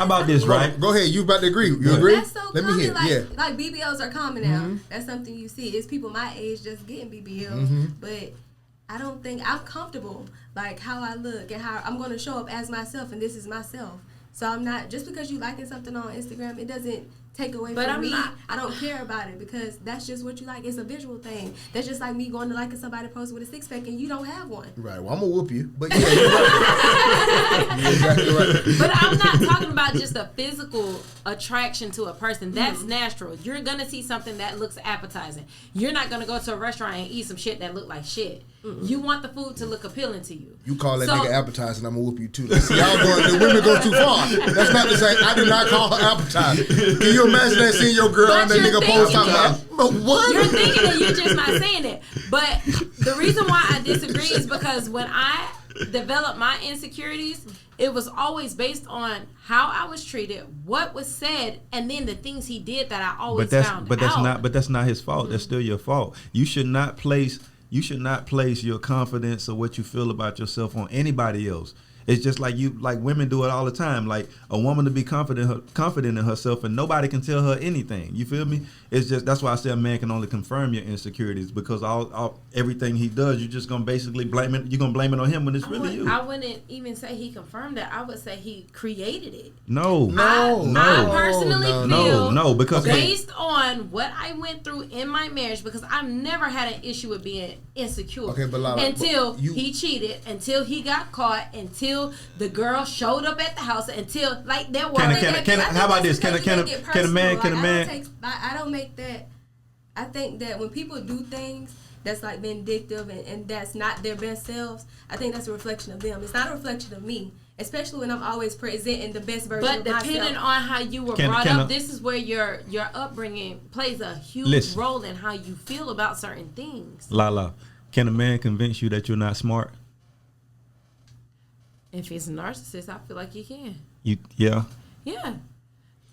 about this? Right? Go ahead. You about to agree? You agree? That's so Let common. me hear. Like BBLs are common now. That's something you see. It's people my age just getting BBLs, but I don't think I'm comfortable like how I look and how I'm going to show up as myself, and this is myself. So I'm not, just because you liking something on Instagram, it doesn't take away from me. I don't care about it because that's just what you like. It's a visual thing. That's just like me going to liking somebody post with a six pack and you don't have one. Right. Well, I'm gonna whoop you, but yeah, you're right. You're exactly right. But I'm not talking about just a physical attraction to a person. That's natural. You're gonna see something that looks appetizing. You're not gonna go to a restaurant and eat some shit that look like shit. You want the food to look appealing to you. You call that nigga appetizing, I'm gonna whoop you too. See, y'all the women go too far. That's not the same. I did not call her appetizing. Can you imagine that seeing your girl and that nigga post talking about what? You're thinking that you're just not saying it. But the reason why I disagree is because when I developed my insecurities, it was always based on how I was treated, what was said, and then the things he did that I always found out. But that's not his fault. That's still your fault. You should not place your confidence or what you feel about yourself on anybody else. It's just like women do it all the time. Like a woman to be confident in herself, and nobody can tell her anything. You feel me? It's just that's why I say a man can only confirm your insecurities, because all everything he does, you're just gonna basically blame it. You're gonna blame it on him when it's really you. I wouldn't even say he confirmed that. I would say he created it. I personally feel because based on what I went through in my marriage, because I've never had an issue with being insecure. Okay, but Lala, until he cheated, until he got caught, until the girl showed up at the house, until like there were. How about this? Can a man? I don't make that. I think that when people do things that's like vindictive and that's not their best selves, I think that's a reflection of them. It's not a reflection of me, especially when I'm always presenting the best version of myself. But depending on how you were brought up, this is where your upbringing plays a huge role in how you feel about certain things. Lala, can a man convince you that you're not smart? If he's a narcissist, I feel like he can. Yeah.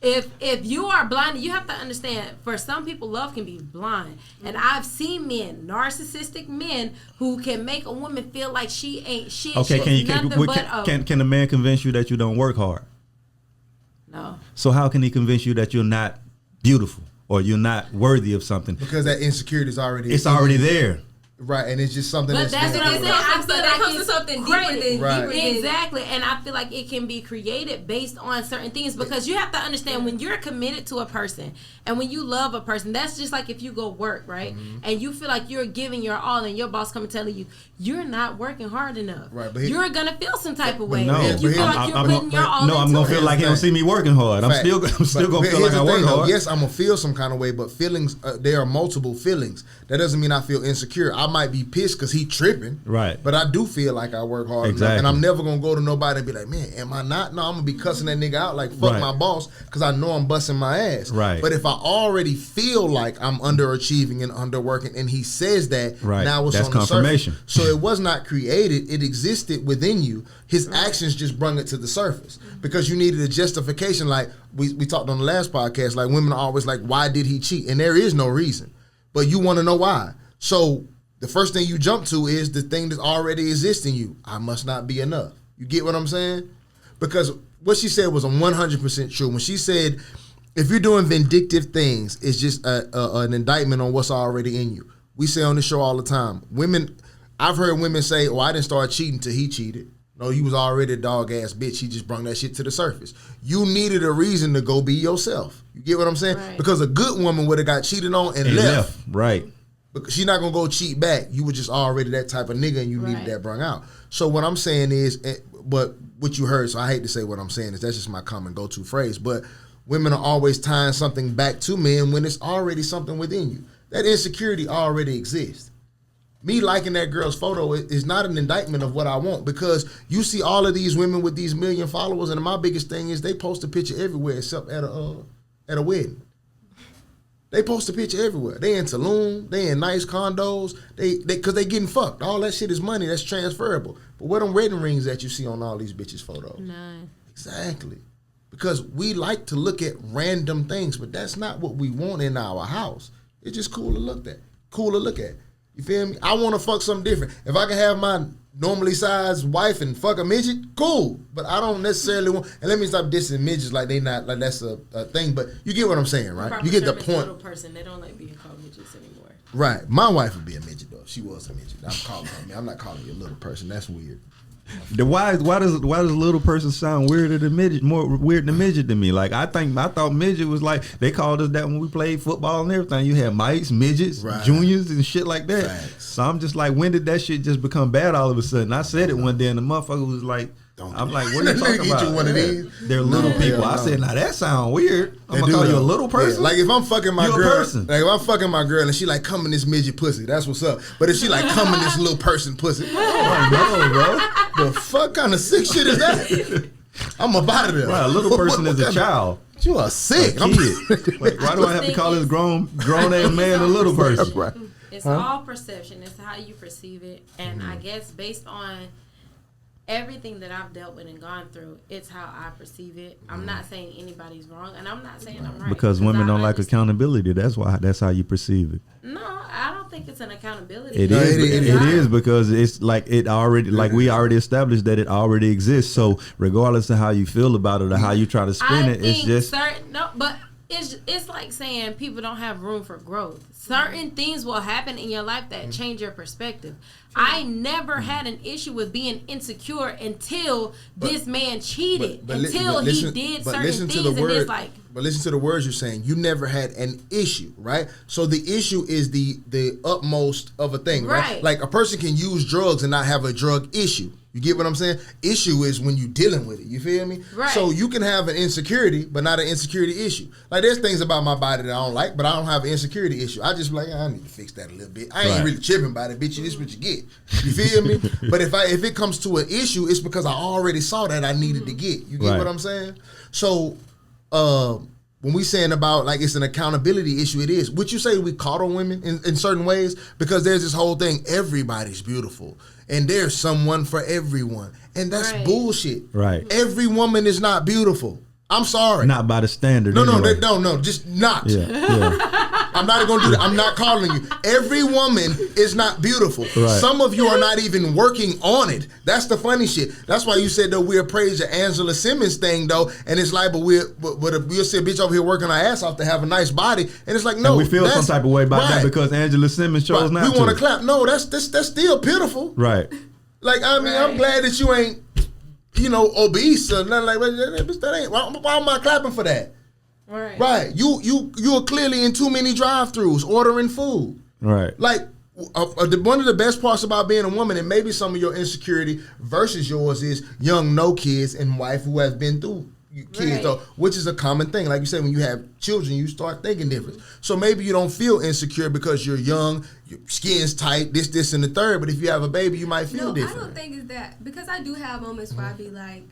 If you are blind, you have to understand, for some people, love can be blind. And I've seen men, narcissistic men, who can make a woman feel like she ain't shit. Okay, can a man convince you that you don't work hard? No. So how can he convince you that you're not beautiful or you're not worthy of something? Because that insecurity is already there. Right, and it's just something but that's what I'm saying. I feel like comes to something deeper than exactly, and I feel like it can be created based on certain things, because you have to understand when you're committed to a person and when you love a person, that's just like if you go work, right? Mm-hmm. And you feel like you're giving your all, and your boss come and telling you you're not working hard enough. Right, but you're gonna feel some type of way. No, you feel like you're putting your all. No, I'm gonna feel like he don't see me working hard. I'm still gonna feel like I work hard. Yes, I'm gonna feel some kind of way, but feelings, there are multiple feelings. That doesn't mean I feel insecure. I might be pissed because he tripping, right? But I do feel like I work hard, exactly. And I'm never gonna go to nobody and be like, man, am I not? No, I'm gonna be cussing that nigga out like fuck my boss, because I know I'm busting my ass. Right. But if I already feel like I'm underachieving and underworking, and he says that, now it's that's on confirmation. The surface. So it was not created; it existed within you. His actions just brought it to the surface because you needed a justification. Like we talked on the last podcast, like women are always like, why did he cheat? And there is no reason, but you want to know why. So the first thing you jump to is the thing that already exists in you. I must not be enough. You get what I'm saying? Because what she said was 100% true. When she said, if you're doing vindictive things, it's just an indictment on what's already in you. We say on the show all the time, women, I've heard women say, I didn't start cheating till he cheated. No, he was already a dog-ass bitch. He just brought that shit to the surface. You needed a reason to go be yourself. You get what I'm saying? Right. Because a good woman would have got cheated on and left. Right. Because she's not going to go cheat back. You were just already that type of nigga and you needed that brung out. So what I'm saying is, but what you heard, so I hate to say what I'm saying, is that's just my common go-to phrase, but women are always tying something back to men when it's already something within you. That insecurity already exists. Me liking that girl's photo is not an indictment of what I want, because you see all of these women with these million followers, and my biggest thing is they post a picture everywhere except at a wedding. They post a picture everywhere. They in Tulum, they in nice condos, because they getting fucked. All that shit is money, that's transferable. But where them wedding rings that you see on all these bitches' photos? None. Exactly. Because we like to look at random things, but that's not what we want in our house. It's just cool to look at. You feel me? I want to fuck something different. If I can have my normally sized wife and fuck a midget, cool. But I don't necessarily want. And let me stop dissing midgets like they not like that's a thing. But you get what I'm saying, right? You get the point. Little person, they don't like being called midgets anymore. Right. My wife would be a midget though. She was a midget. I'm not calling you a little person. That's weird. Why does a little person sound weirder than midget? More weird than midget to me. Like I thought midget was like they called us that when we played football and everything. You had mites, midgets, juniors, and shit like that. Facts. So I'm just like, when did that shit just become bad all of a sudden? I said it one day and the motherfucker was like, I'm like, what are you talking about? One of these. They're little people. I said, now that sound weird. I'm gonna call you a little person. Yeah. Like if I'm fucking my girl, like if I'm fucking my girl and she like come in this midget pussy, that's what's up. But if she like come in this little person pussy, no, bro. The fuck kind of sick shit is that? I'm about it. Right, a little person is a child. You are sick. Kid. Wait, why do I have to call this grown ass man a little person? Right. It's all perception. It's how you perceive it. And I guess based on everything that I've dealt with and gone through, it's how I perceive it. I'm not saying anybody's wrong, and I'm not saying I'm right. Because women don't like accountability. That's how you perceive it. No, I don't think it's an accountability. It is because it's like it already, like we already established that it already exists. So regardless of how you feel about it or how you try to spin it, it's just but it's like saying people don't have room for growth. Certain things will happen in your life that change your perspective. I never had an issue with being insecure until this man cheated. Until he did certain things, and it's like. But listen to the words you're saying. You never had an issue, right? So the issue is the utmost of a thing, right? Like a person can use drugs and not have a drug issue. You get what I'm saying? Issue is when you're dealing with it. You feel me? Right. So you can have an insecurity, but not an insecurity issue. Like there's things about my body that I don't like, but I don't have an insecurity issue. I just be like, I need to fix that a little bit. I ain't really tripping about it, bitch. This is what you get. You feel me? But if it comes to an issue, it's because I already saw that I needed to get. You get what I'm saying? So when we saying about like it's an accountability issue, it is. Would you say we coddle women in certain ways? Because there's this whole thing, everybody's beautiful. And there's someone for everyone. And that's bullshit. Right. Every woman is not beautiful. I'm sorry. Not by the standard. No, just not. Yeah. I'm not going to do that. I'm not calling you. Every woman is not beautiful. Right. Some of you are not even working on it. That's the funny shit. That's why you said, though, we appraise the Angela Simmons thing, though, and it's like, but we'll see a bitch over here working her ass off to have a nice body, and it's like, no. And we feel some type of way about that because Angela Simmons chose not to. We want to clap. No, that's still pitiful. Right. Like, I mean, I'm glad that you ain't, obese or nothing like that. That ain't. Why am I clapping for that? Right. You are clearly in too many drive-thrus ordering food. Right. Like one of the best parts about being a woman, and maybe some of your insecurity versus yours, is young, no kids, and wife who has been through kids, though, which is a common thing. Like you said, when you have children, you start thinking different. So maybe you don't feel insecure because you're young, your skin's tight, this, and the third. But if you have a baby, you might feel different. I don't think it's that, because I do have moments where I be like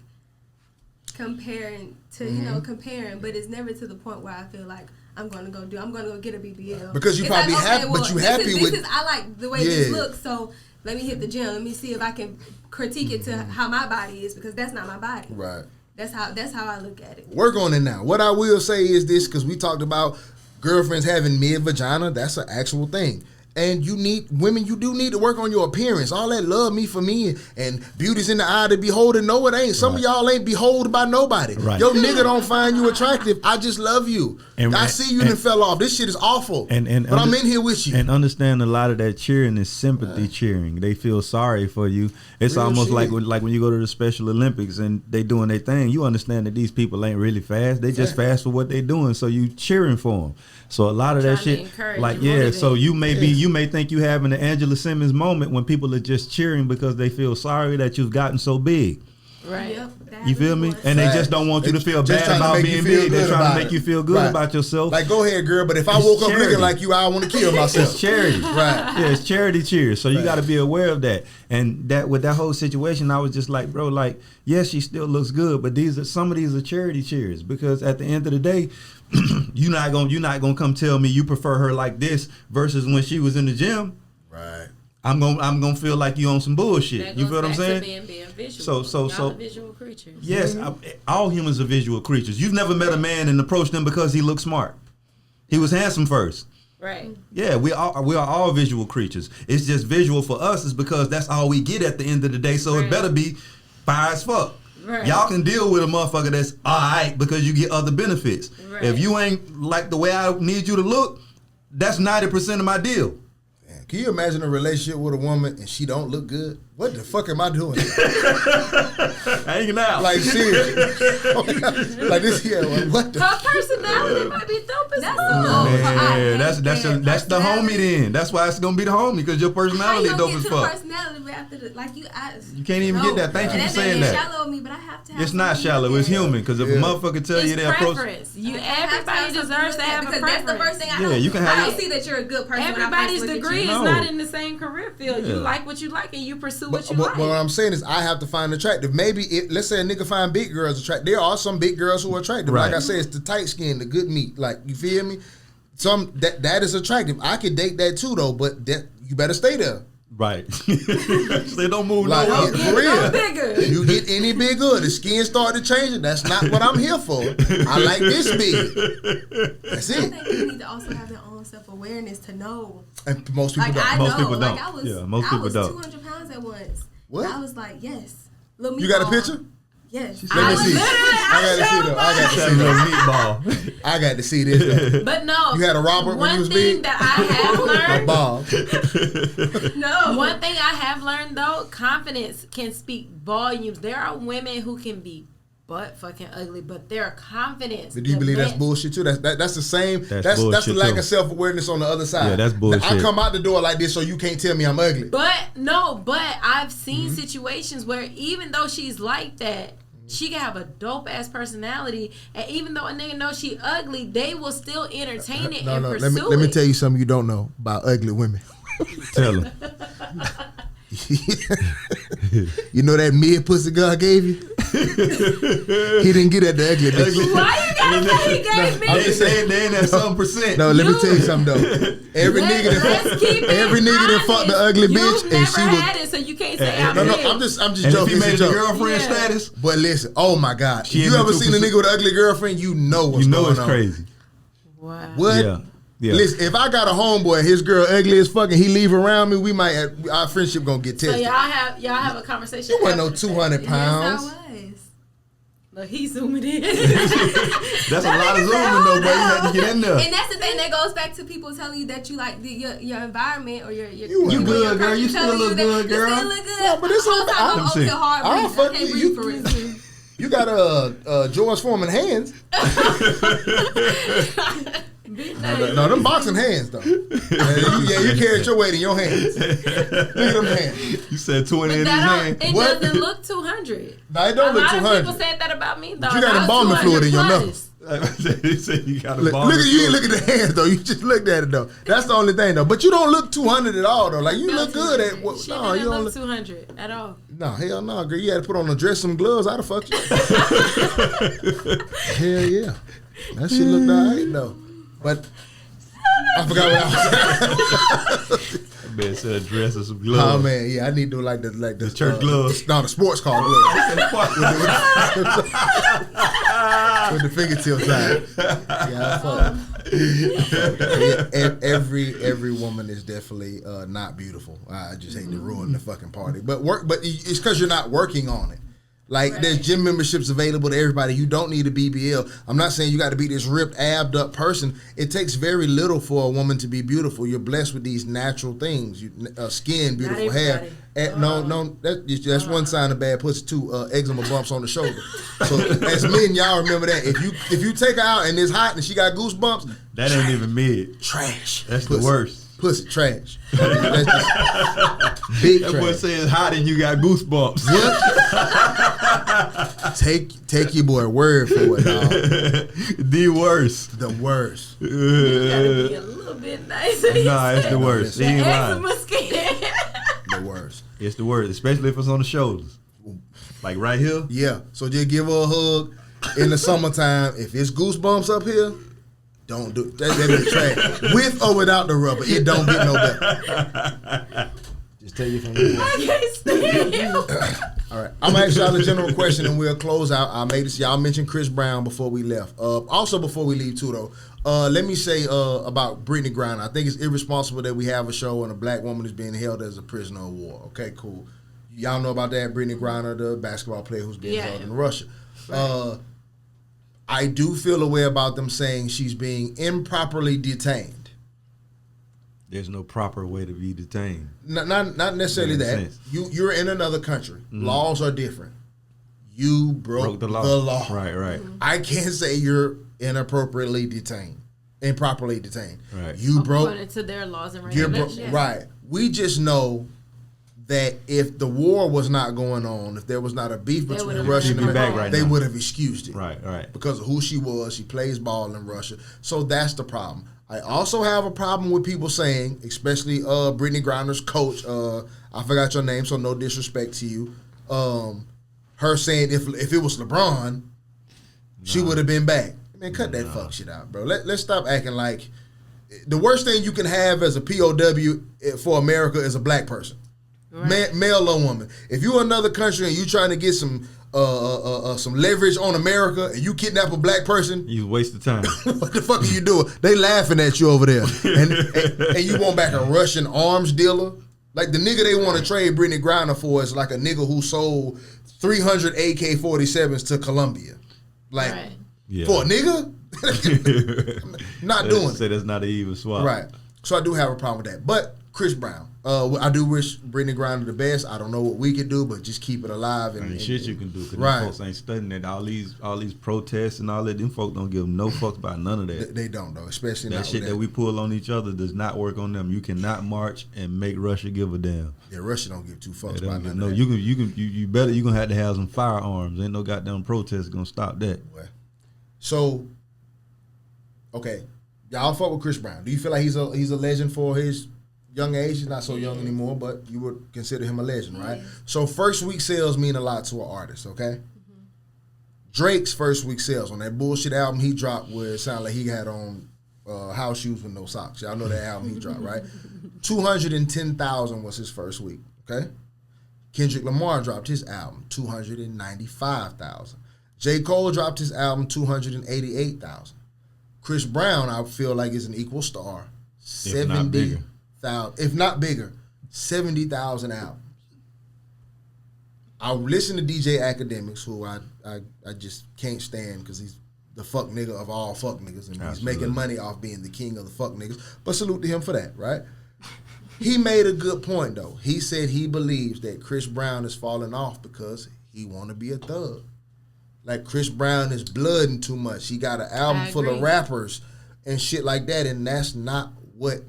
comparing to, comparing, but it's never to the point where I feel like I'm gonna go get a BBL. Because you probably like, happy, but you happy with. I like the way this looks, so let me hit the gym. Let me see if I can critique it to how my body is, because that's not my body. Right. That's how I look at it. Work on it now. What I will say is this, because we talked about girlfriends having mid-vagina. That's an actual thing. And you do need to work on your appearance. All that love me for me and beauty's in the eye of the beholder. No, it ain't. Some of y'all ain't beholden by nobody. Right. Your nigga don't find you attractive. I just love you. And I see you and fell off. This shit is awful. But I'm in here with you. And understand a lot of that cheering is sympathy cheering. They feel sorry for you. It's Real almost shit. like when you go to the Special Olympics and they doing their thing. You understand that these people ain't really fast. They just fast for what they doing. So you cheering for them. So a lot of that shit, like so you may think you having the Angela Simmons moment when people are just cheering because they feel sorry that you've gotten so big. Right. Yep, you feel me? And they just don't want you to feel bad about being big. They're trying to make you feel good about yourself. Like, go ahead, girl, but if I woke up looking like you, I want to kill myself. It's charity. Right. Yeah, it's charity cheers. So you got to be aware of that. And that with that whole situation, I was just like, bro, like, yes, she still looks good, but some of these are charity cheers, because at the end of the day, you're not gonna come tell me you prefer her like this versus when she was in the gym. Right. I'm gonna feel like you on some bullshit. You feel what I'm saying? Being visual. So visual creatures. Yes, all humans are visual creatures. You've never met a man and approached him because he looked smart. He was handsome first. Right. Yeah, we are all visual creatures. It's just visual for us is because that's all we get at the end of the day. So it better be fire as fuck. Right. Y'all can deal with a motherfucker that's all right because you get other benefits. Right. If you ain't like the way I need you to look, that's 90% of my deal. Man, can you imagine a relationship with a woman and she don't look good? What the fuck am I doing? Hanging out. Like, seriously. Like this here. What the? Her personality might be dope as hell. Man, that's the homie then. That's why it's gonna be the homie, because your personality is dope as fuck. Personality after you can't even get that. Thank you for saying that. Shallow of me, but I have to have it's not shallow. It's human. Because if a motherfucker tell you their preference, everybody deserves to have a preference. That's the first thing I know. You can have. I don't see that you're a good person. Everybody's degree is not in the same career field. You like what you like and you pursue pursue what you but like. what I'm saying is I have to find attractive. Maybe let's say a nigga find big girls attractive. There are some big girls who are attractive. Right. Like I said, it's the tight skin, the good meat. Like, you feel me? That is attractive. I could date that too though, but that you better stay there. Right. They don't move Like, no for real. Bigger. You get any bigger, the skin start to change. That's not what I'm here for. I like this big. That's I it. think you need to also have their own self-awareness to know. And most people Like, don't. I Most know. people Like, don't. I was, Yeah, most people don't. 200 pounds at once. What? I was like, yes. Little You got a meatball. picture? Yes. Let me see. I got to see though. I got to That see little though. meatball. I got to see this though. But no. You had a Robert when you was One thing big? that I have A learned. Bob. No. One thing I have learned though, confidence can speak volumes. There are women who can be butt fucking ugly, but their confidence. Do you believe that's bullshit too? That's the same. That's the bullshit lack too. of self-awareness on the other side. Yeah, that's bullshit. I come out the door like this so you can't tell me I'm ugly. But I've seen situations where even though she's like that, she can have a dope ass personality, and even though a nigga knows she ugly, they will still entertain it and pursue Let me it. tell you something you don't know about ugly women. Tell him. You know that mid pussy God gave you? He didn't get at the ugly bitch. Why you gotta say he gave me? I'm just saying, they ain't at some percent. No, let me tell you something though. Every nigga that fucked the ugly bitch, and she was. Had it, so you can't say I'm No, big. I'm just And if joking. he made It's a it the joke. girlfriend Yeah. status, But listen, oh my God, She if in you the ever seen a 2%. nigga with an ugly girlfriend, you know what's you know going it's on. crazy. Wow. What? Yeah. Yeah. Listen, if I got a homeboy and his girl ugly as fuck and he leave around me, we might our friendship gonna get So tested. y'all have a conversation. You wasn't no after the 200 fact. pounds. Yes, I was. Look, he's zooming in. That's a lot of zooming though, boy. You had to get in there. And that's the thing that goes back to people telling you that you like your environment or your You your good, girl. You telling still look that good, girl. You still look good. Yeah, but it's Whole okay. time Let I'm me over see. here hard I'll breathing. fuck I can't you. breathe for real. You got George Foreman hands. No, them boxing hands though. You carried your weight in your hands. Look at them hands. You said 20 in his That hand. it What? doesn't look 200. No, it don't look A lot of 200. people said that about me though. You got I was embalming fluid in your 200 nose. He said you got a Look ball. at you. Ain't look at the hands though. You just looked at it though. That's the only thing though. But you don't look 200 at all though. Like you look good at what? She No, you didn't don't look look. 200 at all. No, hell no, girl. You had to put on a dress, some gloves. I'd have fucked you. Hell yeah. That shit looked alright though. But I forgot what I was. Man said a dress and some gloves. Oh man, yeah, I need to do like the church gloves. No, the sports car gloves with the fingertips out. Yeah, every woman is definitely not beautiful. I just hate to ruin the fucking party, but it's because you're not working on it. Like, there's gym memberships available to everybody. You don't need a BBL. I'm not saying you got to be this ripped, abbed up person. It takes very little for a woman to be beautiful. You're blessed with these natural things. Skin, beautiful hair. That's one sign of bad pussy too. Eczema bumps on the shoulder. So as men, y'all remember that. If you take her out and it's hot and she got goosebumps, That ain't even mid. trash. That's pussy. the worst. Pussy trash. That's just big That boy trash. says hot and you got goosebumps. What? Take your boy word for it, dog. The worst. The worst. You gotta be a little bit nicer. Nah, it's the worst. He The ain't lying. eczema skin. The worst. It's the worst, especially if it's on the shoulders. Like right here. Yeah. So just give her a hug in the summertime. If it's goosebumps up here, don't do it. That is trash. With or without the rubber, it don't get no better. Just tell you from the I can't stand you. All right, I'm gonna ask y'all a general question and we'll close out. I made this. Y'all mentioned Chris Brown before we left. Also, before we leave too, though, let me say about Brittany Griner. I think it's irresponsible that we have a show and a black woman is being held as a prisoner of war. Okay, cool. Y'all know about that, Brittany Griner, the basketball player who's being held in Russia. Right. I do feel a way about them saying she's being improperly detained. There's no proper way to be detained. Not necessarily that. Sense. You're in another country. Mm-hmm. Laws are different. You broke the law. Right. I can't say you're improperly detained. Right. You broke According to their laws and regulations. Right. We just know that if the war was not going on, if there was not a beef between Russia and America, they would have excused it. Right. Because of who she was. She plays ball in Russia. So that's the problem. I also have a problem with people saying, especially Brittany Griner's coach, I forgot your name, so no disrespect to you. Her saying if it was LeBron, she would have been back. Man, cut that fuck shit out, bro. Let's stop acting like the worst thing you can have as a POW for America is a black person. Right. Male or woman. If you're in another country and you trying to get some leverage on America and you kidnap a black person, you waste of time. What the fuck are you doing? They laughing at you over there, and you want back a Russian arms dealer? Like the nigga they want to trade Brittany Griner for is like a nigga who sold 300 AK-47s to Colombia, like for a nigga. Not doing it. Say that's not an even swap, right? So I do have a problem with that, but. Chris Brown. I do wish Brittany Griner the best. I don't know what we could do, but just keep it alive. And shit you can do. Because right. Folks ain't studying it. All these protests and all that. Them folks don't give no fucks about none of that. They don't though, especially that not shit that we pull on each other does not work on them. You cannot march and make Russia give a damn. Yeah, Russia don't give two fucks about none of that. You better. You gonna have to have some firearms. Ain't no goddamn protest gonna stop that. Well, so, okay, y'all fuck with Chris Brown. Do you feel like he's a legend for his young age? He's not so young anymore, but you would consider him a legend, right? So first week sales mean a lot to an artist, okay? Mm-hmm. Drake's first week sales on that bullshit album he dropped where it sounded like he had on house shoes with no socks. Y'all know that album he dropped, right? 210,000 was his first week, okay? Kendrick Lamar dropped his album, 295,000. J. Cole dropped his album, 288,000. Chris Brown, I feel like, is an equal star, 70,000. If not bigger, 70,000 albums. I listen to DJ Academics, who I just can't stand because he's the fuck nigga of all fuck niggas, and he's making money off being the king of the fuck niggas. But salute to him for that, right? He made a good point though. He said he believes that Chris Brown is falling off because he want to be a thug. Like Chris Brown is blooding too much. He got an album full of rappers and shit like that, and that's not what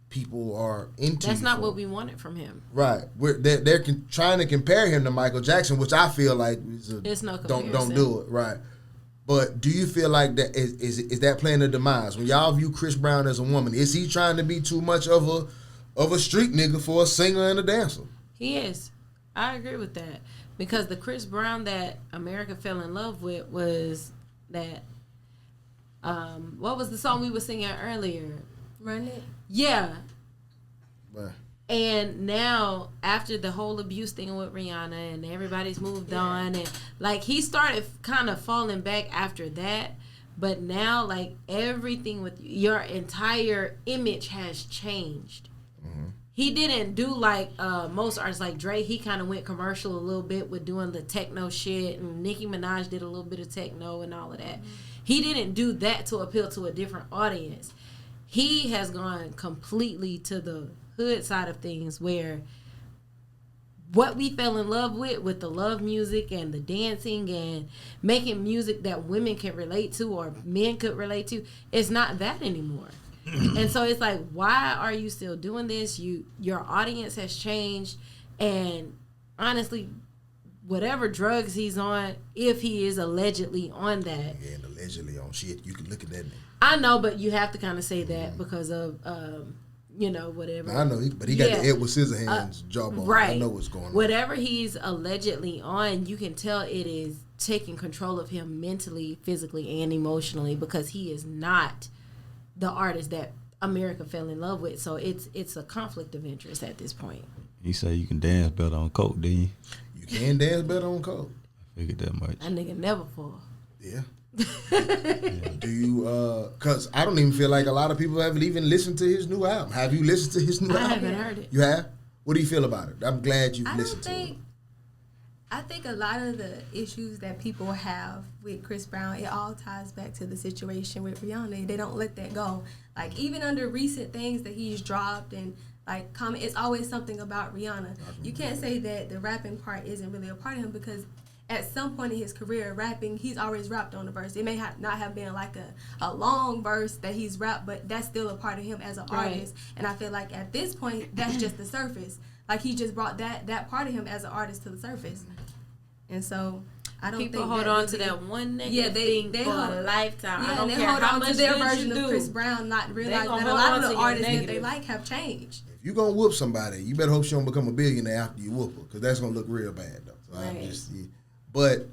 people are into. That's not what we wanted from him. Right. They're trying to compare him to Michael Jackson, which I feel like it's no comparison. Don't do it. Right. But do you feel like that is that playing the demise? When y'all view Chris Brown as a woman, is he trying to be too much of a street nigga for a singer and a dancer? He is. I agree with that. Because the Chris Brown that America fell in love with was that what was the song we were singing earlier? Run It? Yeah. Right. And now, after the whole abuse thing with Rihanna and everybody's moved on, and like he started kind of falling back after that, but now like everything with your entire image has changed. Mm-hmm. He didn't do like most artists like Drake. He kind of went commercial a little bit with doing the techno shit, and Nicki Minaj did a little bit of techno and all of that. Mm-hmm. He didn't do that to appeal to a different audience. He has gone completely to the hood side of things where what we fell in love with the love music and the dancing and making music that women can relate to or men could relate to, it's not that anymore. And so it's like, why are you still doing this? Your audience has changed, and honestly, whatever drugs he's on, if he is allegedly on that. Yeah, and allegedly on shit. You can look at that name. I know, but you have to kind of say that because of, whatever. I know, but he got the Edward Scissorhands jawbone. Right. I know what's going on. Whatever he's allegedly on, you can tell it is taking control of him mentally, physically, and emotionally because he is not the artist that America fell in love with. So it's a conflict of interest at this point. You say you can dance better on coke, didn't you? You can dance better on coke. I figured that much. That nigga never fall. Yeah. Do you because I don't even feel like a lot of people haven't even listened to his new album. Have you listened to his new album? I haven't heard it. You have? What do you feel about it? I'm glad you've listened to it. I think a lot of the issues that people have with Chris Brown, it all ties back to the situation with Rihanna. They don't let that go. Like, even under recent things that he's dropped and, like, comment, it's always something about Rihanna. You can't say that the rapping part isn't really a part of him because at some point in his career, rapping, he's always rapped on the verse. It may not have been, like, a long verse that he's rapped, but that's still a part of him as an artist. And I feel like at this point, that's just the surface. Like, he just brought that part of him as an artist to the surface. And so I don't People think hold that on really, to that one negative thing for a lifetime. Yeah, I don't they care hold how on much to their good version you of do. Chris Brown, not realizing gonna that a hold lot on of to the your artists that they negative. like have changed. If you gonna whoop somebody, you better hope she don't become a billionaire after you whoop her, because that's gonna look real bad though. So Right. But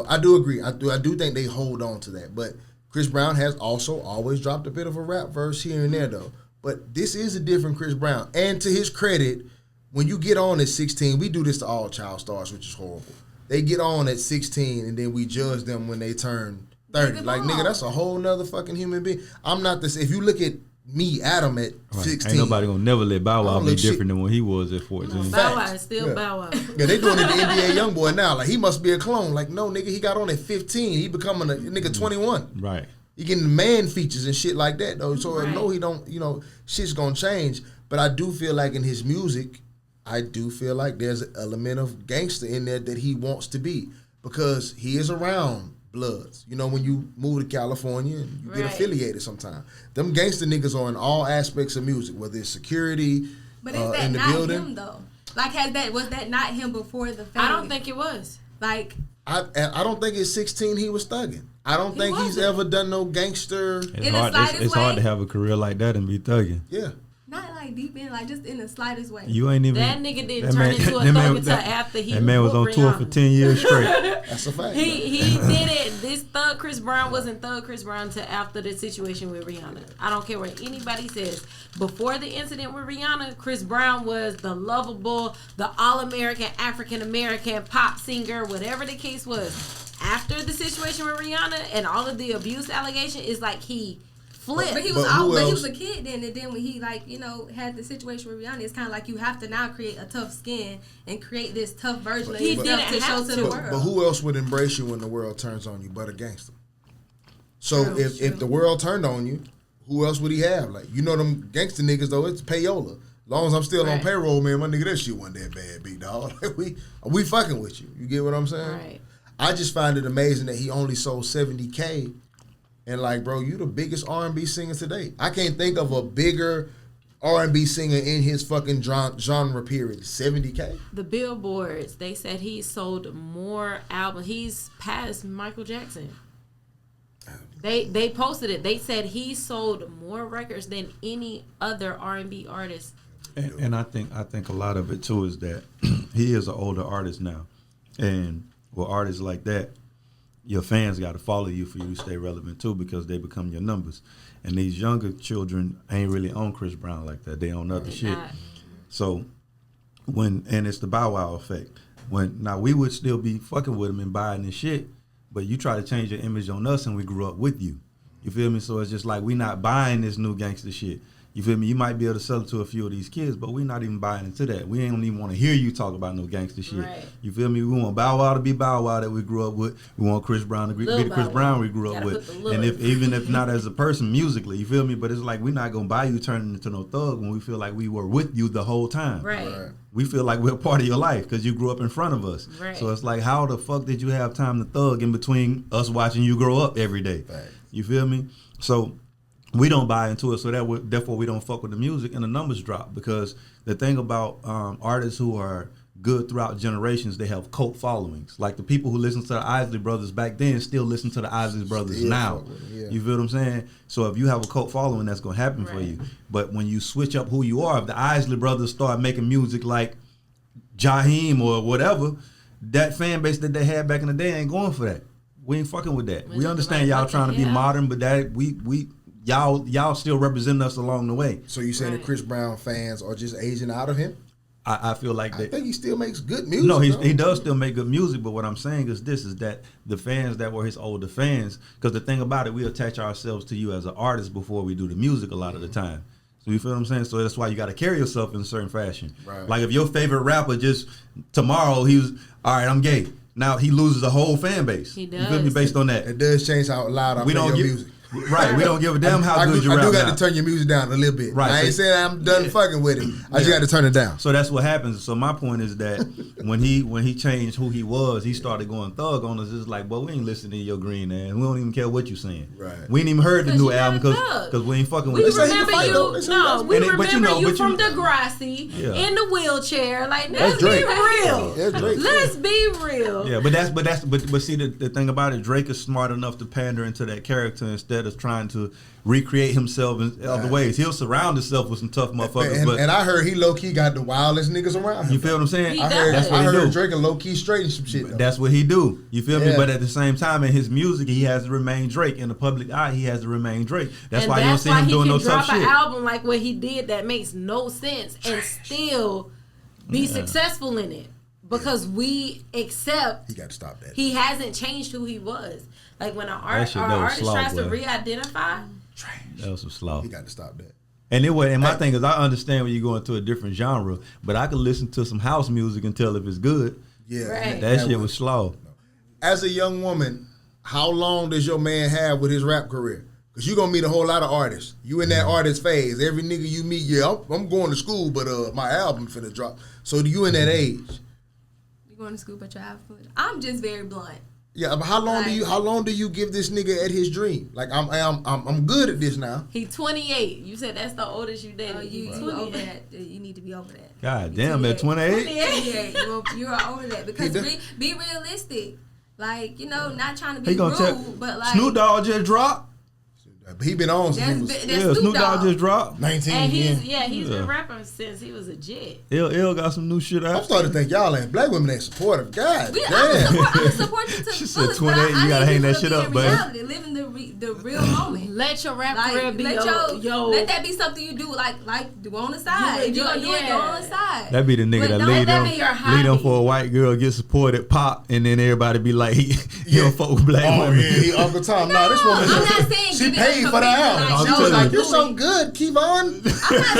I do agree. I do think they hold on to that. But Chris Brown has also always dropped a bit of a rap verse here and there though. But this is a different Chris Brown. And to his credit, when you get on at 16, we do this to all child stars, which is horrible. They get on at 16 and then we judge them when they turn 30. Like, nigga, that's a whole nother fucking human being. I'm not this. If you look at me, Adam, at 16. Ain't nobody gonna never let Bow Wow be different shit. than when he was at 14. Bow Wow is still Bow Wow. Yeah, they doing it to NBA YoungBoy now. Like, he must be a clone. Like, no, nigga, he got on at 15. He becoming a nigga 21. Right. He getting the man features and shit like that, though. So, Right. no, he don't, shit's gonna change. But I do feel like in his music, I do feel like there's an element of gangster in there that he wants to be. Because he is around Bloods. When you move to California and you get affiliated sometimes. Them gangster niggas are in all aspects of music, whether it's security, But is that in the not building. him though? Like, was that not him before the family? I don't think it was. Like, I don't think at 16 he was thugging. I don't think he's wasn't. ever done no gangster. It's hard to have a career like that and be thugging. Yeah. not like deep in, like just in the slightest way. You ain't even. That nigga didn't turn into a thug until after he That man was on tour for 10 years straight. That's a fact. He did it. This thug Chris Brown wasn't thug Chris Brown until after the situation with Rihanna. I don't care what anybody says. Before the incident with Rihanna, Chris Brown was the lovable, the all-American, African-American pop singer, whatever the case was. After the situation with Rihanna and all of the abuse allegation, it's like he flipped. But he was a kid then, and then when he had the situation with Rihanna, it's kind of like you have to now create a tough skin and create this tough version of yourself to show to the world. But who else would embrace you when the world turns on you but a gangster? So if the world turned on you, who else would he have? Like, them gangster niggas though, it's payola. As long as I'm still on payroll, man, my nigga, that shit wasn't that bad, big dog. we fucking with you. You get what I'm saying? Right. I just find it amazing that he only sold 70K. And like, bro, you the biggest R&B singer today. I can't think of a bigger R&B singer in his fucking genre period. 70K. The Billboards, they said he sold more albums. He's past Michael Jackson. They posted it. They said he sold more records than any other R&B artist. And I think a lot of it too is that he is an older artist now, and with artists like that, your fans got to follow you for you to stay relevant too, because they become your numbers. And these younger children ain't really on Chris Brown like that. They on other shit. Not. So and it's the Bow Wow effect. Now we would still be fucking with him and buying this shit, but you try to change your image on us and we grew up with you. You feel me? So it's just like we not buying this new gangster shit. You feel me? You might be able to sell it to a few of these kids, but we're not even buying into that. We ain't even want to hear you talk about no gangster shit. Right. You feel me? We want Bow Wow to be Bow Wow that we grew up with. We want Chris Brown to be the Chris Brown we grew up with. And even if not as a person musically, you feel me? But it's like we're not going to buy you turning into no thug when we feel like we were with you the whole time. Right. We feel like we're part of your life because you grew up in front of us. Right. So it's like, how the fuck did you have time to thug in between us watching you grow up every day? Right. You feel me? So we don't buy into it, so therefore we don't fuck with the music, and the numbers drop. Because the thing about artists who are good throughout generations, they have cult followings. Like the people who listen to the Isley Brothers back then still listen to the Isley Brothers now. You feel what I'm saying? So if you have a cult following, that's going to happen for you. But when you switch up who you are, if the Isley Brothers start making music like Jaheim or whatever, that fan base that they had back in the day ain't going for that. We ain't fucking with that. We understand y'all trying to be modern, but that y'all still represent us along the way. So you saying the Chris Brown fans are just aging out of him? I feel like that. I think he still makes good music. No, he does still make good music, but what I'm saying is that the fans that were his older fans, because the thing about it, we attach ourselves to you as an artist before we do the music a lot of the time. So you feel what I'm saying? So that's why you got to carry yourself in a certain fashion. Right. Like if your favorite rapper just tomorrow he was, all right, I'm gay. Now he loses a whole fan base. He does. You feel me? Based on that. It does change how loud I play your music. Right, we don't give a damn how good you rap. I do got now. to turn your music down a little bit. Right, I ain't saying I'm done fucking with it. I just got to turn it down. So that's what happens. So my point is that when he changed who he was, he started going thug on us. It's like, boy, we ain't listening to your green ass. We don't even care what you saying. Right. We ain't even heard the new album because we ain't fucking with We you. remember you. No, we remember you from Degrassi Yeah. in the wheelchair. Like, let's be Drake. real. That's Drake. Let's be real. Yeah, but see the thing about it, Drake is smart enough to pander into that character instead of trying to recreate himself in other ways. He'll surround himself with some tough motherfuckers. And I heard he low key got the wildest niggas around him. You feel what I'm saying? He I does. heard Drake low key straighten some shit. Though. That's what he do. You feel me? Yeah. But at the same time, in his music, he has to remain Drake. In the public eye, he has to remain Drake. That's why you don't see him doing no tough shit. He can drop an album like what he did that makes no sense and still be successful in it. Because we accept He got to stop that. he hasn't changed who he was. Like when our artist slow, tries to boy. re-identify, That was some slow. He got to stop that. And my thing is, I understand when you go into a different genre, but I could listen to some house music and tell if it's good. Yeah, Right. That shit was slow. As a young woman, how long does your man have with his rap career? Because you're going to meet a whole lot of artists. You in that artist phase. Every nigga you meet, I'm going to school, but my album finna drop. So you in that age. You going to school, but your album. I'm just very blunt. Yeah, but how long do you give this nigga at his dream? Like I'm good at this now. he 28. You said that's the oldest you dated. Oh, you over that. You need to be over that. God damn, at 28? 28. You are over that because be realistic. Like, not trying to be He gonna rude, but like Snoop Dogg just dropped? But he been on since that's he was Snoop Snoop Dogg Dogg. just dropped. 19. And he's yeah. been rapping since he was a jit. Ill got some new shit I'm out. starting to think y'all ain't black women ain't supportive. God I'm damn. gonna support you to the She said fullest, 28, but I you gotta need hang that to shit be up, in buddy. reality, living the real moment. Let your rap Like, career be let your that be something you do, like do on the side. If you gonna do it, go on the side. That be the nigga But that don't lead that them, be your lead them hobby. for a white girl, get supported, pop, and then everybody be like, he don't fuck with black Oh women. yeah, he Uncle Tom. No, this woman. I'm not saying she give it paid up for the completely, album. like, She no, was like, do "You're it. so good, Kevon." I'm not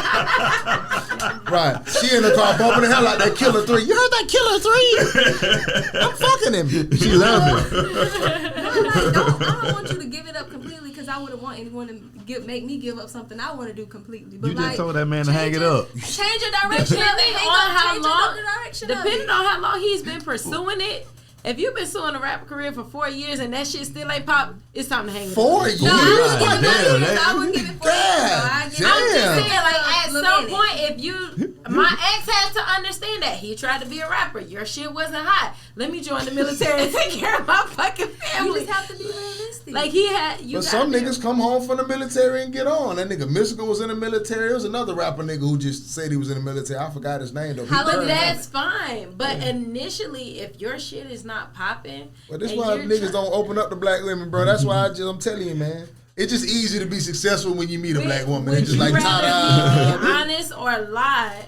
saying Right. She in the car bumping the hell out that Killer 3. You heard that Killer 3? I'm fucking him. She loved it. I don't want you to give it up completely because I wouldn't want anyone to make me give up something I want to do completely. But You just like, told that man to hang it up. Change your direction. Depending Hang on up, how change long, the direction of depending it. on how long he's been pursuing it. If you've been suing a rap career for 4 years and that shit still ain't pop, it's time to hang it up. 4 years. No, God damn, I wouldn't give it 4 years. God I give damn. I'm just it saying, like, at Look some at it. point, if you, my ex has to understand that he tried to be a rapper. Your shit wasn't hot. Let me join the military and take care of my fucking You family. just have to be realistic. Like he had, you. But some niggas come home from the military and get on. That nigga Mystical was in the military. There was another rapper nigga who just said he was in the military. I forgot his name though. He But turned that's on fine. But initially, if your shit is not popping, it. But that's and why you're niggas don't open up to black women, bro. That's why I'm telling you, man. It's just easy to be successful when you meet a black woman. Would It's just you like rather ta-da. be honest or lie?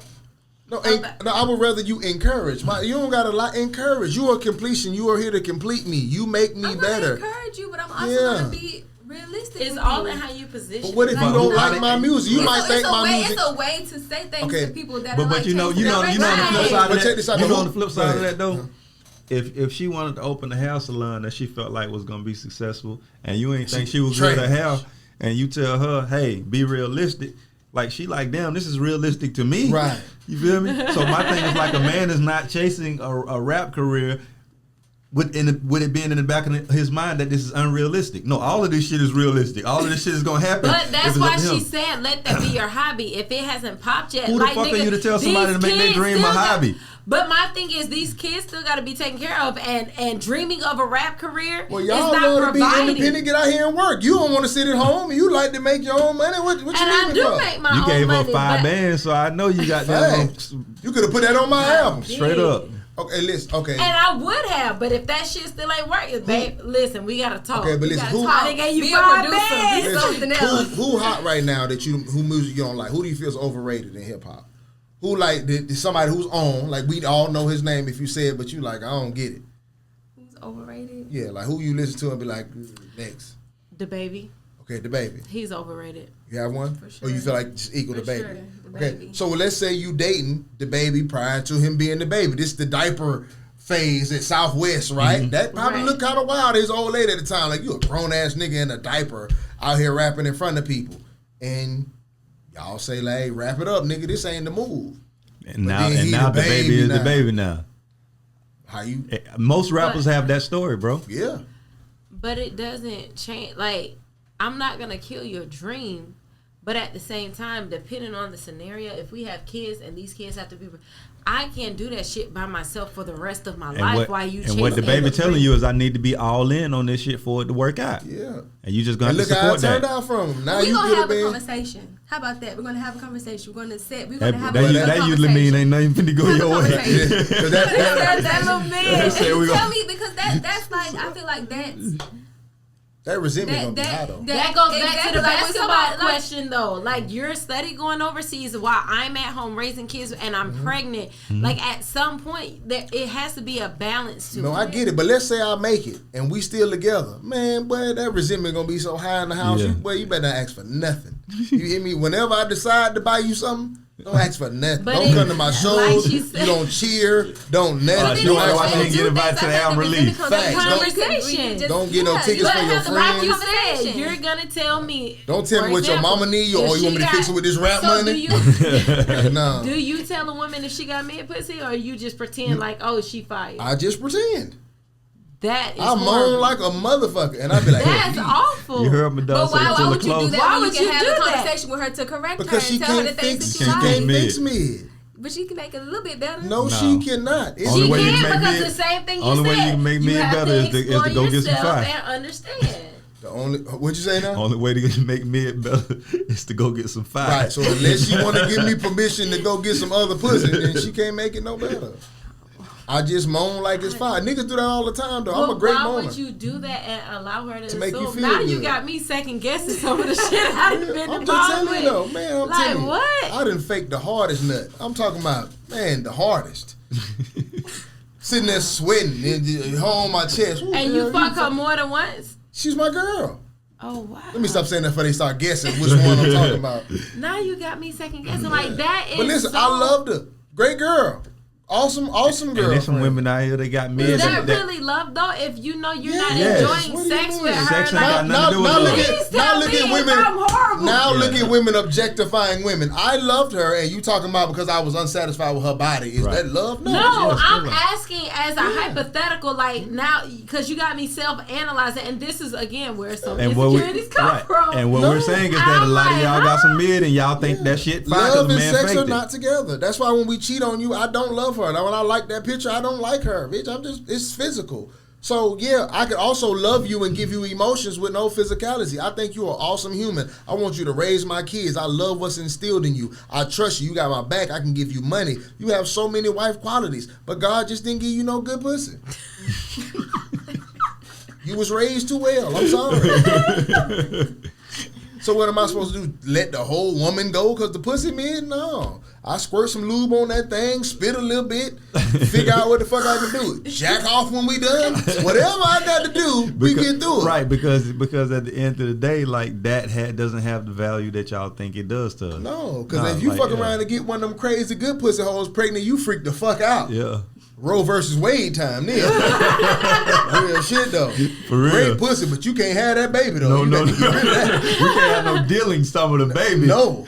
No, I would rather you encourage. You don't got to encourage. You are completion. You are here to complete me. You make me I'm better. gonna encourage you, but I'm also Yeah. gonna be realistic. It's with all you. in how you position. But what if it. you Like, don't who- like my music? You might think it's a my way, music. It's a way to say things Okay. to people that are But like you know, changing on the flip Right. side But of check this out, that, you know, though. on the flip side of Go ahead. that though, if she wanted to open a hair salon that she felt like was gonna be successful, and you ain't think she was good at hair, and you tell her, hey, be realistic. Like she like, damn, this is realistic to me. Right. You feel me? So my thing is like a man is not chasing a rap career with it being in the back of his mind that this is unrealistic. No, all of this shit is realistic. All of this shit is gonna happen. But if that's it's why up to she him. said, "Let that be your hobby." If it hasn't popped yet, Who the like, fuck are nigga, you to tell somebody these to make their kids dream a still got- hobby? But my thing is, these kids still got to be taken care of, and dreaming of a rap career Well, is y'all not love to be providing. independent, get out here and work. You don't want to sit at home. You like to make your own money. What you And I need do me for? make my You own gave money. her 5 but bands, so I know you got that Facts. You could have put that on my album. straight up. Okay, listen. Okay. And I would have, but if that shit still ain't working, babe, listen, we gotta talk. Okay, but We listen, gotta who- talk. They gave you Be a 5 producer. bands. Be Listen, something else. who hot right now that who music you don't like? Who do you feel is overrated in hip hop? Who like somebody who's on, like we all know his name if you say it, but you like, I don't get it. Who's overrated? Yeah, like who you listen to and be like, next. The baby, Okay, the baby. he's overrated. You have one? For sure. Or you feel like just equal For the baby? sure, the Okay, baby. so let's say you dating the baby prior to him being the baby. This the diaper phase at Southwest, right? Mm-hmm. That probably looked kind of wild. His old lady at the time, like, you a grown ass nigga in a diaper out here rapping in front of people, and y'all say like, hey, wrap it up, nigga. This ain't the move. And now the baby is the baby now. How you? Most rappers have that story, bro. Yeah. But it doesn't change. Like, I'm not gonna kill your dream, but at the same time, depending on the scenario, if we have kids and these kids have to be, I can't do that shit by myself for the rest of my life. While you and what the baby telling you is, I need to be all in on this shit for it to work out. Yeah. And you just gonna have to support that. support Look how it turned out from him. Now we're you gonna have been a conversation. How about that? We're gonna have a conversation. We're gonna have that usually mean ain't nothing finna go your way. That little man. Tell me, because that's like, I feel like that resentment gonna be high though. That goes back to the basketball question though. Like, you're study going overseas while I'm at home raising kids and I'm pregnant. Like, at some point, it has to be a balance to it. No, I get it, but let's say I make it and we still together. Man, boy, that resentment gonna be so high in the house. Yeah. You better not ask for nothing. You hear me? Whenever I decide to buy you something, don't ask for nothing. Don't come to my shows. Like you don't cheer. Don't nothing. You why she didn't get invited to the album release. Conversation. Don't get no tickets for your Like you friends. said, you're gonna tell me. Don't tell me what your mama need, or you want me to fix it with this rap money. No. Do you tell a woman if she got mid pussy, or you just pretend like, oh, she fired? I just pretend. That is I moan like a motherfucker, and I be like, that's awful. You heard me, dog. But why would you do that? Why when would you you can do have a that? conversation with her to correct because her she and tell her can't the things fix. that She she can't likes. fix me. But she can make it a little bit better. No, she cannot. She can, because the same thing you said. Only way you can make me better is to go get some fire. And understand. The only what you say now? Only way to make me better is to go get some fire. Right. So unless she want to give me permission to go get some other pussy, then she can't make it no better. I just moan like it's fire. Niggas do that all the time, though. I'm a great moaner. Why would you do that and allow her to make you feel now good. you got me second guessing some of the shit I've been I'm involved just telling with. you though, man. I'm like, telling you. what? I done faked the hardest nut. I'm talking about, man, the hardest. Sitting there sweating and on my chest. Ooh, And girl, you fuck her more than once? She's my girl. Oh, wow. Let me stop saying that before they start guessing which one I'm talking about. Now you got me second guessing. Like, that is But listen, I loved her. Great girl. Awesome girl. And there's some women out here that got mid. Is that really love, though? If you know you're not Yes. enjoying What do you sex mean? with her. Sex ain't like, got nothing to do with now love. look at women. I'm horrible. Now Yeah. look at women objectifying women. I loved her, and you talking about because I was unsatisfied with her body. Is that love? No, I'm asking as a hypothetical, like, now, because you got me self-analyzing, and this is, again, where some insecurities come from. And what we're saying is that a lot of y'all got some mid, and y'all think that shit fine because Love the and man sex faked are it. not together. That's why when we cheat on you, I don't love her. Now, when I like that picture, I don't like her, bitch. It's physical. So, yeah, I could also love you and give you emotions with no physicality. I think you're an awesome human. I want you to raise my kids. I love what's instilled in you. I trust you. You got my back. I can give you money. You have so many wife qualities. But God just didn't give you no good pussy. You was raised too well. I'm sorry. So what am I supposed to do? Let the whole woman go because the pussy mid? No. I squirt some lube on that thing, spit a little bit, figure out what the fuck I can do. Jack off when we done. Whatever I got to do, we get through it. Right, because at the end of the day, like, that doesn't have the value that y'all think it does to us. No, because if you fuck around and get one of them crazy good pussy hoes pregnant, you freak the fuck out. Yeah. Roe versus Wade time, then. Real shit though. For real. Great pussy, but you can't have that baby though. No. You get rid of that. We can't have no dealing some of the baby. No.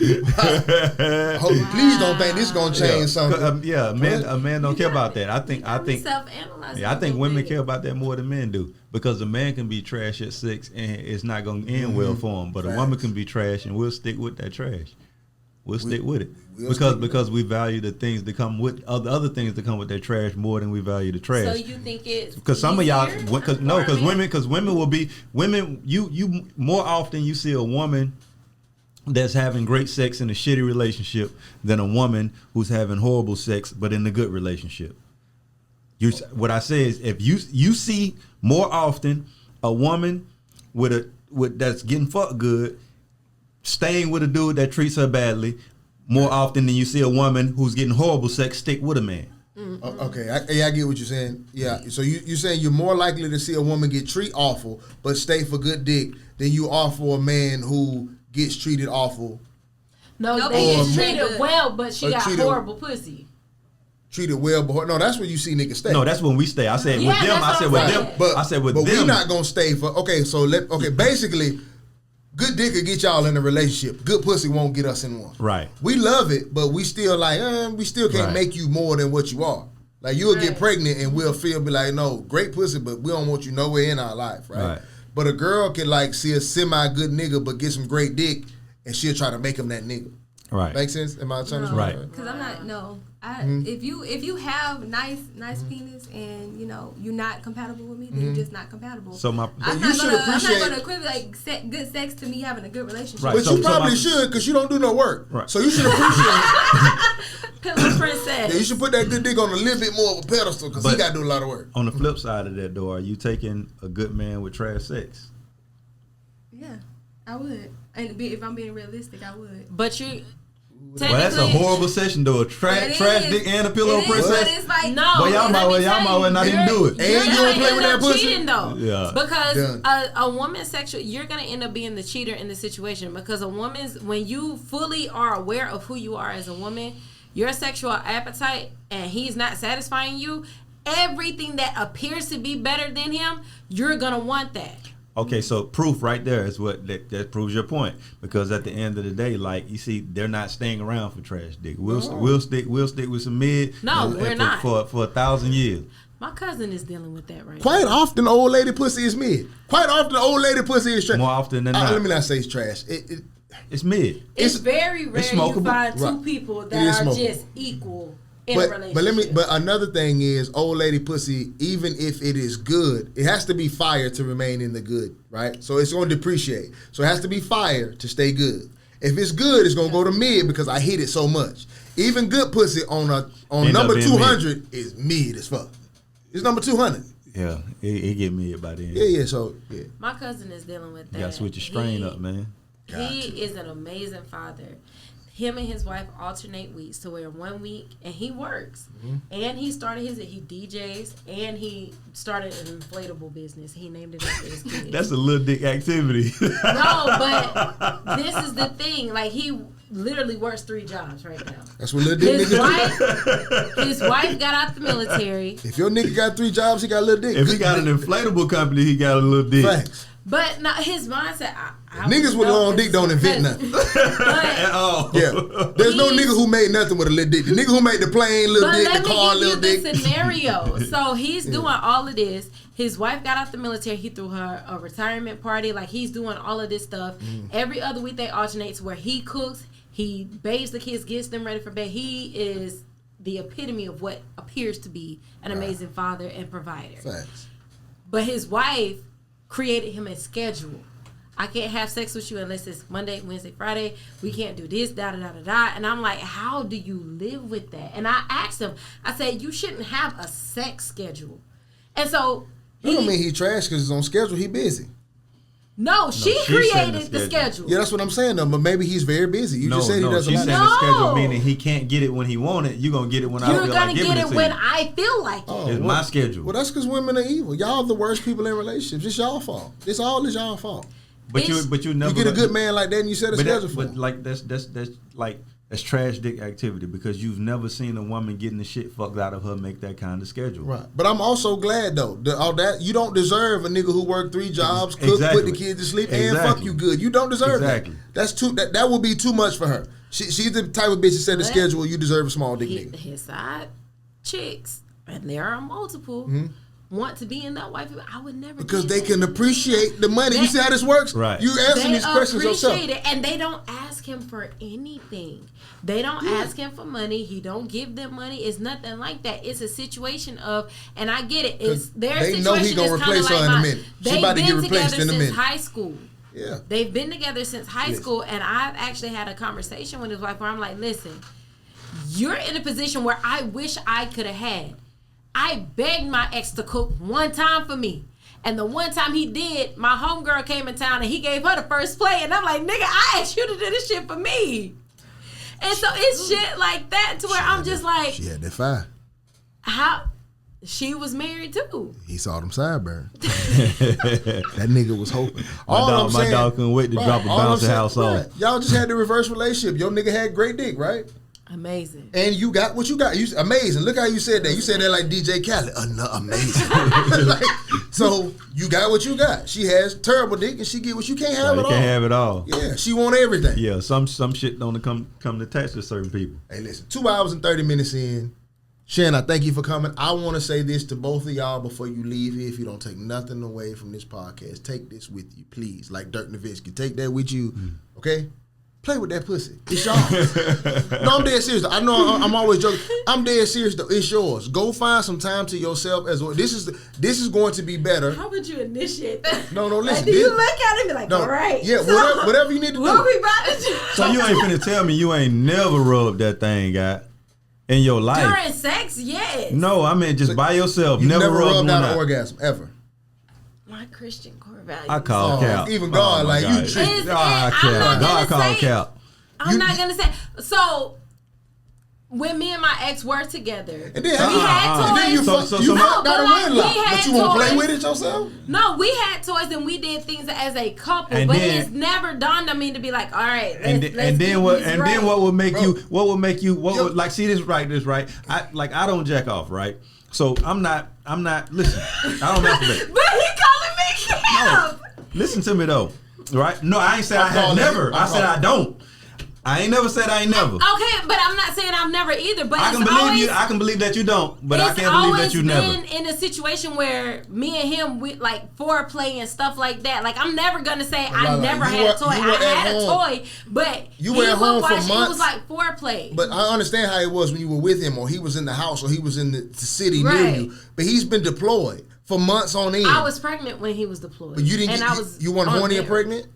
Please don't think this is gonna change something. A man don't care about that. I think Self-analyzing. I think women care about that more than men do, because a man can be trash at 6 and it's not gonna end well for him, but a woman can be trash and we'll stick with that trash. We'll stick with it because we value the things that come with other things that come with that trash more than we value the trash. So you think it's because some of y'all because women will be women. You more often you see a woman that's having great sex in a shitty relationship than a woman who's having horrible sex but in a good relationship. What I say is, if you see more often a woman with that's getting fucked good staying with a dude that treats her badly more often than you see a woman who's getting horrible sex stick with a man. Okay, I get what you're saying. Yeah, so you're saying you're more likely to see a woman get treated awful but stay for good dick than you are for a man who gets treated awful. No, they get treated well, but she got horrible pussy. treated well before. No, that's when you see niggas stay. No, that's when we stay. I said Yeah, with them. I said with them. But I said with but them. we not gonna stay for. Okay, so basically, good dick will get y'all in a relationship. Good pussy won't get us in one. Right. We love it, but we still like, we still can't make you more than what you are. Like you'll get pregnant and we'll be like, no, great pussy, but we don't want you nowhere in our life, right? But a girl can like see a semi good nigga, but get some great dick, and she'll try to make him that nigga. Right. Make sense? Am I trying to Right. Because I'm not. No. If you have nice penis and you're not compatible with me, then you're just not compatible. So I'm not gonna equate good sex to me having a good relationship. Right. But you probably should, because you don't do no work. Right. So you should appreciate Pillow princess. Yeah, you should put that good dick on a little bit more of a pedestal, because he got to do a lot of work. On the flip side of that, though, are you taking a good man with trash sex? Yeah, I would. And if I'm being realistic, I would. But you. Well, that's a horrible session, though. A trash dick and a pillow princess. But it's like, no, well, y'all might not even do it. And you don't play with that pussy? Cheating, though. Yeah. Because a woman's sexual, you're gonna end up being the cheater in the situation. Because when you fully are aware of who you are as a woman, your sexual appetite, and he's not satisfying you, everything that appears to be better than him, you're gonna want that. Okay, so proof right there is what that proves your point. Because at the end of the day, like you see, they're not staying around for trash dick. We'll stick with some mid. No, we're not for 1,000 years. My cousin is dealing with that right Quite now. often, old lady pussy is mid. Quite often, old lady pussy is trash. More often than not. Let me not say it's trash. It's mid. It's very rare you find two people that are just equal in a relationship. But another thing is, old lady pussy, even if it is good, it has to be fire to remain in the good, right? So it's going to depreciate. So it has to be fire to stay good. If it's good, it's going to go to mid because I hit it so much. Even good pussy on number 200 is mid as fuck. It's number 200. Yeah, it get mid by then. Yeah. So yeah. My cousin is dealing with that. You gotta switch your strain up, man. He is an amazing father. Him and his wife alternate weeks to where 1 week, and he works, and he DJs, and he started an inflatable business. He named it after his kids. That's a little dick activity. No, but this is the thing. Like, he literally works 3 jobs right now. That's what little dick niggas do. His wife got out the military. If your nigga got 3 jobs, he got a little dick. If he got an inflatable company, he got a little dick. Facts. But not his mindset. Niggas with long dick don't invent nothing. At all. Yeah. There's no nigga who made nothing with a little dick. The nigga who made the plane little dick, the car little dick. But let me give you the scenario. So he's doing all of this. His wife got out the military. He threw her a retirement party. Like, he's doing all of this stuff. Every other week they alternate to where he cooks, he bathes the kids, gets them ready for bed. He is the epitome of what appears to be an amazing father and provider. Facts. But his wife created him a schedule. I can't have sex with you unless it's Monday, Wednesday, Friday. We can't do this, da-da-da-da-da. And I'm like, how do you live with that? And I asked him, I said, you shouldn't have a sex schedule. And so That don't mean he trash because he's on schedule. He busy. No, she created the schedule. Yeah, that's what I'm saying though. But maybe he's very busy. You just said he doesn't. She's saying the schedule meaning he can't get it when he want it. You're gonna get it when I feel like giving it to you. You're gonna get it when I feel like it. It's my schedule. Well, that's because women are evil. Y'all the worst people in relationships. It's y'all fault. This all is y'all fault. But you never get a good man like that and you set a schedule for him. But like that's trash dick activity because you've never seen a woman getting the shit fucked out of her make that kind of schedule. Right. But I'm also glad though all that you don't deserve a nigga who worked 3 jobs, cook, put the kids to sleep, and fuck you good. You don't deserve that. That's that would be too much for her. She's the type of bitch that set the schedule. You deserve a small dick nigga. His side chicks, and there are multiple. Want to be in that wife, I would never. Because they can appreciate the money. You see how this works? Right. You answering these questions yourself. They appreciate it, and they don't ask him for anything. They don't ask him for money. He don't give them money. It's nothing like that. It's a situation of, and I get it. It's their situation. They know he gonna replace her in a minute. She about to get replaced in a minute. High school. Yeah. They've been together since high school, and I've actually had a conversation with his wife where I'm like, listen, you're in a position where I wish I could have had. I begged my ex to cook one time for me. And the one time he did, my homegirl came in town and he gave her the first plate. And I'm like, nigga, I asked you to do this shit for me. And so it's shit like that to where I'm just like. She had that fire. How? She was married too. He saw them sideburns. That nigga was hoping. My dog couldn't wait to drop a bouncy house off. Y'all just had the reverse relationship. Your nigga had great dick, right? Amazing. And you got what you got. You amazing. Look how you said that. You said that like DJ Khaled. Amazing. Like, so you got what you got. She has terrible dick, and she get what you can't have it all. You can't have it all. Yeah, she want everything. Yeah, some shit don't come attached to certain people. Hey, listen, 2 hours and 30 minutes in. Shan, I thank you for coming. I want to say this to both of y'all before you leave here. If you don't take nothing away from this podcast, take this with you, please. Like Dirk Nowitzki, take that with you, okay? Play with that pussy. It's yours. No, I'm dead serious. I know I'm always joking. I'm dead serious though. It's yours. Go find some time to yourself as well. This is going to be better. How would you initiate that? No, listen. Like, do you look at it and be like, all right. Yeah, so, whatever you need to do. What we about to do? So you ain't finna tell me you ain't never rubbed that thing out in your life? During sex, yes. No, I mean just by yourself. You never rubbed rubbed out one an orgasm ever. My Christian core values. I call cap. Even God, my like God. you tricked. God call cap. I'm not gonna say. So when me and my ex were together, And then, we had toys. then you fucked out a wedlock. But you want to play with it yourself? No, we had toys and we did things as a couple, And but then- it's never dawned on me to be like, all right, Then what would make Bro. you would like see this right I don't jack off, right? So I'm not listen, I don't masturbate. But he calling me Cap. Listen to me though. Right? No, I ain't said I had never. I said I don't. I ain't never said I ain't never. Okay, but I'm not saying I've never either. But I can believe you. I can believe that you don't, but I can't believe that you never. It's always been in a situation where me and him, we like foreplay and stuff like that. Like I'm never gonna say I never had a toy. I had a toy, but you were at home for months. It was like foreplay. But I understand how it was when you were with him, or he was in the house, or he was in the city near you. But he's been deployed for months on end. I was pregnant when he was deployed. But you didn't. You weren't horny and pregnant.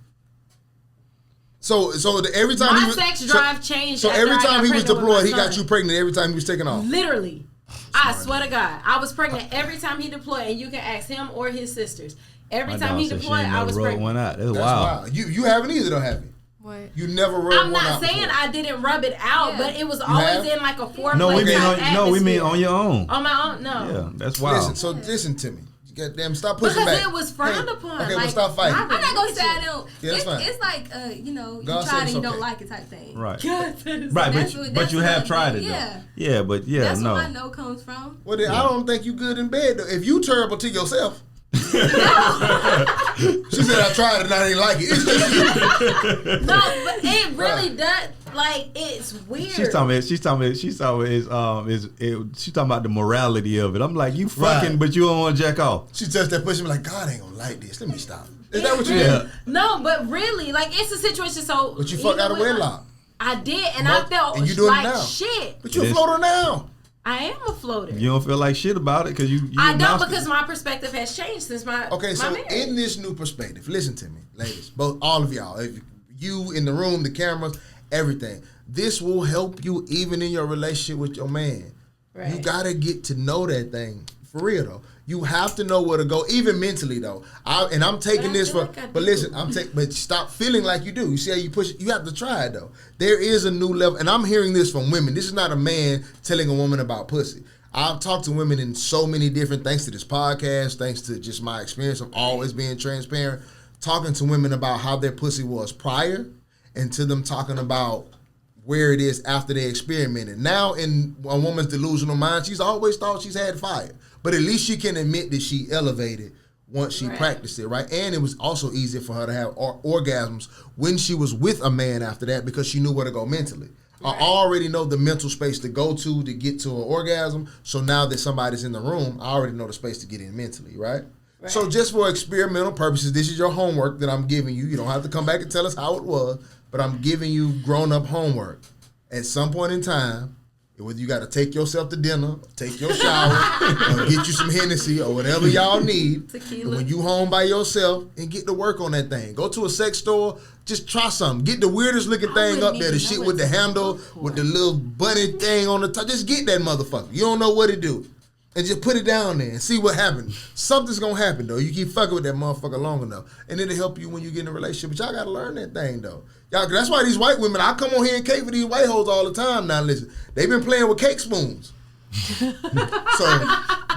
So every time my sex drive changed. So every time he was deployed, he got you pregnant. Every time he was taking off. Literally, I swear to God, I was pregnant every time he deployed, and you can ask him or his sisters. Every time he deployed, I was pregnant. One out. That's That's wild. wild. You haven't either, though, have you? What? You never rubbed I'm one out. not saying before. I didn't rub it out, but it was always in like a foreplay. No, we mean on your own. On my own, no. Yeah, that's wild. Listen to me. Goddamn, stop pushing because back. it was frowned upon. Okay, like, well, stop fighting. I'm not gonna say I don't. Yeah, that's fine. It's like you God try it and you okay. don't like it type thing. Right. God, Right, that's but you have tried it though. Yeah. Yeah, but That's no. where my no comes from. Well, then I don't think you good in bed though. If you terrible to yourself. She said I tried it and I didn't like it. It's just you. No, but it really does. Like it's weird. She's talking about the morality of it. I'm like, you fucking, Right. but you don't want to jack off. She touched that pussy and be like, God ain't gonna like this. Let me stop. Is that what you did? No, but really, like it's a situation. So, But you fucked out of wedlock. I did, and I felt and you doing like it now. shit. But you a floater now. I am a floater. You don't feel like shit about it because you I don't announced because it. my perspective has changed since my Okay, so my marriage. in this new perspective, listen to me, ladies, both all of y'all, if you in the room, the cameras, everything. This will help you even in your relationship with your man. Right. You gotta get to know that thing for real though. You have to know where to go, even mentally though. I'm taking this for, but listen, but stop feeling like you do. You see how you push it? You have to try it though. There is a new level, and I'm hearing this from women. This is not a man telling a woman about pussy. I've talked to women in so many different, thanks to this podcast, thanks to just my experience of always being transparent, talking to women about how their pussy was prior, and to them talking about where it is after they experimented. Now in a woman's delusional mind, she's always thought she's had fire. But at least she can admit that she elevated once she practiced it, right? And it was also easier for her to have orgasms when she was with a man after that because she knew where to go mentally. Right. I already know the mental space to go to get to an orgasm. So now that somebody's in the room, I already know the space to get in mentally, right? So just for experimental purposes, this is your homework that I'm giving you. You don't have to come back and tell us how it was, but I'm giving you grown-up homework. At some point in time, whether you got to take yourself to dinner, take your shower, or get you some Hennessy or whatever y'all need. Tequila. When you home by yourself and get to work on that thing. Go to a sex store, just try something. Get the weirdest looking thing up there, the shit with the handle, with the little bunny thing on the top. Just get that motherfucker. You don't know what to do. And just put it down there and see what happens. Something's going to happen, though. You keep fucking with that motherfucker long enough. And it'll help you when you get in a relationship. But y'all got to learn that thing, though. Y'all, that's why these white women, I come on here and cake for these white hoes all the time. Now, listen, they've been playing with cake spoons. So,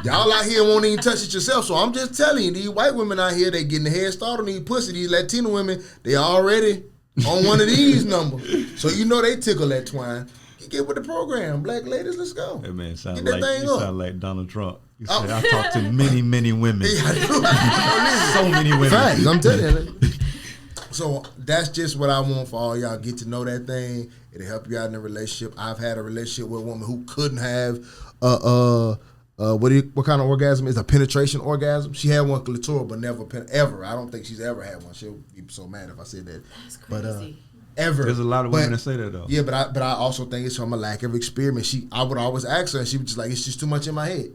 y'all out here won't even touch it yourself. So, I'm just telling you, these white women out here, they getting a head start on these pussy. These Latino women, they already on one of these numbers. So, you know they tickle that twine. can get with the program. Black ladies, let's go. That man sound Get that like thing you up. sound like Donald Trump. You say I talk to many women. Yeah, I So many women. Facts, I'm telling you. So that's just what I want for all y'all. Get to know that thing. It'll help you out in a relationship. I've had a relationship with a woman who couldn't have what kind of orgasm is a penetration orgasm? She had one clitoral, but never ever. I don't think she's ever had one. She'll be so mad if I said that. That's crazy. But ever. There's a lot of women that say that though. Yeah, but I also think it's from a lack of experience. I would always ask her, and she was just like, it's just too much in my head.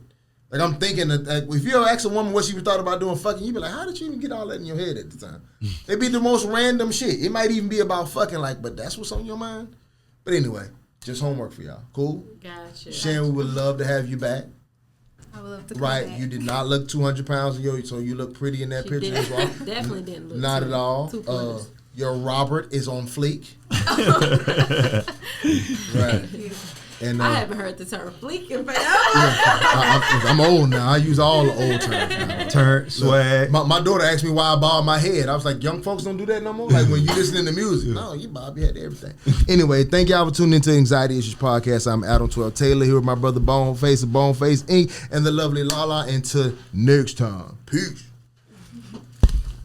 Like I'm thinking that if you ever ask a woman what she thought about doing fucking, you be like, how did you even get all that in your head at the time? It'd be the most random shit. It might even be about fucking, like, but that's what's on your mind. But anyway, just homework for y'all. Cool? Gotcha. Shan, we would love to have you back. I would love to come Right, back. you did not look 200 pounds in so you look pretty in that picture as well. Definitely didn't look Not at all. 2 pointers. Your Robert is on fleek. Right. And I haven't heard the term fleeking forever. I'm old now. I use all the old terms now. Turn, swag. My daughter asked me why I bob my head. I was like, young folks don't do that no more? Like when you listening to music. No, you bob your head to everything. Anyway, thank y'all for tuning into Anxiety Issues Podcast. I'm Adam 12 Taylor here with my brother Boneface of Boneface Inc. and the lovely Lala. Until next time. Peace.